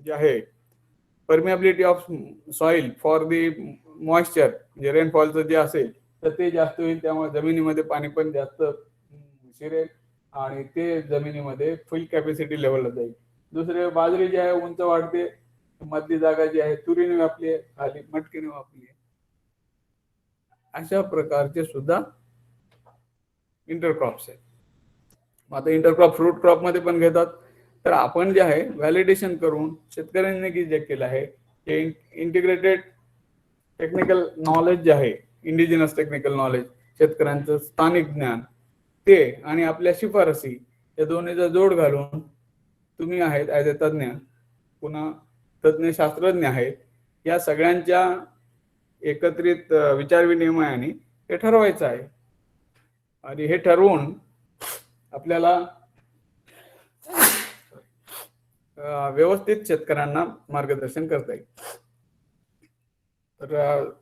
जे आहे permeability of soil for the moisture म्हणजे रेनफॉलचं जे असेल तर ते जास्त होईल. त्यामुळे जमिनीमध्ये पाणी पण जास्त शिरेल आणि ते जमिनीमध्ये फुल कॅपॅसिटी लेवलला जाईल. दुसरे बाजरी जी आहे उंच वाढते, मधली जागा जी आहे तुरीने व्यापली आहे, खाली मटकीने व्यापली आहे. अशा प्रकारचे सुद्धा इंटरक्रॉप्स आहेत. आता इंटरक्रॉप फ्रूट क्रॉप मध्ये पण घेतात. तर आपण जे आहे व्हॅलिडेशन करून शेतकऱ्यांनी जे केलं आहे ते इंटिग्रेटेड टेक्निकल नॉलेज जे आहे, इंडिजिनस टेक्निकल नॉलेज, शेतकऱ्यांचं स्थानिक ज्ञान ते आणि आपल्या शिफारसी या दोन्हीचा जोड घालून तुम्ही आहेत ॲज अ तज्ज्ञ, पुन्हा तज्ज्ञ शास्त्रज्ञ आहेत, या सगळ्यांच्या एकत्रित विचारविनिमयाने हे ठरवायचं आहे. आणि हे ठरवून आपल्याला व्यवस्थित शेतकऱ्यांना मार्गदर्शन करता येईल. तर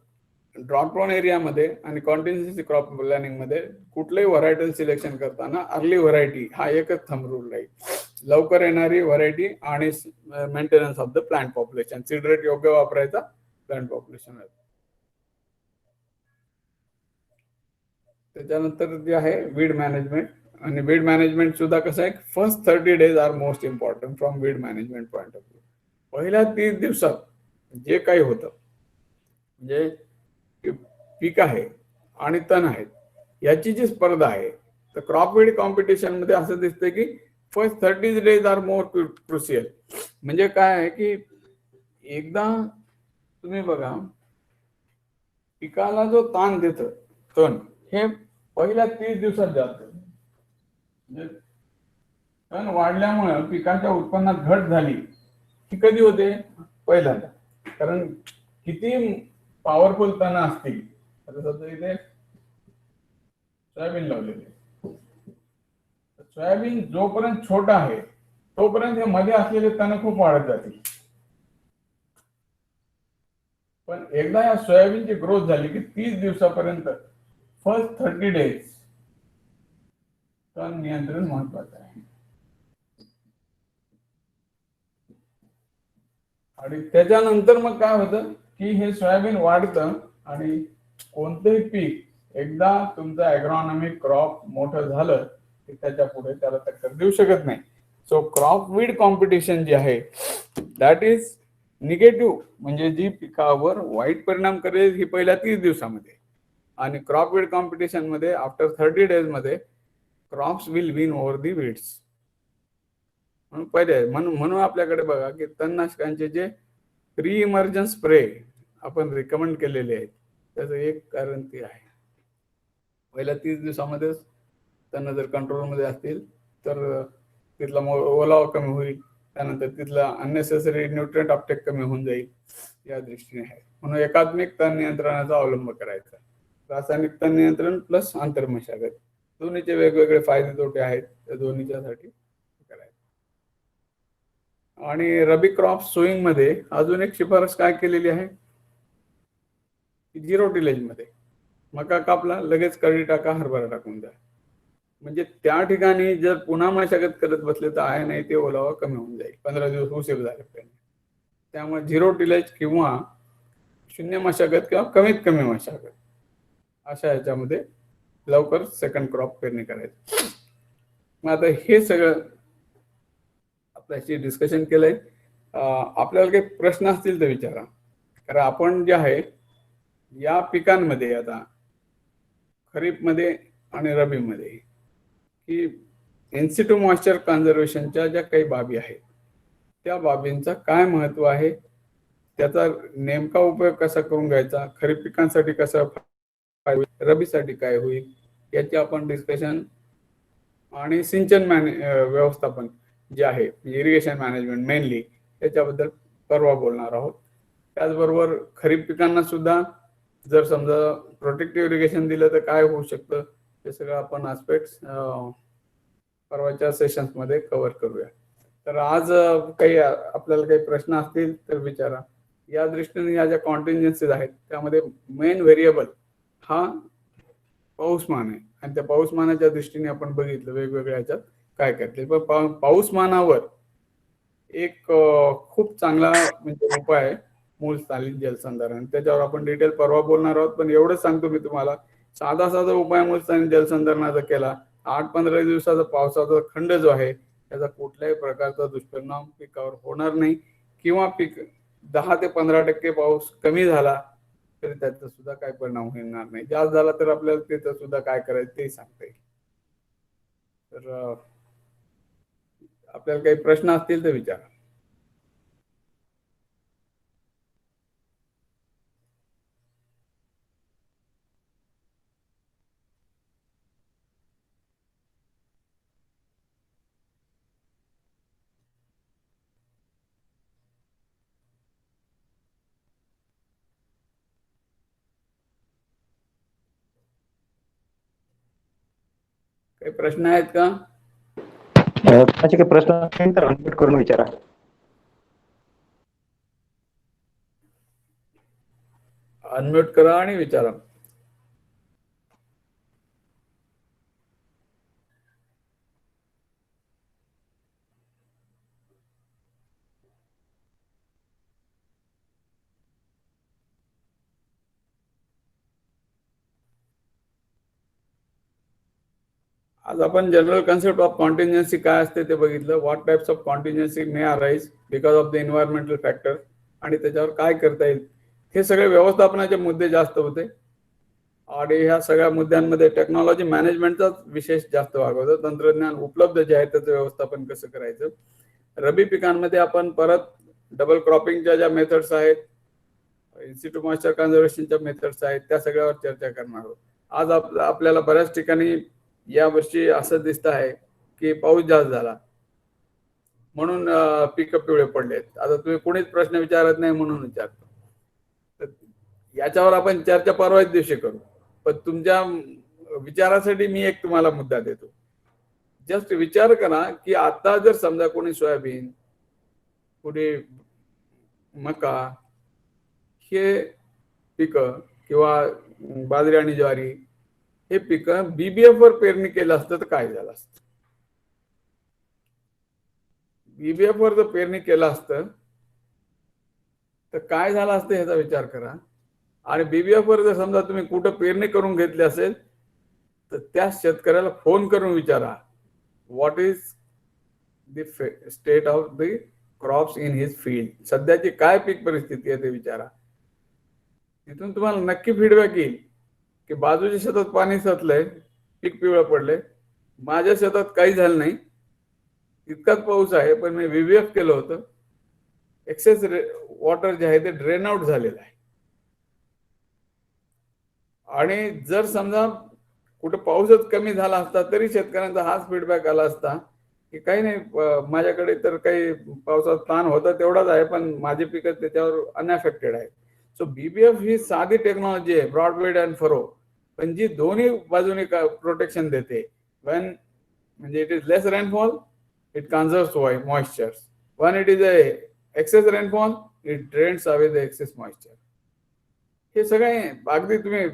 ड्रॉट प्रोन एरियामध्ये आणि कॉन्टिन्युएन्सी क्रॉप प्लॅनिंग मध्ये कुठलंही व्हरायटी सिलेक्शन करताना अर्ली व्हरायटी हा एकच थंब रूल राहील. लवकर येणारी व्हरायटी आणि maintenance of the plant population, seed rate योग्य वापरायचा, प्लांट पॉप्युलेशन. त्याच्यानंतर जे आहे वीड मॅनेजमेंट. आणि वीड मॅनेजमेंट सुद्धा कसं आहे, first 30 days are most important from weed management point of view. पहिल्या 30 दिवसात जे काही होतं म्हणजे पीक आहे आणि तण आहेत याची जी स्पर्धा आहे, तर क्रॉप वीड कॉम्पिटिशन मध्ये असं दिसतंय की first 30 days are more crucial. म्हणजे काय आहे की एकदा तुम्ही बघा पिकाला जो ताण देतं तण हे पहिल्या 30 दिवसात जातं. तण वाढल्यामुळे पिकाच्या उत्पन्नात घट झाली की कधी होते? पहिल्यांदा. कारण किती पॉवरफुल तण असतील, आता इथे सोयाबीन लावलेले, सोयाबीन जोपर्यंत छोटा आहे तोपर्यंत हे मध्ये असलेले तण खूप वाढत जातील. पण एकदा या सोयाबीनची ग्रोथ झाली की 30 दिवसापर्यंत फर्स्ट 30 days तण नियंत्रण महत्वाचं आहे. आणि त्याच्यानंतर मग काय होतं की हे सोयाबीन वाढतं आणि कोणतेही पीक एकदा तुमचं ॲग्रॉनॉमिक क्रॉप मोठं झालं की त्याच्या पुढे त्याला टक्कर देऊ शकत नाही. सो क्रॉप वीड कॉम्पिटिशन जी आहे दॅट इज निगेटिव्ह, म्हणजे जी पिकावर वाईट परिणाम करेल ही पहिल्या 30 दिवसामध्ये. आणि क्रॉप वीड कॉम्पिटिशन मध्ये आफ्टर 30 days मध्ये crops will win over the weeds. म्हणून पहिले म्हणून आपल्याकडे बघा की तणनाशकांचे जे प्री इमर्जन्स स्प्रे आपण रिकमेंड केलेले आहेत त्याचं एक कारण ते आहे, पहिल्या 30 दिवसामध्येच त्यांना जर कंट्रोलमध्ये असतील तर तिथला ओलावा कमी होईल, त्यानंतर तिथला अननेसेसरी न्यूट्रिएंट अपटेक कमी होऊन जाईल या दृष्टीने आहे. म्हणून एकात्मिक तण नियंत्रणाचा अवलंब करायचा. रासायनिक तण नियंत्रण प्लस आंतरमशागत दोन्हीचे वेगवेगळे फायदे तोटे आहेत, त्या दोन्हीच्यासाठी करायचं. आणि रबी क्रॉप सोईंग मध्ये अजून एक शिफारस काय केलेली आहे, 0 टिलेज मध्ये मका कापला लगेच कळी टाका, हरभरा टाकून द्या. म्हणजे त्या ठिकाणी जर पुन्हा मशागत करत बसले तर आहे नाही ते ओलावा कमी होऊन जाईल, 15 दिवस उशीर झाले पाहिजे. त्यामुळे 0 टिलेज किंवा शून्य मशागत किंवा कमीत कमी मशागत अशा याच्यामध्ये लवकर सेकंड क्रॉप पेरणी करायची. मग आता हे सगळं आपल्याशी डिस्कशन केलंय. आपल्याला काही प्रश्न असतील तर विचारा. कारण आपण जे आहे या पिकांमध्ये आता खरीप मध्ये आणि रबी मध्ये की इन्सिटू मॉइश्चर कन्झर्वेशनच्या ज्या काही बाबी आहेत त्या बाबींचा काय महत्व आहे त्याचा नेमका उपयोग कसा करून घ्यायचा, खरीप पिकांसाठी कसा, रबीसाठी काय होईल, याची आपण डिस्कशन आणि सिंचन व्यवस्थापन जे आहे इरिगेशन मॅनेजमेंट मेनली त्याच्याबद्दल परवा बोलणार आहोत. त्याचबरोबर खरीप पिकांना सुद्धा जर समजा प्रोटेक्टिव्ह इरिगेशन दिलं तर काय होऊ शकतं, हे सगळं आपण आस्पेक्ट्स परवाच्या सेशन्स मध्ये कव्हर करूया. तर आज काही आपल्याला काही प्रश्न असतील तर विचारा. या दृष्टीने या ज्या कॉन्टिन्जन्सीज आहेत त्यामध्ये मेन व्हेरिएबल हा पाऊसमान आहे आणि त्या पाऊसमानाच्या दृष्टीने आपण बघितलं वेगवेगळ्या ह्याच्यात काय करते. पण पाऊसमानावर एक खूप चांगला म्हणजे उपाय आहे मूलस्थानिक जलसंधारण. त्याच्यावर आपण डिटेल परवा बोलणार आहोत, पण एवढंच सांगतो मी तुम्हाला, साधा उपाय मूलस्थानिक जलसंधारणाचा केला 8-15 दिवसाचा पावसाचा खंड जो आहे त्याचा कुठल्याही प्रकारचा दुष्परिणाम पिकावर होणार नाही, किंवा पीक 10 ते 15% पाऊस कमी झाला तरी त्याचा सुद्धा काय परिणाम होणार नाही. जास्त झाला तर आपल्याला त्याचं सुद्धा काय करायचं ते सांगता येईल. तर आपल्याला काही प्रश्न असतील तर विचारा. काही प्रश्न आहेत का? कोणाचे काही प्रश्न असतील तर अनम्यूट करून विचारा. अनम्यूट करा आणि विचारा. आज आपण जनरल कन्सेप्ट ऑफ कॉन्टिन्जन्सी काय असते ते बघितलं. What types of contingency may arise because of the environmental factor आणि त्याच्यावर काय करता येईल, हे सगळे व्यवस्थापनाचे मुद्दे जास्त होते. आणि ह्या सगळ्या मुद्द्यांमध्ये टेक्नॉलॉजी मॅनेजमेंटचा विशेष जास्त भाग होता. तंत्रज्ञान उपलब्ध जे आहे त्याचं व्यवस्थापन कसं करायचं. रबी पिकांमध्ये आपण परत डबल क्रॉपिंगच्या ज्या मेथड्स आहेत, इन्सिटू मॉइश्चर कन्झर्वेशनच्या मेथड्स आहेत, त्या सगळ्यावर चर्चा करणार आहोत. आज आपल्याला बऱ्याच ठिकाणी या वर्षी असं दिसत आहे की पाऊस जास्त झाला म्हणून पिकं पिवळे पडलेत. आता तुम्ही कोणीच प्रश्न विचारत नाही म्हणून विचारतो. तर याच्यावर आपण चर्चा परवाच दिवशी करू. पण तुमच्या विचारासाठी मी एक तुम्हाला मुद्दा देतो. जस्ट विचार करा की आता जर समजा कोणी सोयाबीन, कोणी मका हे पिकं किंवा बाजरी आणि ज्वारी हे पिकं बीबीएफ वर पेरणी केलं असतं तर काय झालं असतं. बीबीएफ वर जर पेरणी केलं असतं तर काय झालं असतं ह्याचा विचार करा. आणि बीबीएफ वर जर समजा तुम्ही कुठं पेरणी करून घेतली असेल तर त्या शेतकऱ्याला फोन करून विचारा what is the state of the crops in his field, सध्याची काय पीक परिस्थिती आहे ते विचारा. तिथून तुम्हाला नक्की फीडबॅक येईल की बाजूच्या शेतात पाणी साचलंय, पीक पिवळं पडलंय, माझ्या शेतात काही झालं नाही, इतकाच पाऊस आहे पण मी बीबीएफ केलं होतं, एक्सेस वॉटर जे आहे ते ड्रेन आउट झालेलं आहे. आणि जर समजा कुठं पाऊसच कमी झाला असता तरी शेतकऱ्यांचा हाच फीडबॅक आला असता की काही नाही, माझ्याकडे तर काही पावसाचा ताण होता तेवढाच आहे पण माझे पिकं त्याच्यावर अनअफेक्टेड आहेत. सो बीबीएफ ही साधी टेक्नॉलॉजी आहे, ब्रॉडबेड अँड फरो, पण जी दोन्ही बाजूने प्रोटेक्शन देते. when म्हणजे it is less rainfall it conserves moisture, when it is a excess rainfall it drains away the excess moisture. हे सगळे अगदी तुम्ही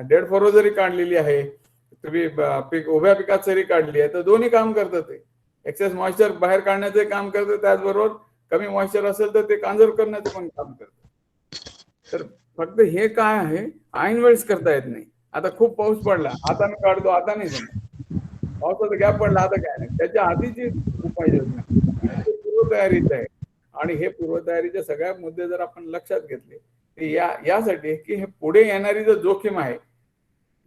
डेड फरो जरी काढलेली आहे, तुम्ही पीक उभ्या पिकात जरी काढली आहे तर दोन्ही काम करतात. ते एक्सेस मॉइश्चर बाहेर काढण्याचे काम करतं, त्याचबरोबर कमी मॉइश्चर असेल तर ते कन्झर्व करण्याचं पण काम करतं. तर फक्त हे काय आहे, ऐन वेळेस करता येत नाही. आता खूप पाऊस पडला, आता मी काढतो, आता नाही जमत. पावसाचा गॅप पडला, आता काय नाही. त्याच्या आधीची उपाययोजना पूर्वतयारीच आहे. आणि हे पूर्वतयारीचे सगळ्या मुद्दे जर आपण लक्षात घेतले यासाठी की हे पुढे येणारी जर जोखीम आहे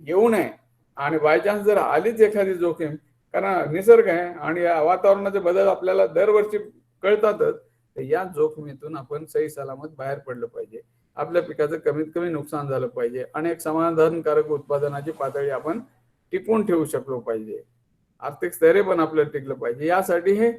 येऊ नये, आणि बाय चान्स जर आलीच एखादी जोखीम, कारण निसर्ग आहे आणि वातावरणाचे बदल आपल्याला दरवर्षी कळतातच, तर या जोखमीतून आपण सही सलामत बाहेर पडलं पाहिजे. आपल्या पिकाचं कमीत कमी नुकसान झालं पाहिजे आणि एक समाधानकारक उत्पादनाची पातळी आपण टिकवून ठेवू शकलो पाहिजे. आर्थिक स्थैर्य पण आपल्याला टिकलं पाहिजे. यासाठी हे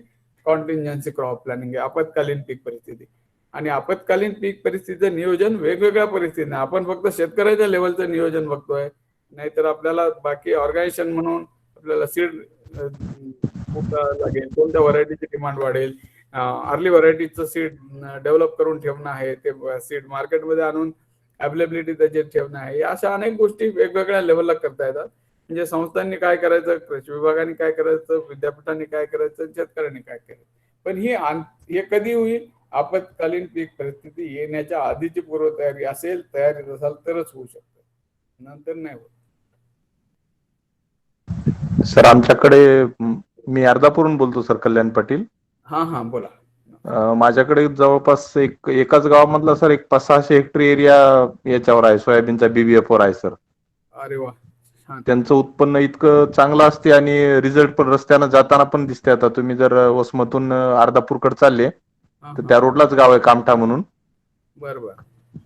कॉन्टिंजन्सी क्रॉप प्लॅनिंग आहे, आपत्कालीन पीक परिस्थिती. आणि आपत्कालीन पीक परिस्थितीचं नियोजन वेगवेगळ्या परिस्थितीने, आपण फक्त शेतकऱ्याच्या लेवलचं नियोजन बघतोय, नाहीतर आपल्याला बाकी ऑर्गनायझेशन म्हणून आपल्याला सीड लागेल, कोणत्या व्हरायटीची डिमांड वाढेल, अर्ली व्हरायटीचं सीड डेव्हलप करून ठेवणं आहे, ते सीड मार्केटमध्ये आणून अवेलेबिलिटी त्याची ठेवणं आहे. या अशा अनेक गोष्टी वेगवेगळ्या लेवलला करता येतात. म्हणजे संस्थांनी काय करायचं, कृषी विभागाने काय करायचं, विद्यापीठांनी काय करायचं, शेतकऱ्यांनी काय करायचं. पण हे कधी होईल? आपत्कालीन पीक परिस्थिती येण्याच्या आधीची पूर्वतयारी असेल, तयारीत असाल तरच होऊ शकतं, नंतर नाही होत. सर आमच्याकडे मी अर्धापूरहून बोलतो सर, कल्याण पाटील. हा बोला. माझ्याकडे जवळपास एकाच गावामधला सर एक 500-600 हेक्टर एरिया याच्यावर आहे, सोयाबीनचा BBF वर आहे सर. अरे वा. त्यांचं उत्पन्न इतकं चांगलं असते आणि रिझल्ट पण रस्त्यानं जाताना पण दिसते. आता तुम्ही जर वसमतून अर्धापूरकडे चालले तर त्या रोडलाच गाव आहे कामठा म्हणून. बरोबर.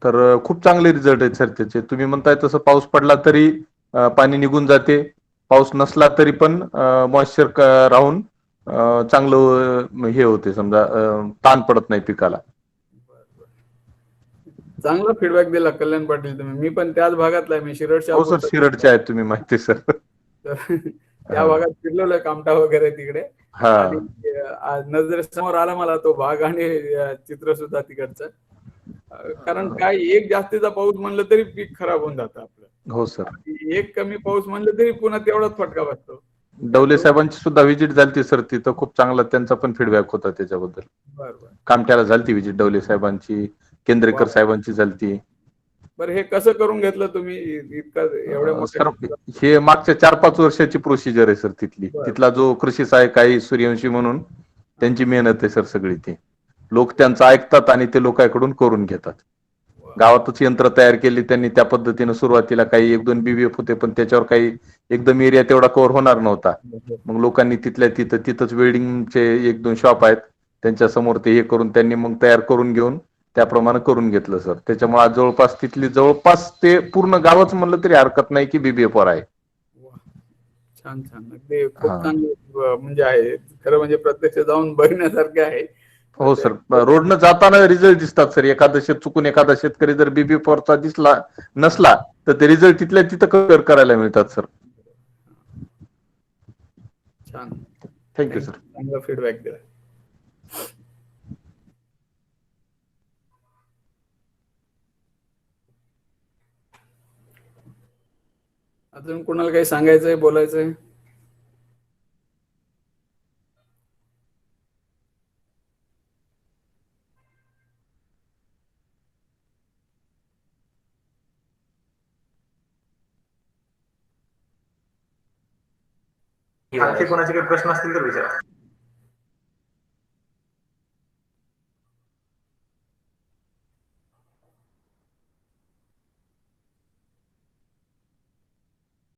तर खूप चांगले रिझल्ट आहेत सर त्याचे. तुम्ही म्हणताय तसं पाऊस पडला तरी पाणी निघून जाते, पाऊस नसला तरी पण मॉइश्चर राहून चांगलं हे होते, समजा ताण पडत नाही पिकाला. चांगला फीडबॅक दिला कल्याण पाटील तुम्ही. मी पण त्याच भागातला आहे, मी शिरडच्या. हो सर, शिरडचे आहेत तुम्ही, माहिती सर. त्या भागात फिरलेलो आहे, कामठा वगैरे तिकडे. आणि नजरेसमोर आला मला तो भाग आणि चित्र सुद्धा तिकडचं. कारण काय, एक जास्तीचा पाऊस म्हणलं तरी पीक खराब होऊन जातं आपलं. हो सर. एक कमी पाऊस म्हणलं तरी पुन्हा तेवढाच फटका बसतो. डवले साहेबांची सुद्धा व्हिजिट झाली सर तिथं, खूप चांगला त्यांचा पण फीडबॅक होता त्याच्याबद्दल. बरोबर. कामठ्याला झालती व्हिजिट डवले साहेबांची, केंद्रेकर साहेबांची झालती. बरं, हे कसं करून घेतलं तुम्ही इतकं एवढ्या सर? मोठ्या? हे मागच्या 4-5 वर्षाची प्रोसिजर आहे सर तिथली. तिथला जो कृषी सहाय्यक आहे सूर्यवंशी म्हणून, त्यांची मेहनत आहे सर सगळी. ती लोक त्यांचं ऐकतात आणि ते लोकांकडून करून घेतात. गावातच यंत्र तयार केली त्यांनी, त्या पद्धतीने सुरुवातीला काही 1-2 BBF होते, पण त्याच्यावर काही एकदम एरिया तेवढा कव्हर होणार नव्हता. मग लोकांनी तिथल्या तिथंच वेल्डिंगचे 1-2 शॉप आहेत, त्यांच्या समोर ते हे करून त्यांनी मग तयार करून घेऊन त्याप्रमाणे करून घेतलं सर. त्याच्यामुळे आज जवळपास तिथली जवळपास ते पूर्ण गावच म्हणलं तरी हरकत नाही की BBF वर आहे. छान छान, अगदी खूप चांगलं म्हणजे आहे खरं, म्हणजे प्रत्यक्ष जाऊन बघण्यासारखे आहे. हो सर, रोडनं जाताना रिझल्ट दिसतात सर. एखादा चुकून एखादा शेतकरी जर BBF वरचा दिसला नसला तर ते रिझल्ट तिथल्या तिथं कव्हर करायला मिळतात सर. छान, थँक्यू सर. चांगला फीडबॅक दिला. अजून कोणाला काही सांगायचंय, बोलायचंय? आणखी कोणाचे काही प्रश्न असतील तर विचारा.